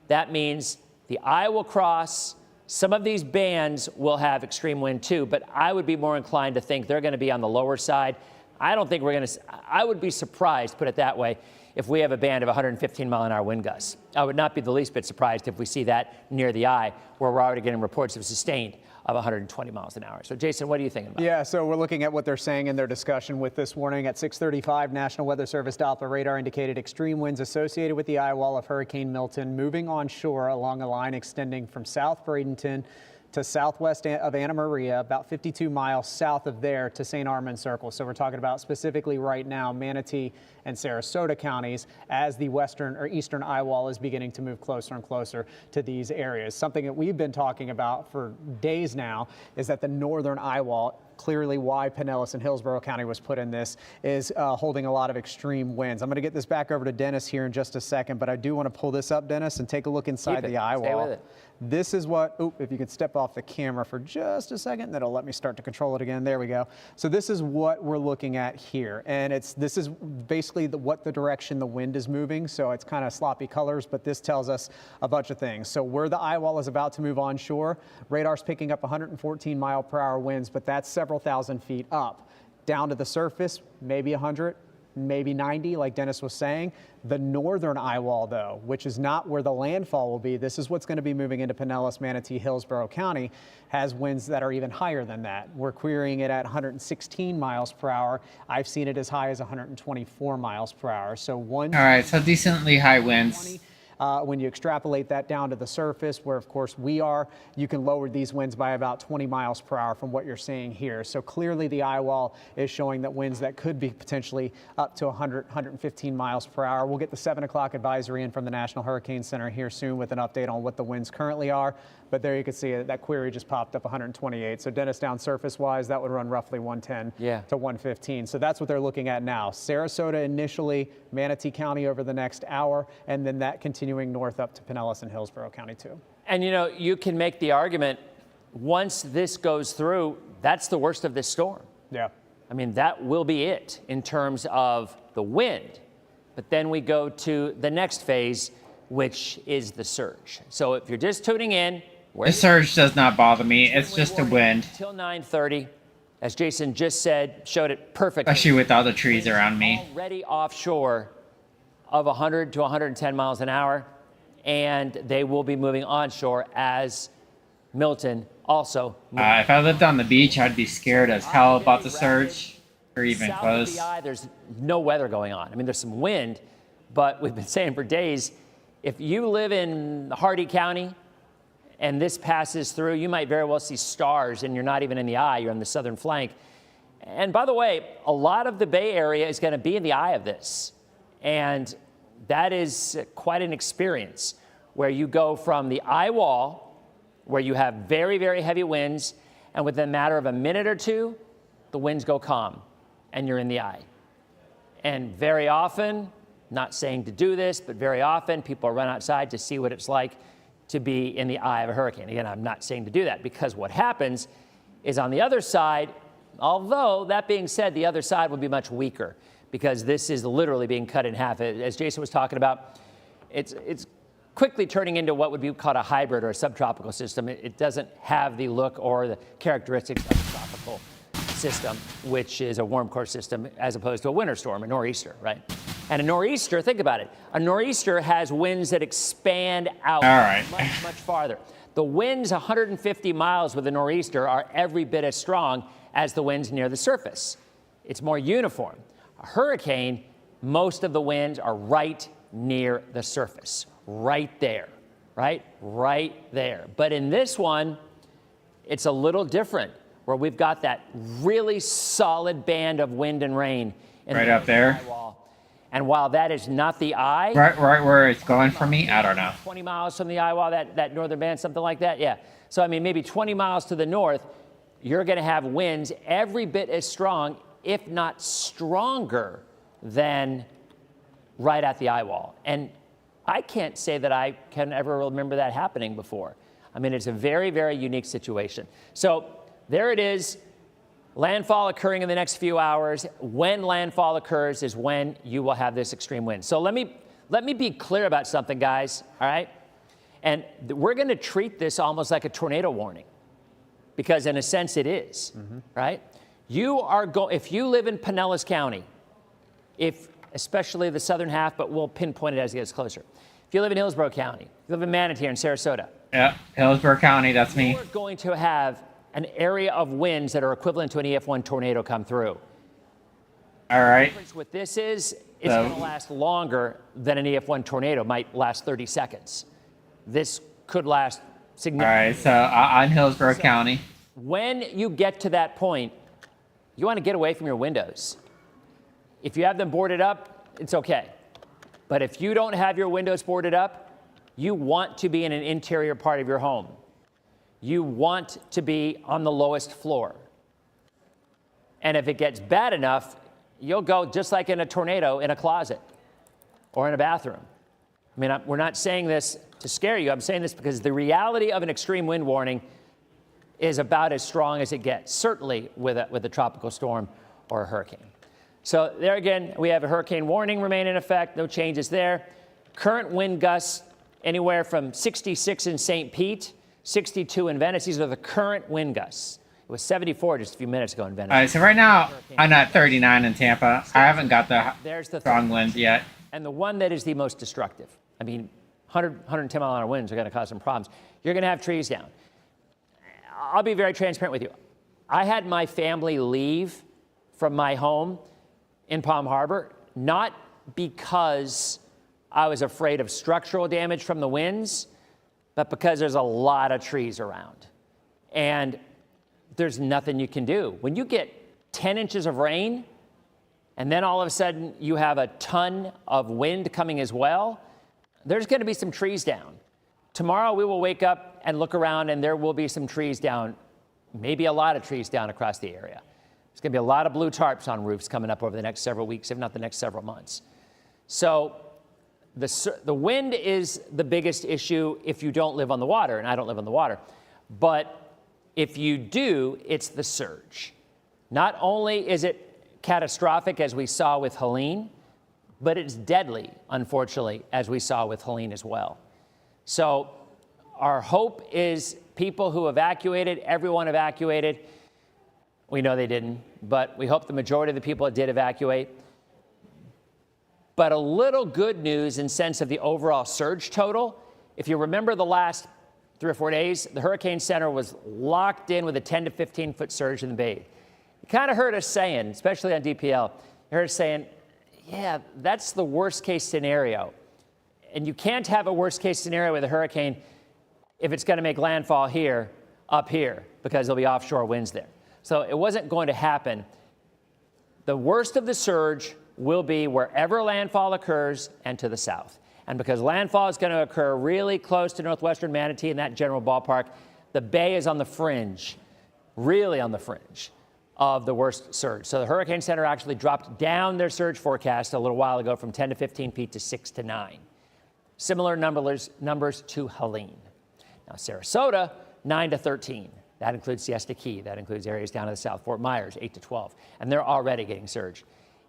Speaker 2: that means the eye will cross. Some of these bands will have extreme wind too, but I would be more inclined to think they're going to be on the lower side. I don't think we're going to, I would be surprised, put it that way, if we have a band of 115-mile-an-hour wind gusts. I would not be the least bit surprised if we see that near the eye, where we're already getting reports of sustained of 120 miles an hour. So Jason, what are you thinking about?
Speaker 10: Yeah, so we're looking at what they're saying in their discussion with this warning. At 6:35, National Weather Service Doppler radar indicated extreme winds associated with the eye wall of Hurricane Milton moving onshore along a line extending from South Bradenton to southwest of Anna Maria, about 52 miles south of there to St. Armand Circle. So we're talking about specifically right now Manatee and Sarasota counties as the western or eastern eye wall is beginning to move closer and closer to these areas. Something that we've been talking about for days now is that the northern eye wall, clearly why Pinellas and Hillsborough County was put in this, is holding a lot of extreme winds. I'm going to get this back over to Dennis here in just a second, but I do want to pull this up, Dennis, and take a look inside the eye wall.
Speaker 2: Stay with it.
Speaker 10: This is what, if you could step off the camera for just a second, that'll let me start to control it again. There we go. So this is what we're looking at here. And this is basically what the direction the wind is moving. So it's kind of sloppy colors, but this tells us a bunch of things. So where the eye wall is about to move onshore, radar's picking up 114 mile per hour winds, but that's several thousand feet up. Down to the surface, maybe 100. Maybe 90, like Dennis was saying. The northern eye wall, though, which is not where the landfall will be, this is what's going to be moving into Pinellas, Manatee, Hillsborough County, has winds that are even higher than that. We're querying it at 116 miles per hour. I've seen it as high as 124 miles per hour. So all
Speaker 1: right, so decently high winds.
Speaker 10: When you extrapolate that down to the surface, where of course we are, you can lower these winds by about 20 miles per hour from what you're seeing here. So clearly the eye wall is showing that winds that could be potentially up to 100, 115 miles per hour. We'll get the 7 o'clock advisory in from the National Hurricane Center here soon with an update on what the winds currently are. But there you can see that query just popped up 128. So Dennis, down surface wise, that would run roughly 110 to 115. So that's what they're looking at now. Sarasota initially, Manatee County over the next hour, and then that continuing north up to Pinellas and Hillsborough County too.
Speaker 2: And you know, you can make the argument, once this goes through, that's the worst of this storm.
Speaker 10: Yeah.
Speaker 2: I mean, that will be it in terms of the wind. But then we go to the next phase, which is the surge. So if you're just tuning in,
Speaker 1: The surge does not bother me. It's just a wind.
Speaker 2: Till 9:30, as Jason just said, showed it perfectly.
Speaker 1: Especially with all the trees around me.
Speaker 2: Already offshore of 100 to 110 miles an hour, and they will be moving onshore as Milton also.
Speaker 1: If I lived on the beach, I'd be scared as hell about the surge, or even
Speaker 2: South
Speaker 1: close.
Speaker 2: of the eye, there's no weather going on. I mean, there's some wind, but we've been saying for days, if you live in Hardy County and this passes through, you might very well see stars, and you're not even in the eye, you're on the southern flank. And by the way, a lot of the Bay Area is going to be in the eye of this. And that is quite an experience, where you go from the eye wall, where you have very, very heavy winds, and within a matter of a minute or two, the winds go calm, and you're in the eye. And very often, not saying to do this, but very often people run outside to see what it's like to be in the eye of a hurricane. Again, I'm not saying to do that, because what happens is on the other side, although that being said, the other side will be much weaker, because this is literally being cut in half. As Jason was talking about, it's quickly turning into what would be called a hybrid or a subtropical system. It doesn't have the look or the characteristics of a tropical system, which is a warm core system, as opposed to a winter storm, a nor'easter, right? And a nor'easter, think about it. A nor'easter has winds that expand out much, much farther. The winds 150 miles with a nor'easter are every bit as strong as the winds near the surface. It's more uniform. A hurricane, most of the winds are right near the surface, right there, right there. But in this one, it's a little different, where we've got that really solid band of wind and rain
Speaker 1: right up there.
Speaker 2: And while that is not the eye,
Speaker 1: right where it's going for me, I don't know.
Speaker 2: 20 miles from the eye wall, that northern band, something like that, yeah. So I mean, maybe 20 miles to the north, you're going to have winds every bit as strong, if not stronger, than right at the eye wall. And I can't say that I can ever remember that happening before. I mean, it's a very, very unique situation. So there it is. Landfall occurring in the next few hours. When landfall occurs is when you will have this extreme wind. So let me be clear about something, guys, all right? And we're going to treat this almost like a tornado warning, because in a sense it is, right? You are if you live in Pinellas County, especially the southern half, but we'll pinpoint it as it gets closer. If you live in Hillsborough County, if you live in Manatee or in Sarasota.
Speaker 1: Yeah, Hillsborough County, that's me.
Speaker 2: You're going to have an area of winds that are equivalent to an EF1 tornado come through.
Speaker 1: All right.
Speaker 2: The difference with this is it's going to last longer than an EF1 tornado. Might last 30 seconds. This could last significantly.
Speaker 1: All right, so on Hillsborough County.
Speaker 2: When you get to that point, you want to get away from your windows. If you have them boarded up, it's okay. But if you don't have your windows boarded up, you want to be in an interior part of your home. You want to be on the lowest floor. And if it gets bad enough, you'll go just like in a tornado in a closet or in a bathroom. I mean, we're not saying this to scare you. I'm saying this because the reality of an extreme wind warning is about as strong as it gets, certainly with a tropical storm or a hurricane. So there again, we have a hurricane warning remain in effect. No changes there. Current wind gusts anywhere from 66 in St. Pete, 62 in Venice. These are the current wind gusts. It was 74 just a few minutes ago in Venice.
Speaker 1: All right, so right now I'm at 39 in Tampa. I haven't got the strong winds yet.
Speaker 2: And the one that is the most destructive. I mean, 110 mile an hour winds are going to cause some problems. You're going to have trees down. I'll be very transparent with you. I had my family leave from my home in Palm Harbor, not because I was afraid of structural damage from the winds, but because there's a lot of trees around. And there's nothing you can do. When you get 10 inches of rain, and then all of a sudden you have a ton of wind coming as well, there's going to be some trees down. Tomorrow we will wake up and look around, and there will be some trees down, maybe a lot of trees down across the area. There's going to be a lot of blue tarps on roofs coming up over the next several weeks, if not the next several months. So the wind is the biggest issue if you don't live on the water, and I don't live on the water. But if you do, it's the surge. Not only is it catastrophic, as we saw with Helene, but it's deadly, unfortunately, as we saw with Helene as well. So our hope is people who evacuated, everyone evacuated. We know they didn't, but we hope the majority of the people did evacuate. But a little good news in sense of the overall surge total. If you remember the last 3 or 4 days, the Hurricane Center was locked in with a 10 to 15 foot surge in the bay. You kind of heard us saying, especially on DPL, you heard us saying, yeah, that's the worst case scenario. And you can't have a worst case scenario with a hurricane if it's going to make landfall here, up here, because there'll be offshore winds there. So it wasn't going to happen. The worst of the surge will be wherever landfall occurs and to the south. And because landfall is going to occur really close to northwestern Manatee in that general ballpark, the bay is on the fringe, really on the fringe of the worst surge. So the Hurricane Center actually dropped down their surge forecast a little while ago from 10 to 15 feet to 6 to 9. Similar numbers to Helene. Now Sarasota, 9 to 13. That includes Siesta Key. That includes areas down to the south. Fort Myers, 8 to 12. And they're already getting surge.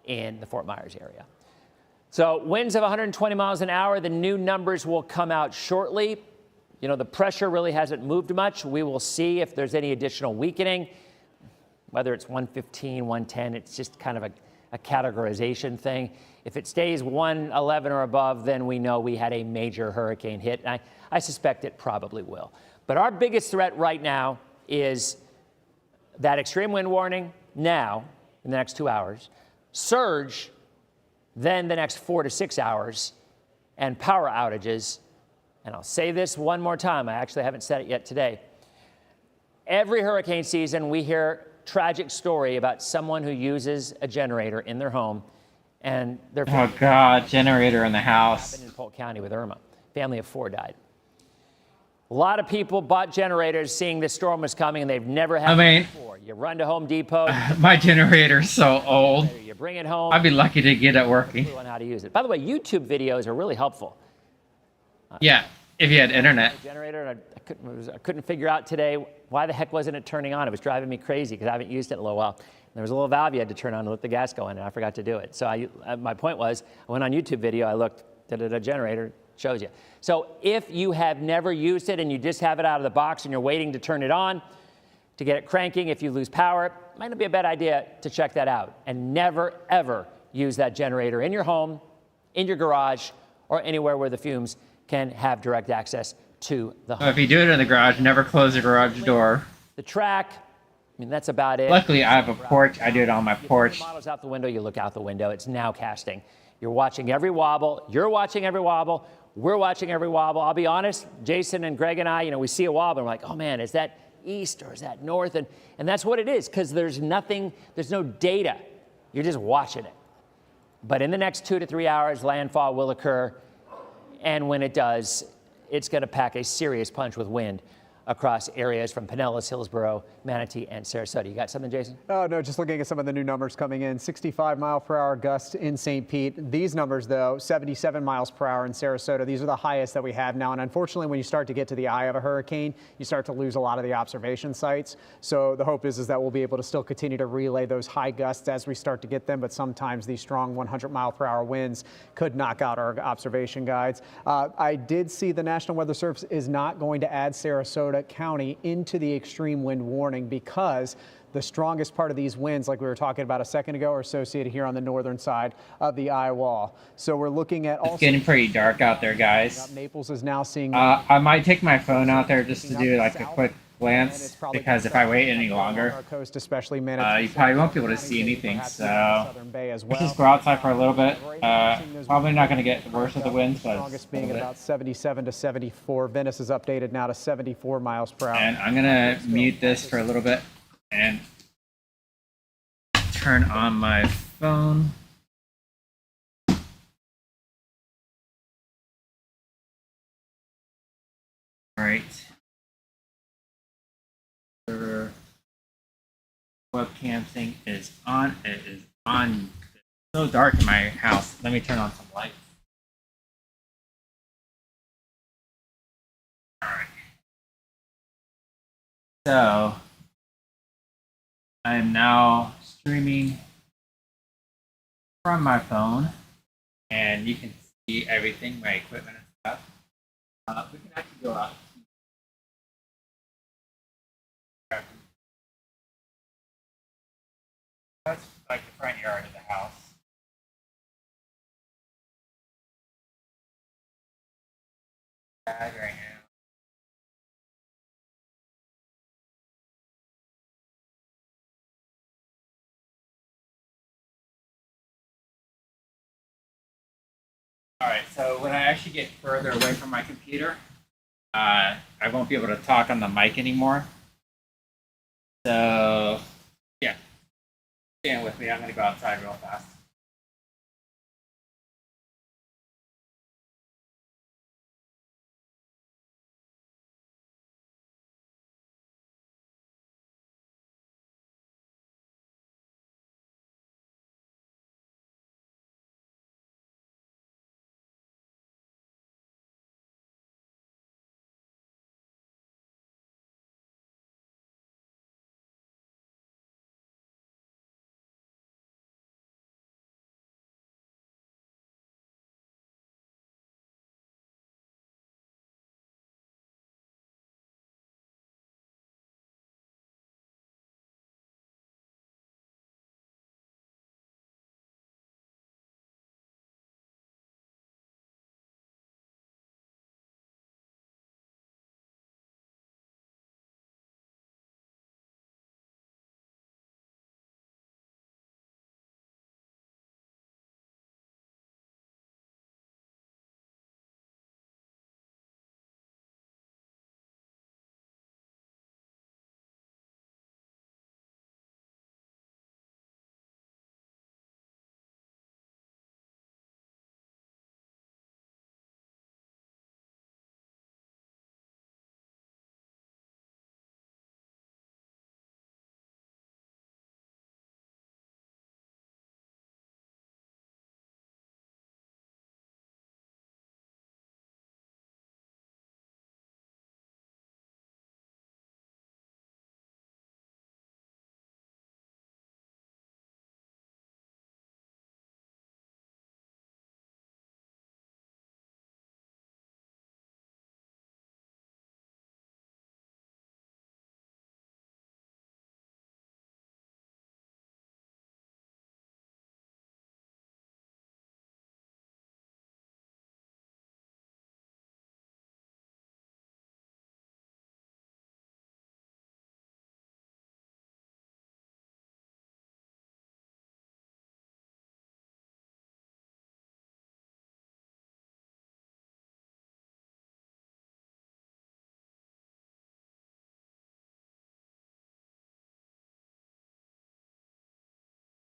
Speaker 2: in the Fort Myers area. So winds of 120 miles an hour. The new numbers will come out shortly. You know, the pressure really hasn't moved much. We will see if there's any additional weakening, whether it's 115, 110. It's just kind of a categorization thing. If it stays 111 or above, then we know we had a major hurricane hit. And I suspect it probably will. But our biggest threat right now is that extreme wind warning now, in the next 2 hours, surge, then the next 4 to 6 hours, and power outages. And I'll say this one more time. I actually haven't said it yet today. Every hurricane season, we hear a tragic story about someone who uses a generator in their home, and their
Speaker 1: Oh God, generator in the house.
Speaker 2: happened in Polk County with Irma. Family of 4 died. A lot of people bought generators seeing this storm was coming, and they've never had it before. You run to Home Depot.
Speaker 1: My generator's so old.
Speaker 2: You bring it home.
Speaker 1: I'd be lucky to get it working.
Speaker 2: On how to use it. By the way, YouTube videos are really helpful.
Speaker 1: Yeah, if you had internet.
Speaker 2: Generator, and I couldn't figure out today why the heck wasn't it turning on. It was driving me crazy because I haven't used it in a little while. There was a little valve you had to turn on to let the gas go in, and I forgot to do it. So my point was, I went on YouTube video, I looked, generator, shows you. So if you have never used it and you just have it out of the box and you're waiting to turn it on to get it cranking, if you lose power, it might not be a bad idea to check that out. And never, ever use that generator in your home, in your garage, or anywhere where the fumes can have direct access to the home.
Speaker 1: If you do it in the garage, never close the garage door.
Speaker 2: The track, I mean, that's about it.
Speaker 1: Luckily, I have a porch. I do it on my porch.
Speaker 2: The model's out the window, you look out the window. It's now casting. You're watching every wobble. You're watching every wobble. We're watching every wobble. I'll be honest, Jason and Greg and I, you know, we see a wobble and we're like, oh man, is that east or is that north? And that's what it is, because there's no data. You're just watching it. But in the next 2 to 3 hours, landfall will occur. And when it does, it's going to pack a serious punch with wind across areas from Pinellas, Hillsborough, Manatee, and Sarasota. You got something, Jason?
Speaker 10: Oh, no, just looking at some of the new numbers coming in. 65-mile-per-hour gusts in St. Pete. These numbers, though, 77 miles per hour in Sarasota. These are the highest that we have now. And unfortunately, when you start to get to the eye of a hurricane, you start to lose a lot of the observation sites. So the hope is that we'll be able to still continue to relay those high gusts as we start to get them. But sometimes these strong 100-mile-per-hour winds could knock out our observation guides. I did see the National Weather Service is not going to add Sarasota County into the extreme wind warning because the strongest part of these winds, like we were talking about a second ago, are associated here on the northern side of the eye wall. So we're looking at also.
Speaker 1: It's getting pretty dark out there, guys.
Speaker 10: Naples is now seeing.
Speaker 1: I might take my phone out there just to do like a quick glance, because if I wait any longer,
Speaker 10: coast, especially
Speaker 1: you probably won't be able to see anything. So
Speaker 10: let's
Speaker 1: just go outside for a little bit. Probably not going to get the worst of the winds, but
Speaker 10: strongest being at about 77 to 74. Venice is updated now to 74 miles per hour.
Speaker 1: And I'm going to mute this for a little bit and turn on my phone. All right. The webcam thing is on. It is on. It's so dark in my house. Let me turn on some lights. All right. So I am now streaming from my phone, and you can see everything, my equipment and stuff. We can actually go out. That's like the front yard of the house. Right now. Alright, so when I actually get further away from my computer, I won't be able to talk on the mic anymore. So, yeah. Stand with me. I'm going to go outside real fast.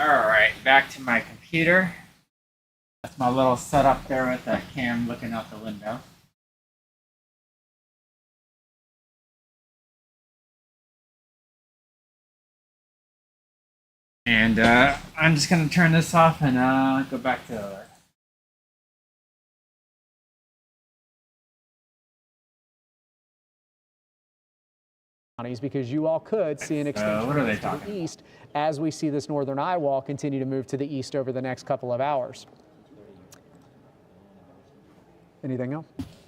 Speaker 1: All right, back to my computer. That's my little setup there with the cam looking out the window. And I'm just going to turn this off and go back to
Speaker 10: because you all could see an extension to the east as we see this northern eye wall continue to move to the east over the next couple of hours. Anything else?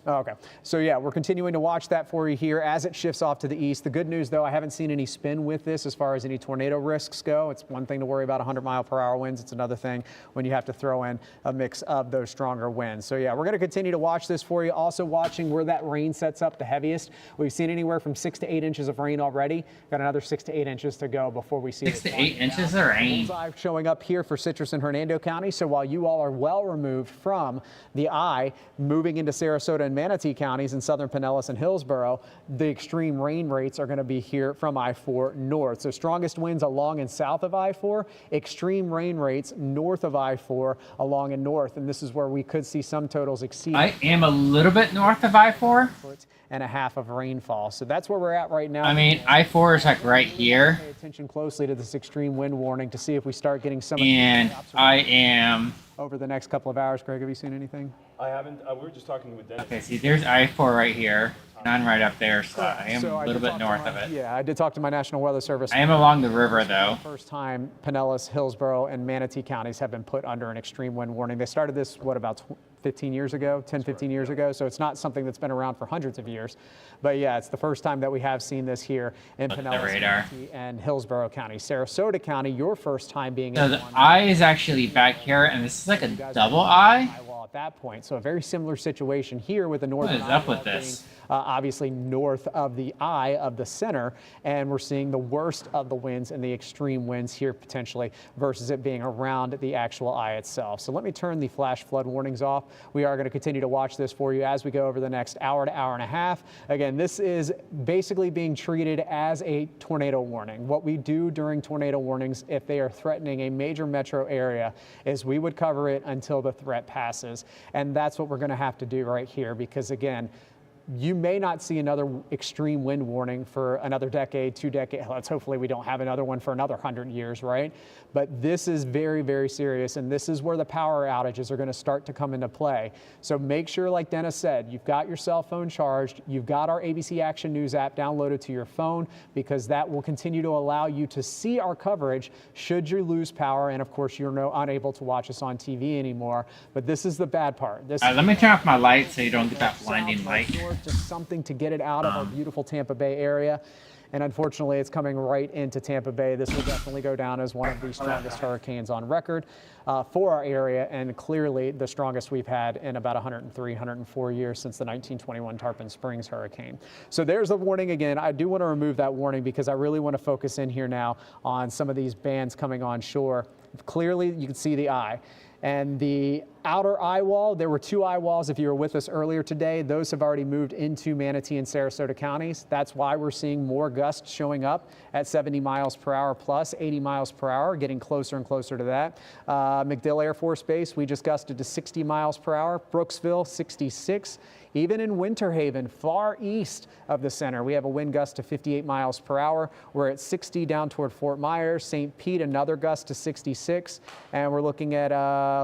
Speaker 10: Oh, okay. So yeah, we're continuing to watch that for you here as it shifts off to the east. The good news, though, I haven't seen any spin with this as far as any tornado risks go. It's one thing to worry about 100-mile-per-hour winds. It's another thing when you have to throw in a mix of those stronger winds. So yeah, we're going to continue to watch this for you. Also watching where that rain sets up the heaviest. We've seen anywhere from 6 to 8 inches of rain already. Got another 6 to 8 inches to go before we see
Speaker 1: 6 to 8 inches of rain.
Speaker 10: Showing up here for Citrus and Hernando County. So while you all are well removed from the eye, moving into Sarasota and Manatee counties in southern Pinellas and Hillsborough, the extreme rain rates are going to be here from I-4 north. So strongest winds along and south of I-4, extreme rain rates north of I-4 along and north. And this is where we could see some totals exceed.
Speaker 1: I am a little bit north of I-4.
Speaker 10: And a half of rainfall. So that's where we're at right now.
Speaker 1: I mean, I-4 is like right here.
Speaker 10: Pay attention closely to this extreme wind warning to see if we start getting some.
Speaker 1: And I am.
Speaker 10: Over the next couple of hours, Craig, have you seen anything?
Speaker 17: I haven't. We were just talking with Dennis.
Speaker 1: Okay, see, there's I-4 right here, and I'm right up there, so I am a little bit north of it.
Speaker 10: Yeah, I did talk to my National Weather Service.
Speaker 1: I am along the river, though.
Speaker 10: First time Pinellas, Hillsborough, and Manatee counties have been put under an extreme wind warning. They started this, what, about 15 years ago, 10, 15 years ago, so it's not something that's been around for hundreds of years. But yeah, it's the first time that we have seen this here in Pinellas, Manatee, and Hillsborough County. Sarasota County, your first time being
Speaker 1: in the eye is actually back here, and this is like a double eye.
Speaker 10: At that point, so a very similar situation here with the northern.
Speaker 1: What is up with this?
Speaker 10: Obviously north of the eye of the center, and we're seeing the worst of the winds and the extreme winds here potentially versus it being around the actual eye itself. So let me turn the flash flood warnings off. We are going to continue to watch this for you as we go over the next hour to hour and a half. Again, this is basically being treated as a tornado warning. What we do during tornado warnings, if they are threatening a major metro area, is we would cover it until the threat passes. And that's what we're going to have to do right here, because again, you may not see another extreme wind warning for another decade, 2 decades. Let's hopefully we don't have another one for another 100 years, right? But this is very, very serious, and this is where the power outages are going to start to come into play. So make sure, like Dennis said, you've got your cell phone charged, you've got our ABC Action News app downloaded to your phone, because that will continue to allow you to see our coverage should you lose power, and of course you're unable to watch us on TV anymore. But this is the bad part.
Speaker 1: Let me turn off my light so you don't get that blinding light.
Speaker 10: Just something to get it out of our beautiful Tampa Bay area. And unfortunately, it's coming right into Tampa Bay. This will definitely go down as one of the strongest hurricanes on record for our area, and clearly the strongest we've had in about 103, 104 years since the 1921 Tarpon Springs hurricane. So there's the warning again. I do want to remove that warning because I really want to focus in here now on some of these bands coming on shore. Clearly, you can see the eye. And the outer eye wall, there were 2 eye walls if you were with us earlier today. Those have already moved into Manatee and Sarasota counties. That's why we're seeing more gusts showing up at 70 miles per hour plus 80 miles per hour, getting closer and closer to that. MacDill Air Force Base, we just gusted to 60 miles per hour. Brooksville, 66. Even in Winter Haven, far east of the center, we have a wind gust to 58 miles per hour. We're at 60 down toward Fort Myers. St. Pete, another gust to 66. And we're looking at,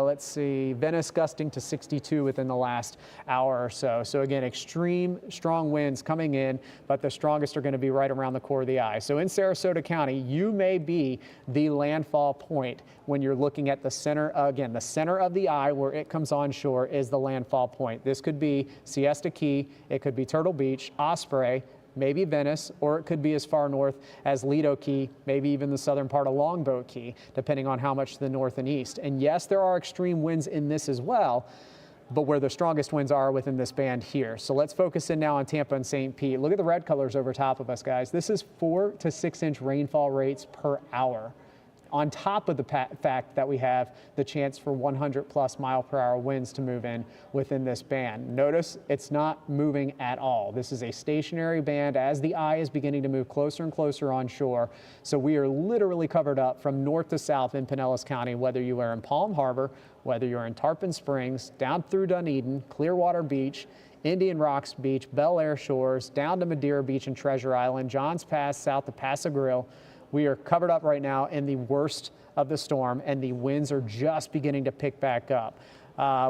Speaker 10: let's see, Venice gusting to 62 within the last hour or so. So again, extreme strong winds coming in, but the strongest are going to be right around the core of the eye. So in Sarasota County, you may be the landfall point when you're looking at the center. Again, the center of the eye where it comes on shore is the landfall point. This could be Siesta Key, it could be Turtle Beach, Osprey, maybe Venice, or it could be as far north as Lido Key, maybe even the southern part of Longboat Key, depending on how much to the north and east. And yes, there are extreme winds in this as well, but where the strongest winds are within this band here. So let's focus in now on Tampa and St. Pete. Look at the red colors over top of us, guys. This is 4 to 6 inch rainfall rates per hour. on top of the fact that we have the chance for 100+ mile-per-hour winds to move in within this band. Notice it's not moving at all. This is a stationary band as the eye is beginning to move closer and closer onshore. So we are literally covered up from north to south in Pinellas County, whether you are in Palm Harbor, whether you're in Tarpon Springs, down through Dunedin, Clearwater Beach, Indian Rocks Beach, Bel Air Shores, down to Madeira Beach and Treasure Island, Johns Pass, south to Paso Grill. We are covered up right now in the worst of the storm, and the winds are just beginning to pick back up.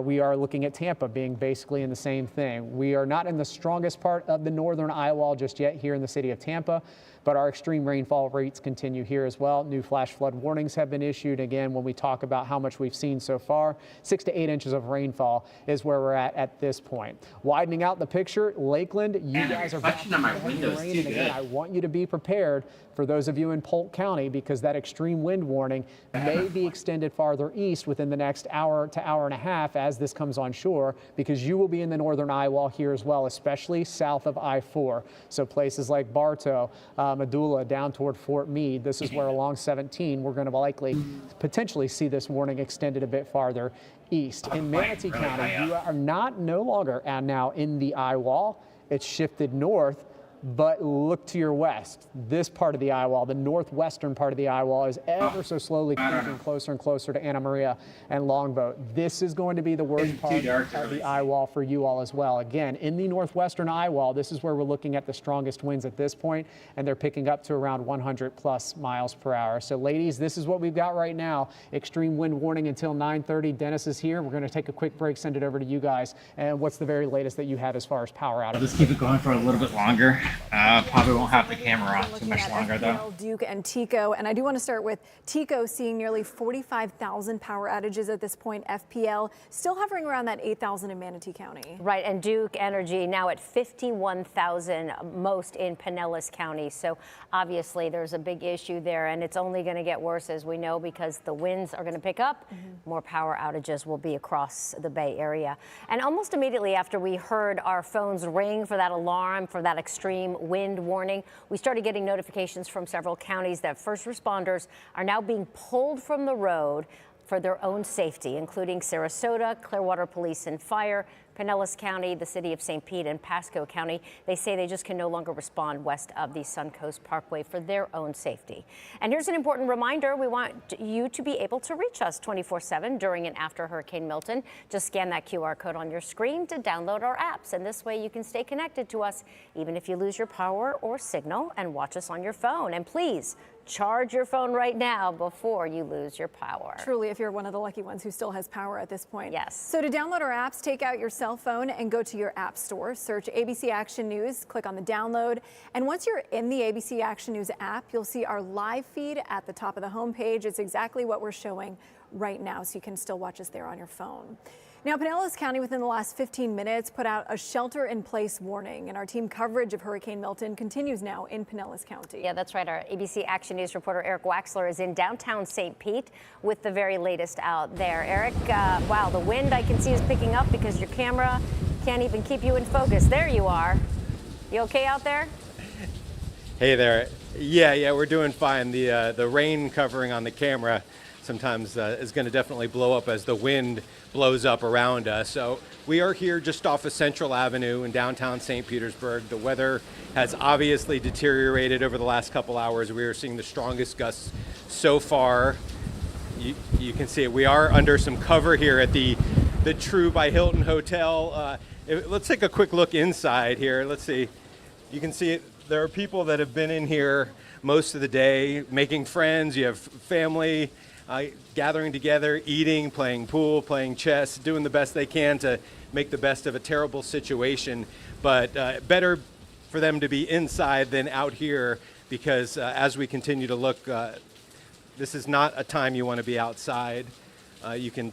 Speaker 10: We are looking at Tampa being basically in the same thing. We are not in the strongest part of the northern eye wall just yet here in the city of Tampa, but our extreme rainfall rates continue here as well. New flash flood warnings have been issued. Again, when we talk about how much we've seen so far, 6 to 8 inches of rainfall is where we're at this point. Widening out the picture, Lakeland, you guys are back
Speaker 1: on my
Speaker 10: to
Speaker 1: windows
Speaker 10: rain.
Speaker 1: too
Speaker 10: And again,
Speaker 1: good.
Speaker 10: I want you to be prepared for those of you in Polk County, because that extreme wind warning may be extended farther east within the next hour to hour and a half as this comes on shore, because you will be in the northern eye wall here as well, especially south of I-4. So places like Bartow, Medulla, down toward Fort Meade. This is where along 17 we're going to likely potentially see this warning extended a bit farther east. In Manatee County, you are no longer now in the eye wall. It's shifted north. But look to your west. This part of the eye wall, the northwestern part of the eye wall, is ever so slowly creeping closer and closer to Anna Maria and Longboat. This is going to be the worst part of the eye wall for you all as well. Again, in the northwestern eye wall, this is where we're looking at the strongest winds at this point, and they're picking up to around 100+ miles per hour. So ladies, this is what we've got right now. Extreme wind warning until 9:30. Dennis is here. We're going to take a quick break, send it over to you guys. And what's the very latest that you have as far as power outages?
Speaker 1: Let's keep it going for a little bit longer. Probably won't have the camera on too much longer though.
Speaker 3: FPL, Duke, and Tico. And I do want to start with Tico seeing nearly 45,000 power outages at this point. FPL still hovering around that 8,000 in Manatee County.
Speaker 11: Right, and Duke Energy now at 51,000, most in Pinellas County. So obviously there's a big issue there, and it's only going to get worse, as we know, because the winds are going to pick up. More power outages will be across the Bay Area. And almost immediately after we heard our phones ring for that alarm, for that extreme wind warning, we started getting notifications from several counties that first responders are now being pulled from the road for their own safety, including Sarasota, Clearwater Police and Fire, Pinellas County, the city of St. Pete, and Pasco County. They say they just can no longer respond west of the Suncoast Parkway for their own safety. And here's an important reminder. We want you to be able to reach us 24/7 during and after Hurricane Milton. Just scan that QR code on your screen to download our apps. And this way you can stay connected to us even if you lose your power or signal, and watch us on your phone. And please, charge your phone right now before you lose your power.
Speaker 3: Truly, if you're one of the lucky ones who still has power at this point.
Speaker 11: Yes.
Speaker 3: So to download our apps, take out your cell phone and go to your app store, search ABC Action News, click on the download. And once you're in the ABC Action News app, you'll see our live feed at the top of the homepage. It's exactly what we're showing right now, so you can still watch us there on your phone. Now, Pinellas County within the last 15 minutes put out a shelter-in-place warning, and our team coverage of Hurricane Milton continues now in Pinellas County.
Speaker 11: Yeah, that's right. Our ABC Action News reporter Eric Waxler is in downtown St. Pete with the very latest out there. Eric, wow, the wind I can see is picking up because your camera can't even keep you in focus. There you are. You okay out there?
Speaker 6: Hey there. Yeah, we're doing fine. The rain covering on the camera sometimes is going to definitely blow up as the wind blows up around us. So we are here just off of Central Avenue in downtown St. Petersburg. The weather has obviously deteriorated over the last couple hours. We are seeing the strongest gusts so far. You can see it. We are under some cover here at the True by Hilton Hotel. Let's take a quick look inside here. Let's see. You can see it. There are people that have been in here most of the day, making friends. You have family gathering together, eating, playing pool, playing chess, doing the best they can to make the best of a terrible situation. But better for them to be inside than out here, because as we continue to look, this is not a time you want to be outside. You can,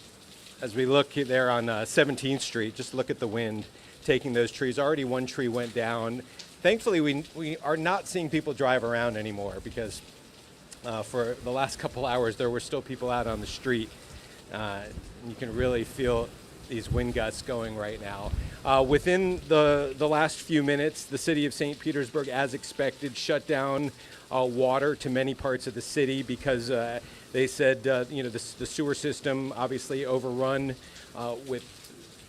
Speaker 6: as we look there on 17th Street, just look at the wind taking those trees. Already one tree went down. Thankfully, we are not seeing people drive around anymore, because for the last couple hours, there were still people out on the street. You can really feel these wind gusts going right now. Within the last few minutes, the city of St. Petersburg, as expected, shut down water to many parts of the city because They said, the sewer system obviously overrun with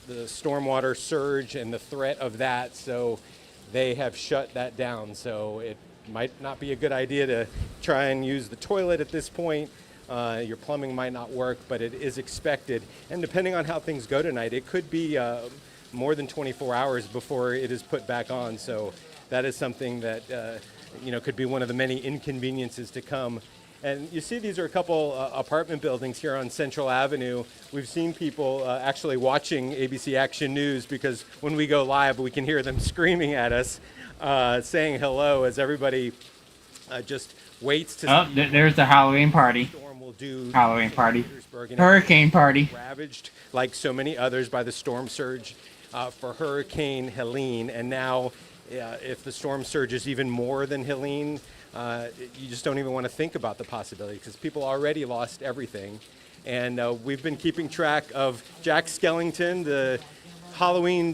Speaker 6: the stormwater surge and the threat of that, so they have shut that down. So it might not be a good idea to try and use the toilet at this point. Your plumbing might not work, but it is expected. And depending on how things go tonight, it could be more than 24 hours before it is put back on. So that is something that could be one of the many inconveniences to come. And you see these are a couple apartment buildings here on Central Avenue. We've seen people actually watching ABC Action News because when we go live, we can hear them screaming at us, saying hello as everybody just waits to
Speaker 1: see. There's the Halloween party.
Speaker 6: Storm will do
Speaker 1: Halloween party. Hurricane party.
Speaker 6: Ravaged, like so many others, by the storm surge for Hurricane Helene. And now, if the storm surge is even more than Helene, you just don't even want to think about the possibility because people already lost everything. And we've been keeping track of Jack Skellington, the Halloween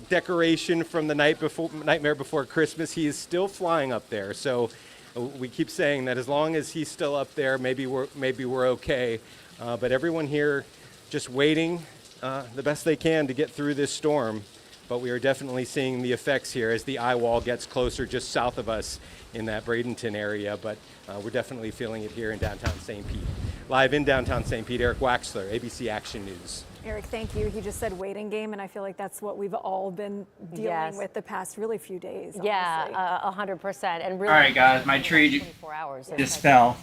Speaker 6: decoration from the Nightmare Before Christmas. He is still flying up there. So we keep saying that as long as he's still up there, maybe we're okay. But everyone here just waiting the best they can to get through this storm. But we are definitely seeing the effects here as the eye wall gets closer just south of us in that Bradenton area. But we're definitely feeling it here in downtown St. Pete. Live in downtown St. Pete, Eric Waxler, ABC Action News.
Speaker 3: Eric, thank you. He just said waiting game, and I feel like that's what we've all been dealing with the past really few days. Honestly.
Speaker 11: Yeah, 100%. And really,
Speaker 1: all right, guys, my tree
Speaker 11: 24 hours
Speaker 1: just fell.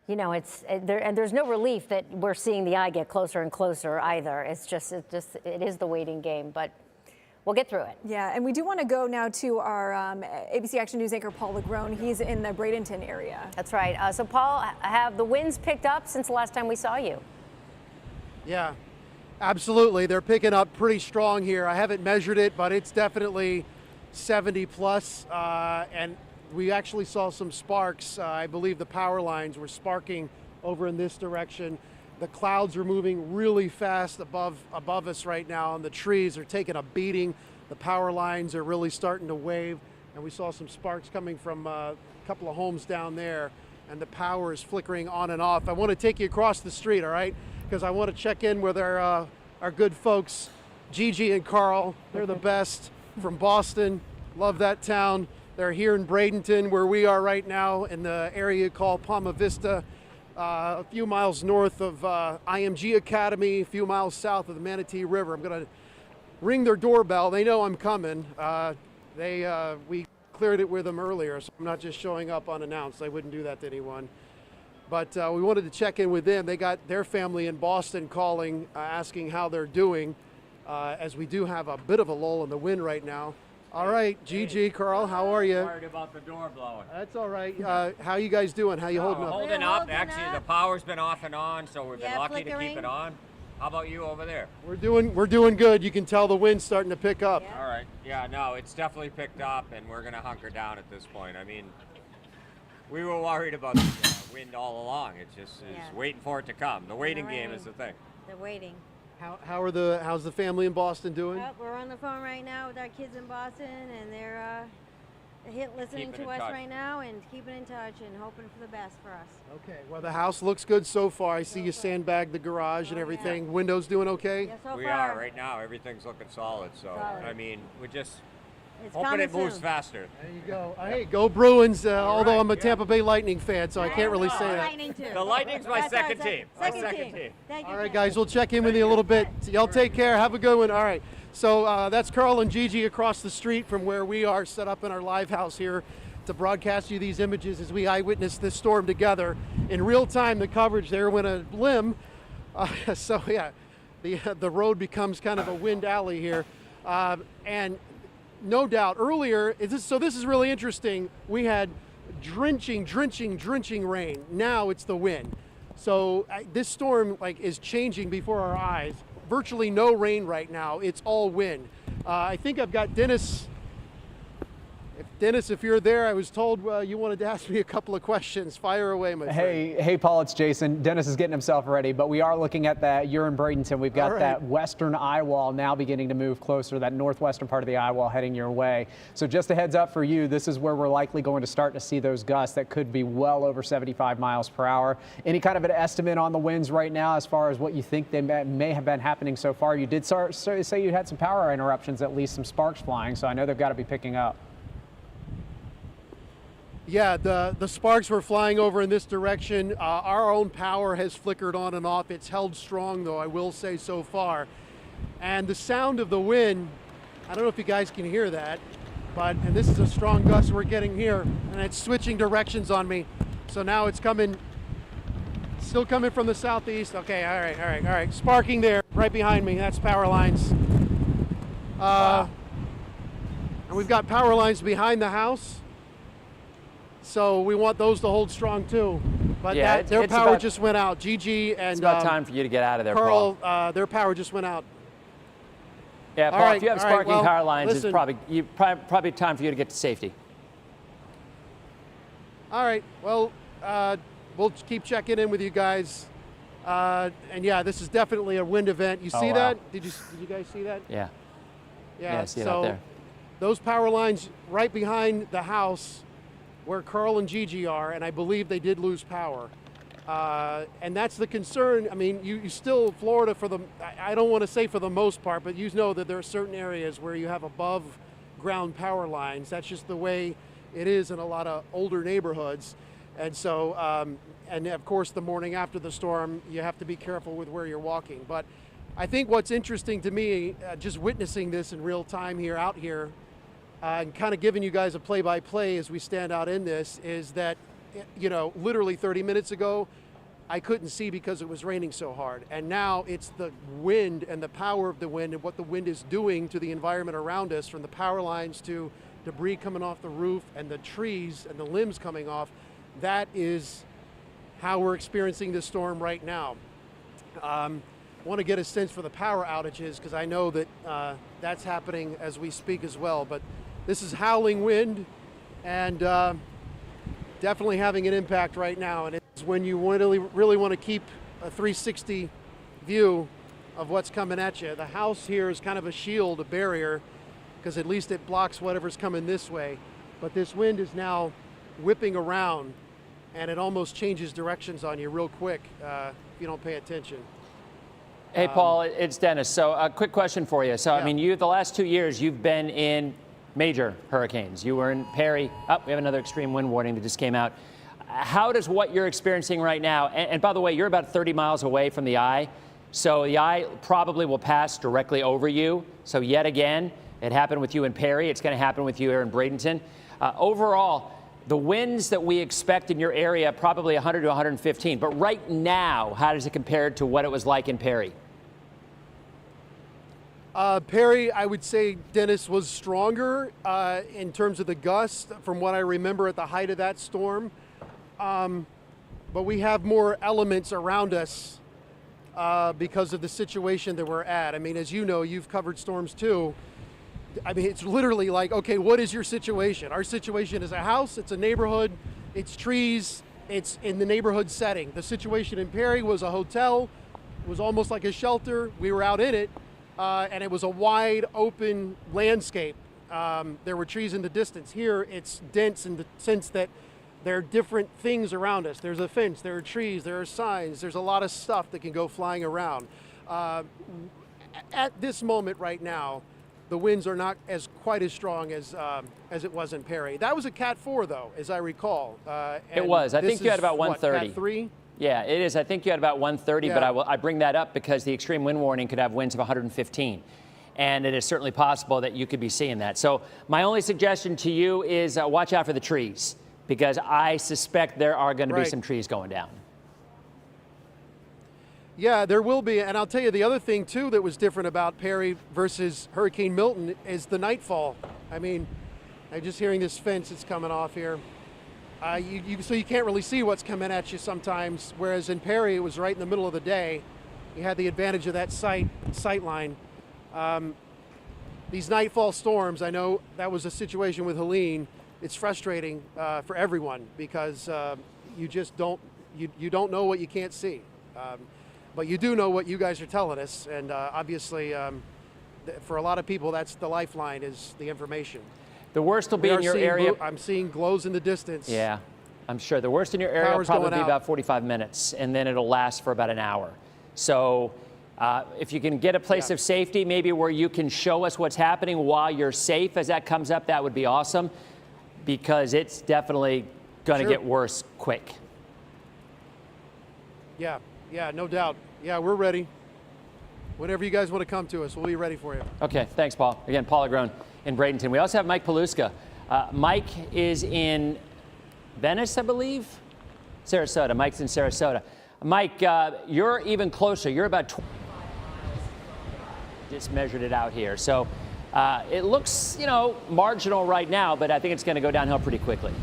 Speaker 11: You know, there's no relief that we're seeing the eye get closer and closer either. It is the waiting game, but we'll get through it.
Speaker 3: Yeah, and we do want to go now to our ABC Action News anchor, Paul LeGrone. He's in the Bradenton area.
Speaker 11: That's right. So, Paul, have the winds picked up since the last time we saw you?
Speaker 5: Yeah, absolutely. They're picking up pretty strong here. I haven't measured it, but it's definitely 70 plus. And we actually saw some sparks. I believe the power lines were sparking over in this direction. The clouds are moving really fast above us right now, and the trees are taking a beating. The power lines are really starting to wave, and we saw some sparks coming from a couple of homes down there, and the power is flickering on and off. I want to take you across the street, all right? Because I want to check in with our good folks, Gigi and Carl. They're the best from Boston. Love that town. They're here in Bradenton, where we are right now, in the area called Palma Vista. A few miles north of IMG Academy, a few miles south of the Manatee River. I'm going to ring their doorbell. They know I'm coming. We cleared it with them earlier, so I'm not just showing up unannounced. I wouldn't do that to anyone. But we wanted to check in with them. They got their family in Boston calling, asking how they're doing, as we do have a bit of a lull in the wind right now. All right, Gigi, Carl, how are you?
Speaker 18: Worried about the door blowing.
Speaker 5: That's all right. How you guys doing? How you holding up?
Speaker 18: Holding up. Actually, the power's been off and on, so we've been lucky to keep it on. How about you over there?
Speaker 5: We're doing good. You can tell the wind's starting to pick up.
Speaker 18: All right. Yeah, no, it's definitely picked up, and we're going to hunker down at this point. I mean, we were worried about the wind all along. It's just waiting for it to come. The waiting game is the thing.
Speaker 19: They're waiting.
Speaker 5: How's the family in Boston doing?
Speaker 19: We're on the phone right now with our kids in Boston, and they're listening to us right now and keeping in touch and hoping for the best for us.
Speaker 5: Okay. Well, the house looks good so far. I see you sandbagged the garage and everything. Yeah. Windows doing okay?
Speaker 19: Yeah, so
Speaker 18: we
Speaker 19: far.
Speaker 18: are right now. Everything's looking solid. So I mean, we're just
Speaker 19: it's
Speaker 18: hoping it moves
Speaker 19: soon.
Speaker 18: faster.
Speaker 5: There you go. Hey, go Bruins! Although I'm a Tampa Bay Lightning fan, so I can't really say that.
Speaker 19: Lightning too.
Speaker 18: The Lightning's my second team.
Speaker 19: Second team.
Speaker 5: All right, guys, we'll check in with you a little bit. Y'all take care. Have a good one. All right. So that's Carl and Gigi across the street from where we are, set up in our live house here to broadcast you these images as we eyewitness this storm together in real time. The coverage there went a limb, so yeah, the road becomes kind of a wind alley here, and no doubt earlier. This is really interesting. We had drenching rain. Now it's the wind. So this storm is changing before our eyes. Virtually no rain right now. It's all wind. I think I've got Dennis. Dennis, if you're there, I was told you wanted to ask me a couple of questions. Fire away, my friend.
Speaker 10: Hey, Paul, it's Jason. Dennis is getting himself ready, but we are looking at that. You're in Bradenton. We've got that western eye wall now beginning to move closer, that northwestern part of the eye wall heading your way. So just a heads up for you, this is where we're likely going to start to see those gusts that could be well over 75 miles per hour. Any kind of an estimate on the winds right now as far as what you think they may have been happening so far? You did say you had some power interruptions, at least some sparks flying, so I know they've got to be picking up.
Speaker 5: Yeah, the sparks were flying over in this direction. Our own power has flickered on and off. It's held strong, though, I will say so far. And the sound of the wind, I don't know if you guys can hear that, and this is a strong gust we're getting here, and it's switching directions on me. So now it's coming, still coming from the southeast. Okay, all right. Sparking there, right behind me. That's power lines. And we've got power lines behind the house. So we want those to hold strong too. But
Speaker 2: yeah,
Speaker 5: their power just went out. Gigi and
Speaker 2: it's about time for you to get out of there,
Speaker 5: Carl,
Speaker 2: Paul.
Speaker 5: Their power just went out.
Speaker 2: Yeah, Paul, if you have sparking power lines,
Speaker 5: listen,
Speaker 2: it's probably time for you to get to safety.
Speaker 5: All right, well, we'll keep checking in with you guys. And yeah, this is definitely a wind event. You see that? Did you guys see that?
Speaker 2: Yeah.
Speaker 5: Yeah,
Speaker 2: I see it out there.
Speaker 5: Those power lines right behind the house where Carl and Gigi are, and I believe they did lose power. And that's the concern. I mean, you still, Florida, I don't want to say for the most part, but you know that there are certain areas where you have above ground power lines. That's just the way it is in a lot of older neighborhoods. And so, and of course, the morning after the storm, you have to be careful with where you're walking. But I think what's interesting to me, just witnessing this in real time out here, and kind of giving you guys a play-by-play as we stand out in this, is that, literally 30 minutes ago, I couldn't see because it was raining so hard. And now it's the wind and the power of the wind and what the wind is doing to the environment around us, from the power lines to debris coming off the roof and the trees and the limbs coming off. That is how we're experiencing this storm right now. Want to get a sense for the power outages, because I know that that's happening as we speak as well. But this is howling wind, and definitely having an impact right now. And it's when you really want to keep a 360 view of what's coming at you. The house here is kind of a shield, a barrier, because at least it blocks whatever's coming this way. But this wind is now whipping around, and it almost changes directions on you real quick if you don't pay attention.
Speaker 2: Hey, Paul, it's Dennis. So a quick question for you. So, I mean, the last 2 years, you've been in major hurricanes. You were in Perry. We have another extreme wind warning that just came out. How does what you're experiencing right now, and by the way, you're about 30 miles away from the eye, so the eye probably will pass directly over you. So yet again, it happened with you in Perry. It's going to happen with you here in Bradenton. Overall, the winds that we expect in your area, probably 100 to 115. But right now, how does it compare to what it was like in Perry?
Speaker 5: Perry, I would say, Dennis, was stronger in terms of the gust from what I remember at the height of that storm. But we have more elements around us because of the situation that we're at. I mean, as you know, you've covered storms too. I mean, it's literally like, okay, what is your situation? Our situation is a house, it's a neighborhood, it's trees, it's in the neighborhood setting. The situation in Perry was a hotel, it was almost like a shelter. We were out in it, and it was a wide open landscape. There were trees in the distance. Here, it's dense in the sense that there are different things around us. There's a fence, there are trees, there are signs, there's a lot of stuff that can go flying around. At this moment right now, the winds are not quite as strong as it was in Perry. That was a Cat 4, though, as I recall.
Speaker 2: It was. I think you had about 130.
Speaker 5: Cat 3?
Speaker 2: Yeah, it is. I think you had about 130,
Speaker 5: Yeah.
Speaker 2: but I bring that up because the extreme wind warning could have winds of 115. And it is certainly possible that you could be seeing that. So my only suggestion to you is watch out for the trees, because I suspect there are going to be some trees going down.
Speaker 5: Yeah, there will be. And I'll tell you the other thing, too, that was different about Perry versus Hurricane Milton is the nightfall. I mean, I'm just hearing this fence that's coming off here. So you can't really see what's coming at you sometimes, whereas in Perry, it was right in the middle of the day. You had the advantage of that sight line. these nightfall storms, I know that was a situation with Helene. It's frustrating for everyone because you just don't know what you can't see. But you do know what you guys are telling us, and obviously for a lot of people, that's the lifeline, is the information.
Speaker 2: The worst will be in your area.
Speaker 5: I'm seeing glows in the distance.
Speaker 2: Yeah, I'm sure. The worst in your area will probably be about 45 minutes, and then it'll last for about an hour. So if you can get a place of safety, maybe where you can show us what's happening while you're safe as that comes up, that would be awesome, because it's definitely going to get worse quick.
Speaker 5: Yeah, no doubt. Yeah, we're ready. Whenever you guys want to come to us, we'll be ready for you.
Speaker 2: Okay, thanks, Paul. Again, Paul Agrone in Bradenton. We also have Mike Paluska. Mike is in Venice, I believe? Sarasota. Mike's in Sarasota. Mike, you're even closer. You're about 20 miles. Just measured it out here. So it looks, marginal right now, but I think it's going to go downhill pretty quickly.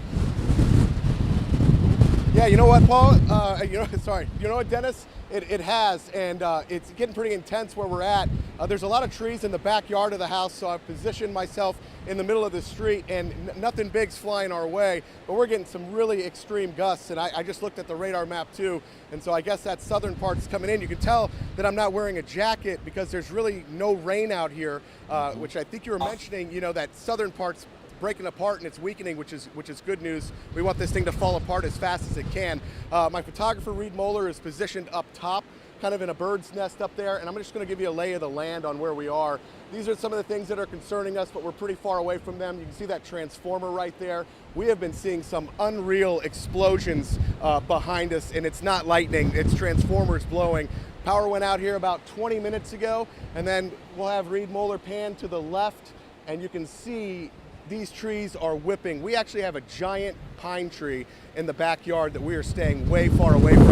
Speaker 20: Yeah, you know what, Paul? Sorry. You know what, Dennis? It has, and it's getting pretty intense where we're at. There's a lot of trees in the backyard of the house, so I've positioned myself in the middle of the street, and nothing big's flying our way, but we're getting some really extreme gusts, and I just looked at the radar map too, and so I guess that southern part's coming in. You can tell that I'm not wearing a jacket because there's really no rain out here, which I think you were mentioning, that southern part's breaking apart and it's weakening, which is good news. We want this thing to fall apart as fast as it can. My photographer, Reed Moeller, is positioned up top, kind of in a bird's nest up there, and I'm just going to give you a lay of the land on where we are. These are some of the things that are concerning us, but we're pretty far away from them. You can see that transformer right there. We have been seeing some unreal explosions behind us, and it's not lightning, it's transformers blowing. Power went out here about 20 minutes ago, and then we'll have Reed Moeller pan to the left, and you can see these trees are whipping. We actually have a giant pine tree in the backyard that we are staying way far away from.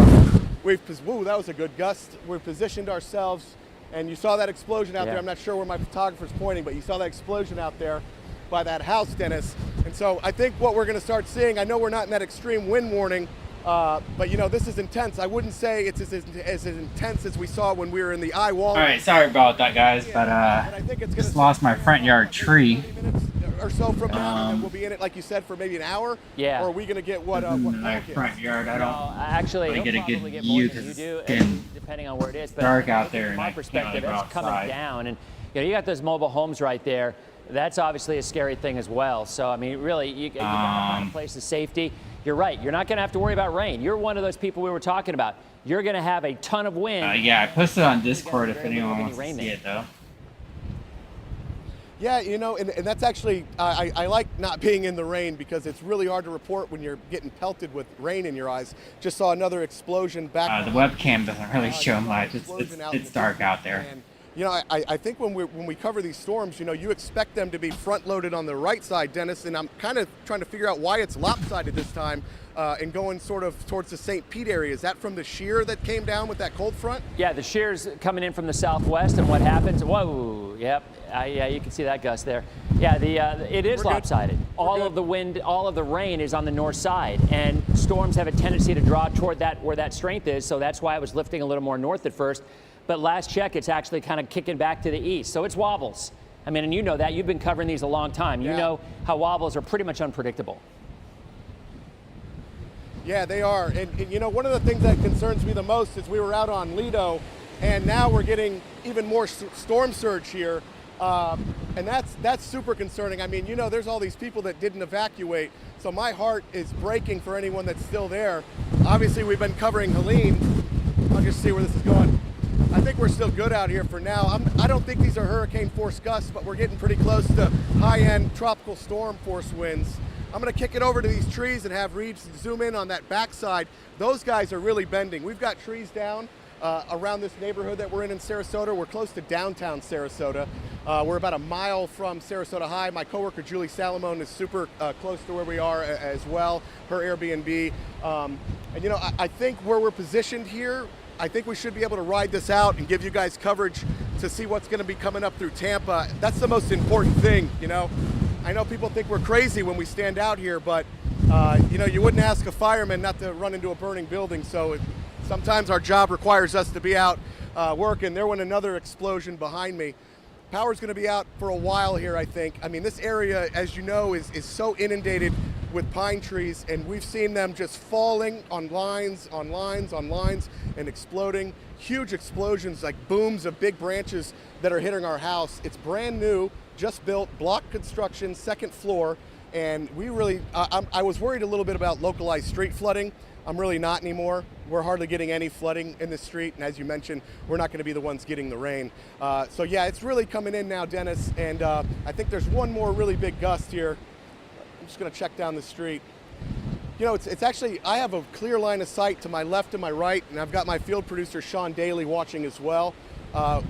Speaker 20: Whoa, that was a good gust. We've positioned ourselves, and you saw that explosion out there. I'm not sure where my photographer's pointing, but you saw that explosion out there by that house, Dennis. And so I think what we're gonna start seeing, I know we're not in that extreme wind warning, but this is intense. I wouldn't say it's as intense as we saw when we were in the eye wall.
Speaker 1: All right, sorry about that, guys, but I just lost my front yard tree.
Speaker 20: Or so from now, and we'll be in it, like you said, for maybe an hour.
Speaker 2: Yeah.
Speaker 20: Or are we going to get what
Speaker 1: my front yard? I don't.
Speaker 2: Actually,
Speaker 1: really get a good
Speaker 2: get
Speaker 1: view
Speaker 2: than you
Speaker 1: because
Speaker 2: do,
Speaker 1: it's
Speaker 2: depending on where it is. But
Speaker 1: dark out there,
Speaker 2: from my
Speaker 1: and
Speaker 2: perspective,
Speaker 1: I
Speaker 2: it's coming down, and you got those mobile homes right there. That's obviously a scary thing as well. So I mean, really, you got to find a place of safety. You're right. You're not going to have to worry about rain. You're one of those people we were talking about. You're going to have a ton of wind.
Speaker 1: Yeah, I posted on Discord if anyone wants to see it, though.
Speaker 20: Yeah, and that's actually, I like not being in the rain because it's really hard to report when you're getting pelted with rain in your eyes. Just saw another explosion back.
Speaker 1: The webcam doesn't really show much. It's dark out there.
Speaker 20: And, I think when we cover these storms, you expect them to be front-loaded on the right side, Dennis, and I'm kind of trying to figure out why it's lopsided this time and going sort of towards the St. Pete area. Is that from the shear that came down with that cold front?
Speaker 2: Yeah, the shear's coming in from the southwest, and what happens? Whoa, yep. Yeah, you can see that gust there. Yeah, it is lopsided. All of the wind, all of the rain is on the north side, and storms have a tendency to draw toward where that strength is, so that's why it was lifting a little more north at first. But last check, it's actually kind of kicking back to the east, so it's wobbles. I mean, and you know that. You've been covering these a long time. You know how wobbles are pretty much unpredictable.
Speaker 20: Yeah, they are. And one of the things that concerns me the most is we were out on Lido, and now we're getting even more storm surge here. And that's super concerning. I mean, there's all these people that didn't evacuate, so my heart is breaking for anyone that's still there. Obviously, we've been covering Helene. I'll just see where this is going. I think we're still good out here for now. I don't think these are hurricane force gusts, but we're getting pretty close to high-end tropical storm force winds. I'm going to kick it over to these trees and have Reed zoom in on that backside. Those guys are really bending. We've got trees down around this neighborhood that we're in Sarasota. We're close to downtown Sarasota. We're about a mile from Sarasota High. My coworker Julie Salamone is super close to where we are as well, her Airbnb. And I think where we're positioned here, I think we should be able to ride this out and give you guys coverage to see what's going to be coming up through Tampa. That's the most important thing, I know people think we're crazy when we stand out here, but you wouldn't ask a fireman not to run into a burning building, so sometimes our job requires us to be out working. There went another explosion behind me. Power's going to be out for a while here, I think. I mean, this area, as you know, is so inundated with pine trees, and we've seen them just falling on lines, on lines, on lines, and exploding. Huge explosions, like booms of big branches that are hitting our house. It's brand new, just built, block construction, second floor, and we really, I was worried a little bit about localized street flooding. I'm really not anymore. We're hardly getting any flooding in the street, and as you mentioned, we're not going to be the ones getting the rain. So yeah, it's really coming in now, Dennis, and I think there's one more really big gust here. I'm just going to check down the street. You know, it's actually, I have a clear line of sight to my left and my right, and I've got my field producer, Sean Daly, watching as well.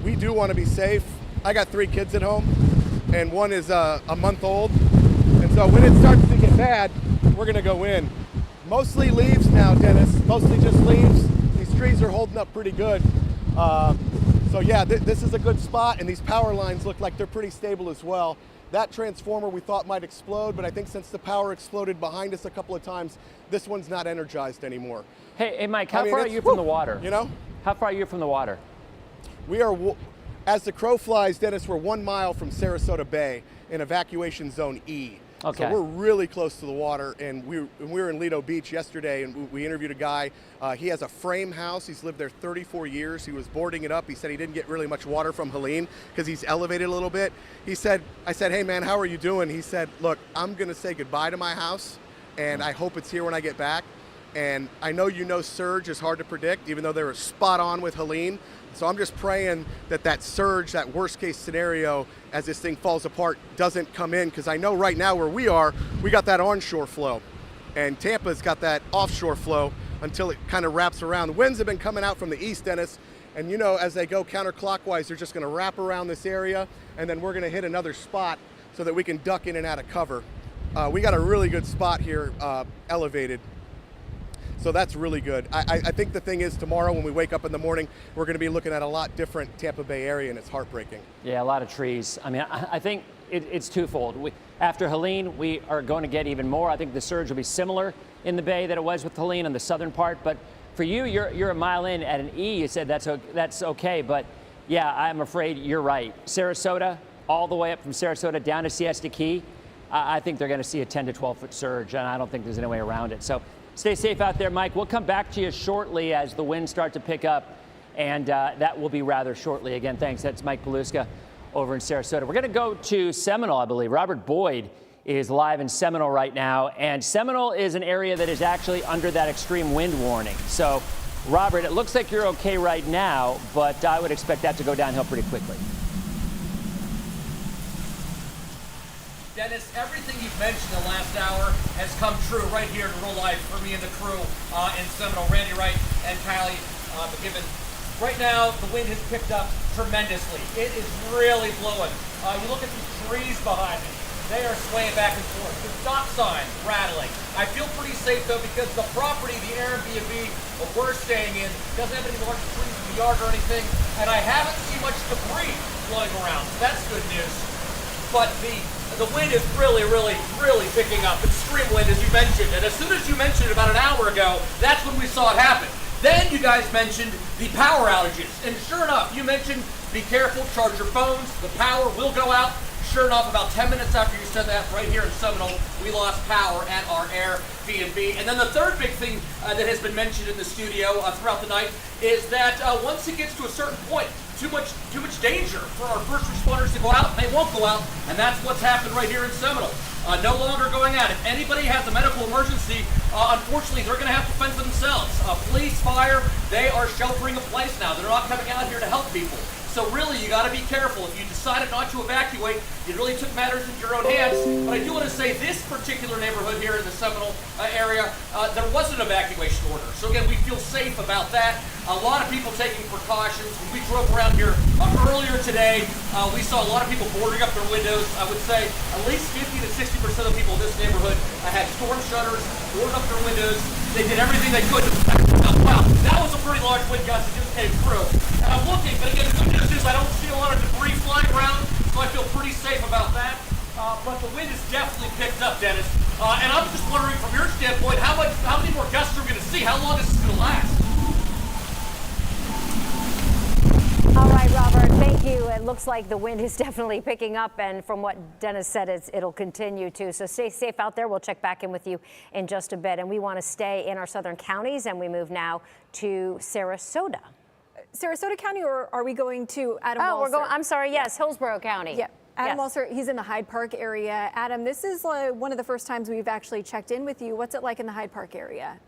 Speaker 20: We do want to be safe. I got 3 kids at home, and one is a month old. And so when it starts to get bad, we're going to go in. Mostly leaves now, Dennis, mostly just leaves. These trees are holding up pretty good. So yeah, this is a good spot, and these power lines look like they're pretty stable as well. That transformer we thought might explode, but I think since the power exploded behind us a couple of times, this one's not energized anymore.
Speaker 2: Hey, Mike, how far are you from the water?
Speaker 20: You know?
Speaker 2: How far are you from the water?
Speaker 20: We are, as the crow flies, Dennis, we're 1 mile from Sarasota Bay in evacuation zone E.
Speaker 2: Okay.
Speaker 20: So we're really close to the water, and we were in Lido Beach yesterday, and we interviewed a guy. He has a frame house. He's lived there 34 years. He was boarding it up. He said he didn't get really much water from Helene because he's elevated a little bit. He said, I said, hey man, how are you doing? He said, look, I'm gonna say goodbye to my house, and I hope it's here when I get back. And I know surge is hard to predict, even though they were spot on with Helene. So I'm just praying that that surge, that worst case scenario, as this thing falls apart, doesn't come in, because I know right now where we are, we got that onshore flow, and Tampa's got that offshore flow until it kind of wraps around. The winds have been coming out from the east, Dennis, and you know, as they go counterclockwise, they're just going to wrap around this area, and then we're going to hit another spot so that we can duck in and out of cover. We got a really good spot here, elevated. So that's really good. I think the thing is, tomorrow when we wake up in the morning, we're going to be looking at a lot different Tampa Bay area, and it's heartbreaking.
Speaker 2: Yeah, a lot of trees. I mean, I think it's twofold. After Helene, we are going to get even more. I think the surge will be similar in the Bay that it was with Helene in the southern part. But for you, you're a mile in at an E. You said that's okay. But yeah, I'm afraid you're right. Sarasota, all the way up from Sarasota down to Siesta Key, I think they're going to see a 10 to 12 foot surge, and I don't think there's any way around it. So stay safe out there, Mike. We'll come back to you shortly as the winds start to pick up, and that will be rather shortly. Again, thanks. That's Mike Paluska over in Sarasota. We're going to go to Seminole, I believe. Robert Boyd is live in Seminole right now, and Seminole is an area that is actually under that extreme wind warning. So, Robert, it looks like you're okay right now, but I would expect that to go downhill pretty quickly.
Speaker 21: Dennis, everything you've mentioned in the last hour has come true right here in real life for me and the crew in Seminole. Randy Wright and Kylie McGibbon. Right now, the wind has picked up tremendously. It is really blowing. You look at the trees behind me. They are swaying back and forth. The stop sign rattling. I feel pretty safe, though, because the property, the Airbnb that we're staying in, doesn't have any large trees in the yard or anything, and I haven't seen much debris flowing around. So that's good news. But the wind is really picking up. Extreme wind, as you mentioned. And as soon as you mentioned it about an hour ago, that's when we saw it happen. Then you guys mentioned the power outages. And sure enough, you mentioned be careful, charge your phones, the power will go out. Sure enough, about 10 minutes after you said that, right here in Seminole, we lost power at our Airbnb. And then the third big thing that has been mentioned in the studio throughout the night is that once it gets to a certain point, too much danger for our first responders to go out. They won't go out, and that's what's happened right here in Seminole. No longer going out. If anybody has a medical emergency, unfortunately, they're going to have to fend for themselves. Police, fire, they are sheltering in place now. They're not coming out here to help people. So really, you got to be careful. If you decided not to evacuate, you really took matters into your own hands. But I do want to say this particular neighborhood here in the Seminole area, there was an evacuation order. So again, we feel safe about that. A lot of people taking precautions. When we drove around here earlier today, we saw a lot of people boarding up their windows. I would say at least 50 to 60% of people in this neighborhood had storm shutters, boarded up their windows. They did everything they could to protect themselves. Wow, that was a pretty large wind gust that just came through. And I'm looking, but again, the good news is I don't see a lot of debris flying around, so I feel pretty safe about that. But the wind has definitely picked up, Dennis. And I'm just wondering, from your standpoint, how many more gusts are we going to see? How long is this going to last?
Speaker 11: All right, Robert. Thank you. It looks like the wind is definitely picking up, and from what Dennis said, it'll continue to. So stay safe out there. We'll check back in with you in just a bit. And we want to stay in our southern counties, and we move now to Sarasota.
Speaker 3: Sarasota County, or are we going to Adam
Speaker 11: Oh,
Speaker 3: Walser?
Speaker 11: we're going, I'm sorry, yes, Hillsborough County.
Speaker 3: Yeah. Adam
Speaker 11: Yes.
Speaker 3: Walser, he's in the Hyde Park area. Adam, this is one of the first times we've actually checked in with you. What's it like in the Hyde Park area?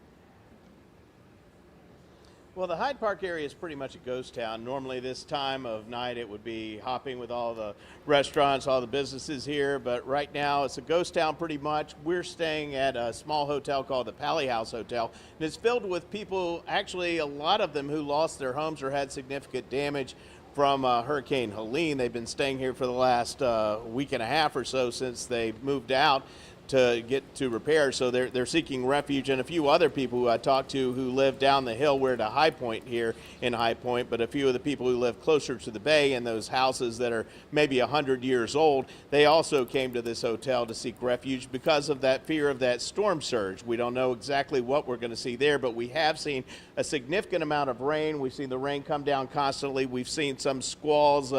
Speaker 7: Well, the Hyde Park area is pretty much a ghost town. Normally this time of night it would be hopping with all the restaurants, all the businesses here, but right now it's a ghost town pretty much. We're staying at a small hotel called the Pally House Hotel, and it's filled with people, actually a lot of them who lost their homes or had significant damage from Hurricane Helene. They've been staying here for the last week and a half or so since they moved out to get to repair, so they're seeking refuge, and a few other people who I talked to who live down the hill. We're at a High Point here in High Point, but a few of the people who live closer to the bay in those houses that are maybe 100 years old, they also came to this hotel to seek refuge because of that fear of that storm surge. We don't know exactly what we're going to see there, but we have seen a significant amount of rain. We've seen the rain come down constantly. We've seen some squalls,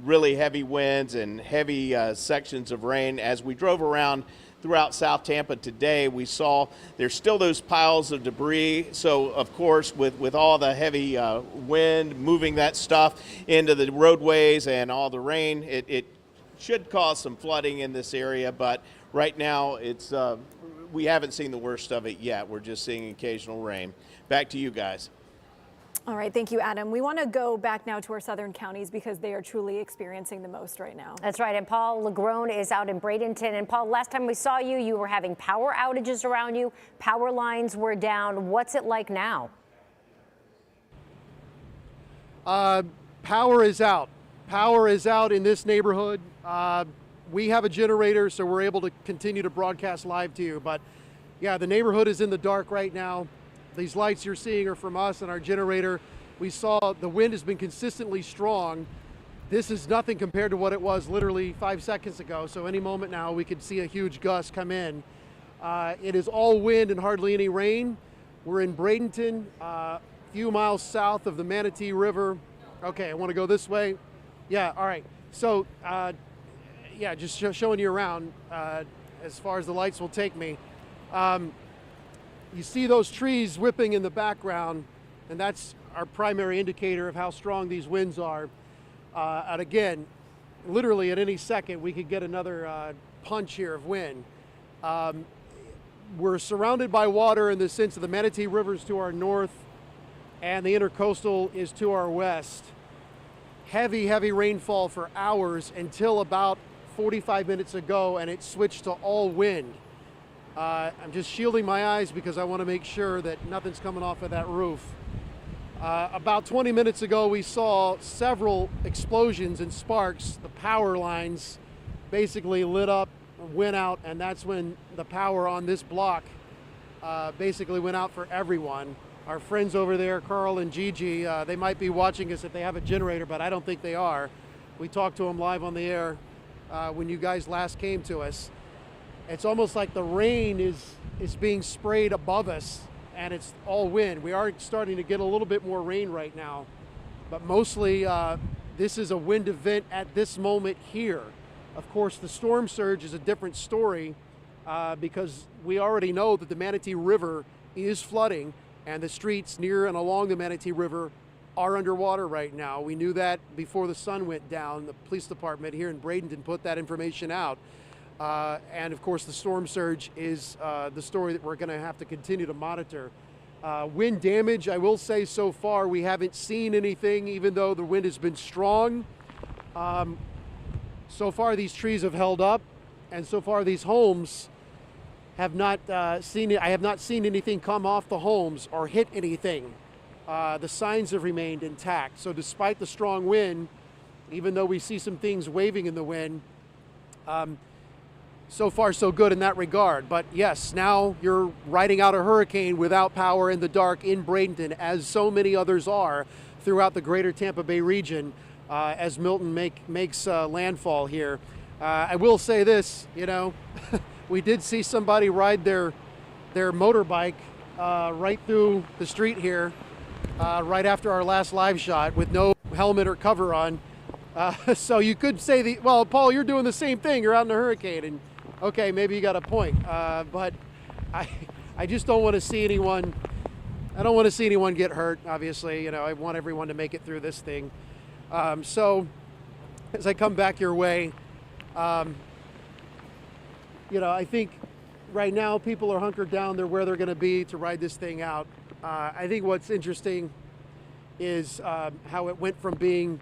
Speaker 7: really heavy winds and heavy sections of rain. As we drove around throughout South Tampa today, we saw there's still those piles of debris. So of course, with all the heavy wind moving that stuff into the roadways and all the rain, it should cause some flooding in this area. But right now, it's we haven't seen the worst of it yet. We're just seeing occasional rain. Back to you guys.
Speaker 3: All right, thank you, Adam. We want to go back now to our southern counties because they are truly experiencing the most right now.
Speaker 11: That's right, and Paul Lagrone is out in Bradenton. And Paul, last time we saw you, you were having power outages around you. Power lines were down. What's it like now?
Speaker 5: Power is out. Power is out in this neighborhood. We have a generator, so we're able to continue to broadcast live to you. But yeah, the neighborhood is in the dark right now. These lights you're seeing are from us and our generator. We saw the wind has been consistently strong. This is nothing compared to what it was literally 5 seconds ago. So any moment now we could see a huge gust come in. It is all wind and hardly any rain. We're in Bradenton, a few miles south of the Manatee River. Okay, I want to go this way. Yeah, all right. So yeah, just showing you around as far as the lights will take me. You see those trees whipping in the background, and that's our primary indicator of how strong these winds are. And again, literally at any second, we could get another punch here of wind. We're surrounded by water in the sense of the Manatee River is to our north, and the intercoastal is to our west. Heavy, heavy rainfall for hours until about 45 minutes ago, and it switched to all wind. I'm just shielding my eyes because I want to make sure that nothing's coming off of that roof. About 20 minutes ago, we saw several explosions and sparks. The power lines basically lit up, went out, and that's when the power on this block basically went out for everyone. Our friends over there, Carl and Gigi, they might be watching us if they have a generator, but I don't think they are. We talked to them live on the air when you guys last came to us. It's almost like the rain is being sprayed above us, and it's all wind. We are starting to get a little bit more rain right now, but mostly this is a wind event at this moment here. Of course, the storm surge is a different story because we already know that the Manatee River is flooding, and the streets near and along the Manatee River are underwater right now. We knew that before the sun went down. The police department here in Bradenton put that information out. And of course, the storm surge is the story that we're going to have to continue to monitor. Wind damage, I will say so far, we haven't seen anything, even though the wind has been strong. So far, these trees have held up, and so far, these homes have not seen it. I have not seen anything come off the homes or hit anything. The signs have remained intact. So despite the strong wind, even though we see some things waving in the wind, so far so good in that regard. But yes, now you're riding out a hurricane without power in the dark in Bradenton, as so many others are throughout the greater Tampa Bay region as Milton makes landfall here. I will say this, you know, we did see somebody ride their motorbike right through the street here right after our last live shot with no helmet or cover on. So you could say well, Paul, you're doing the same thing. You're out in a hurricane, and okay, maybe you got a point. But I just don't want to see anyone. I don't want to see anyone get hurt. Obviously, I want everyone to make it through this thing. So as I come back your way, I think right now people are hunkered down. They're where they're going to be to ride this thing out. I think what's interesting is how it went from being,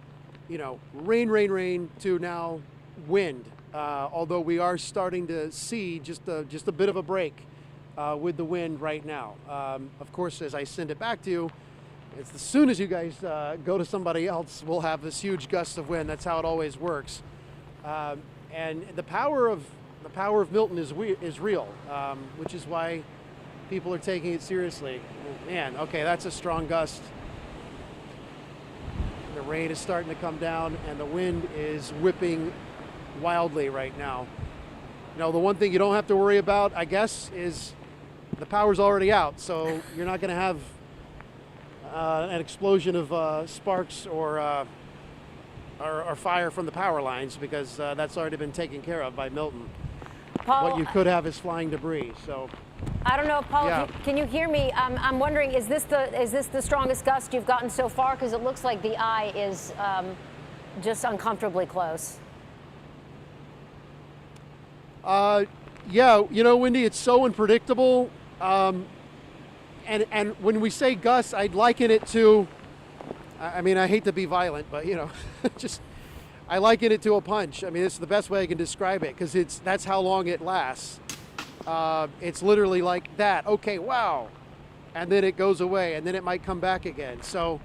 Speaker 5: rain to now wind. Although we are starting to see just a bit of a break with the wind right now. Of course, as I send it back to you, it's as soon as you guys go to somebody else, we'll have this huge gust of wind. That's how it always works. And the power of Milton is real, which is why people are taking it seriously. Man, okay, that's a strong gust. The rain is starting to come down, and the wind is whipping wildly right now. The one thing you don't have to worry about, I guess, is the power's already out, so you're not going to have an explosion of sparks or fire from the power lines, because that's already been taken care of by Milton.
Speaker 11: Paul,
Speaker 5: what you could have is flying debris. So
Speaker 11: I don't know, Paul.
Speaker 5: Yeah.
Speaker 11: Can you hear me? I'm wondering, is this the strongest gust you've gotten so far? Because it looks like the eye is just uncomfortably close.
Speaker 5: Yeah, Wendy, it's so unpredictable. And when we say gusts, I'd liken it to, I mean, I hate to be violent, but I liken it to a punch. I mean, it's the best way I can describe it, because that's how long it lasts. It's literally like that. Okay, wow. And then it goes away, and then it might come back again. So,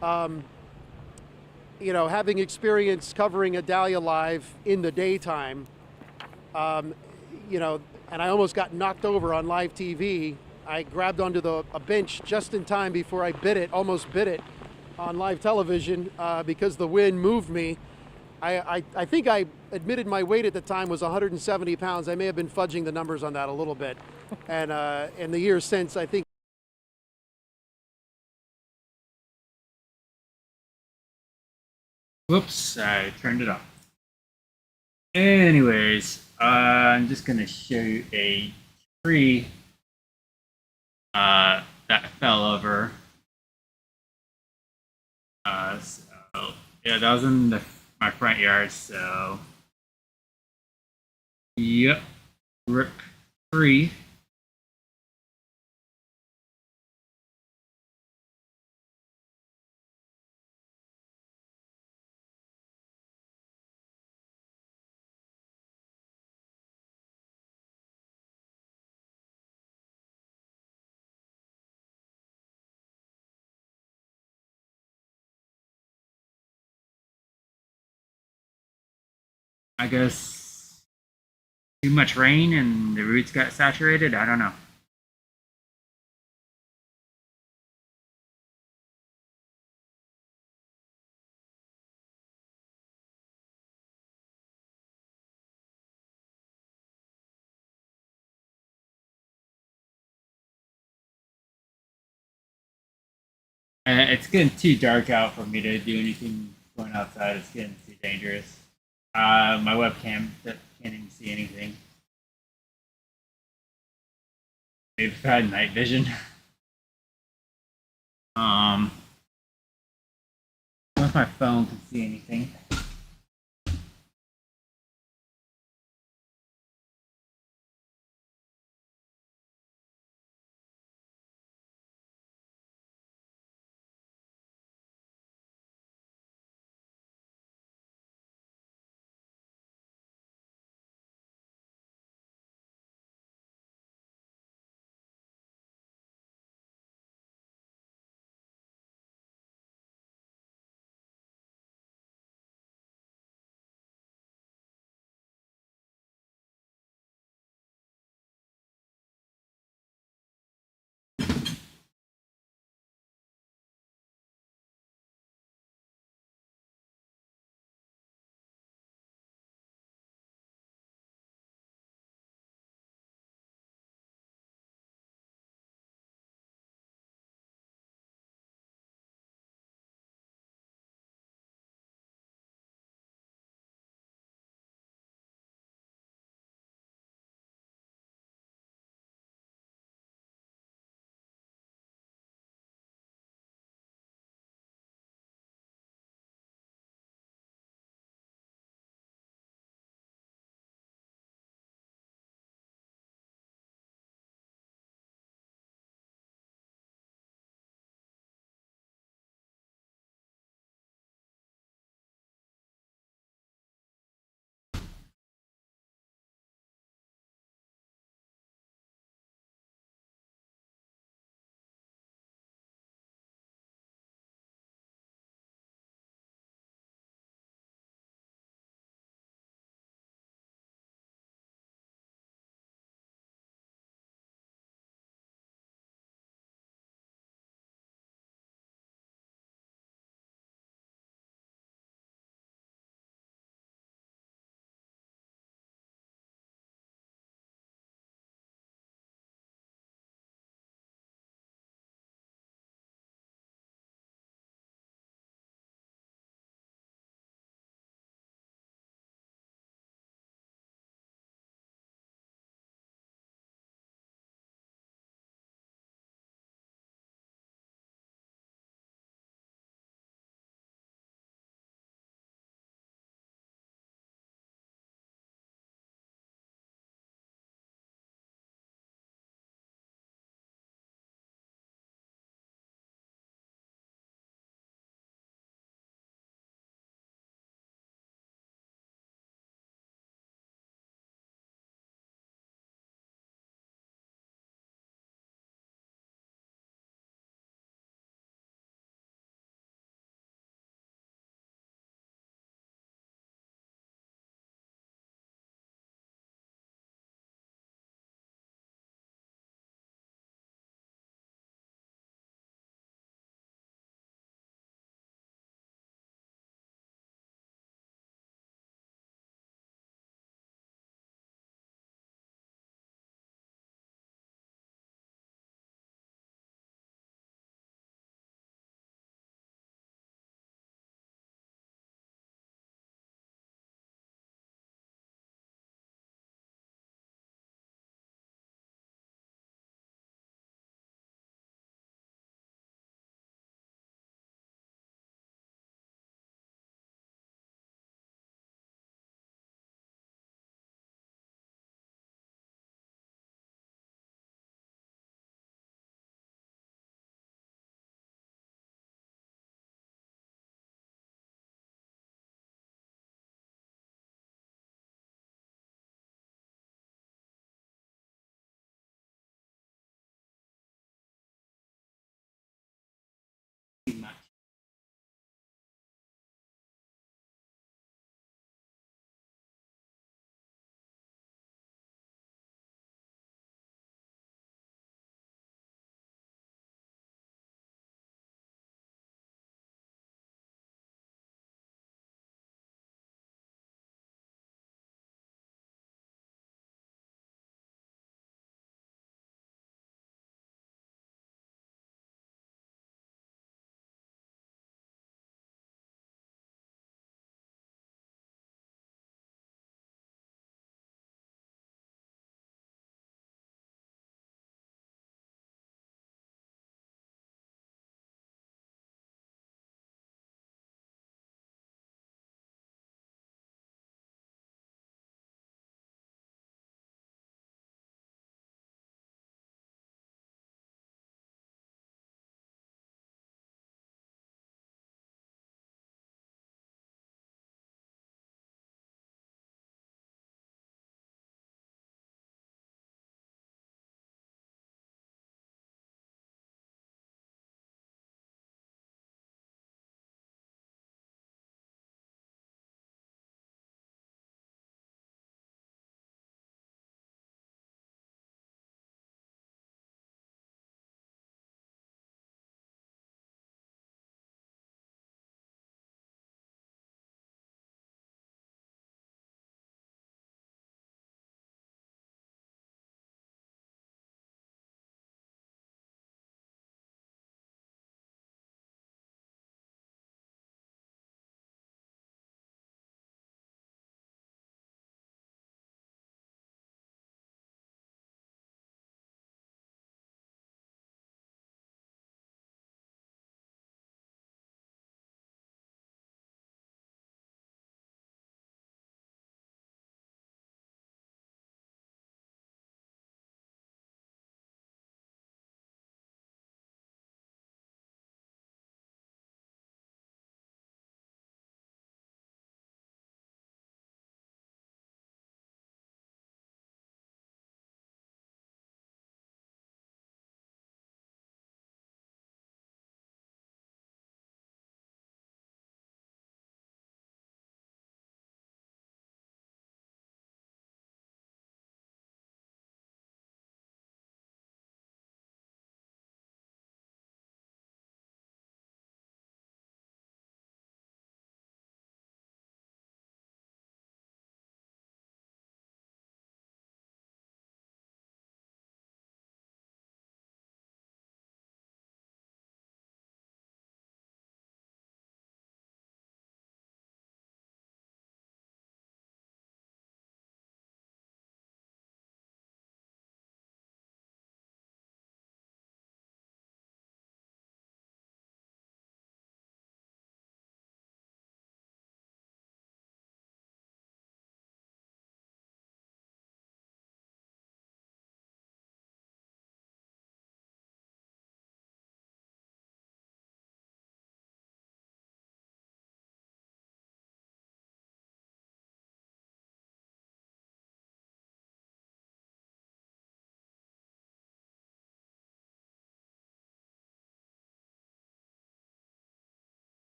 Speaker 5: having experience covering Adalia live in the daytime, and I almost got knocked over on live TV. I grabbed onto a bench just in time before I almost bit it on live television because the wind moved me. I think I admitted my weight at the time was 170 pounds. I may have been fudging the numbers on that a little bit. And in the years since, I think.
Speaker 1: Whoops, I turned it off. Anyways, I'm just going to show you a tree that fell over. So, yeah, that was in my front yard, so. Yep, rip tree. I guess too much rain and the roots got saturated. I don't know. It's getting too dark out for me to do anything going outside. It's getting too dangerous. My webcam can't even see anything. Maybe if I had night vision. Unless my phone can see anything.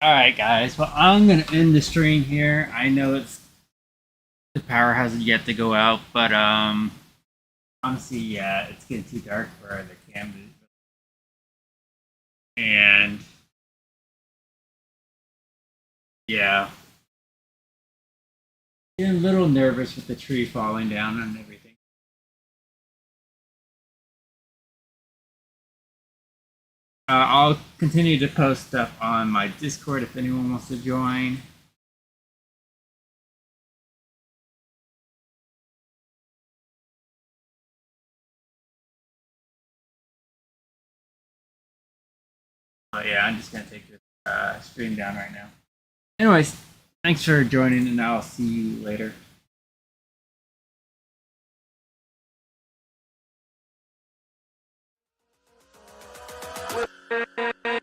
Speaker 1: All right, guys. Well, I'm gonna end the stream here. I know the power hasn't yet to go out, but honestly, yeah, it's getting too dark for the camera. And yeah, getting a little nervous with the tree falling down and everything. I'll continue to post stuff on my Discord if anyone wants to join. But yeah, I'm just going to take this stream down right now. Anyways, thanks for joining, and I'll see you later.
Speaker 9: We'll be right back.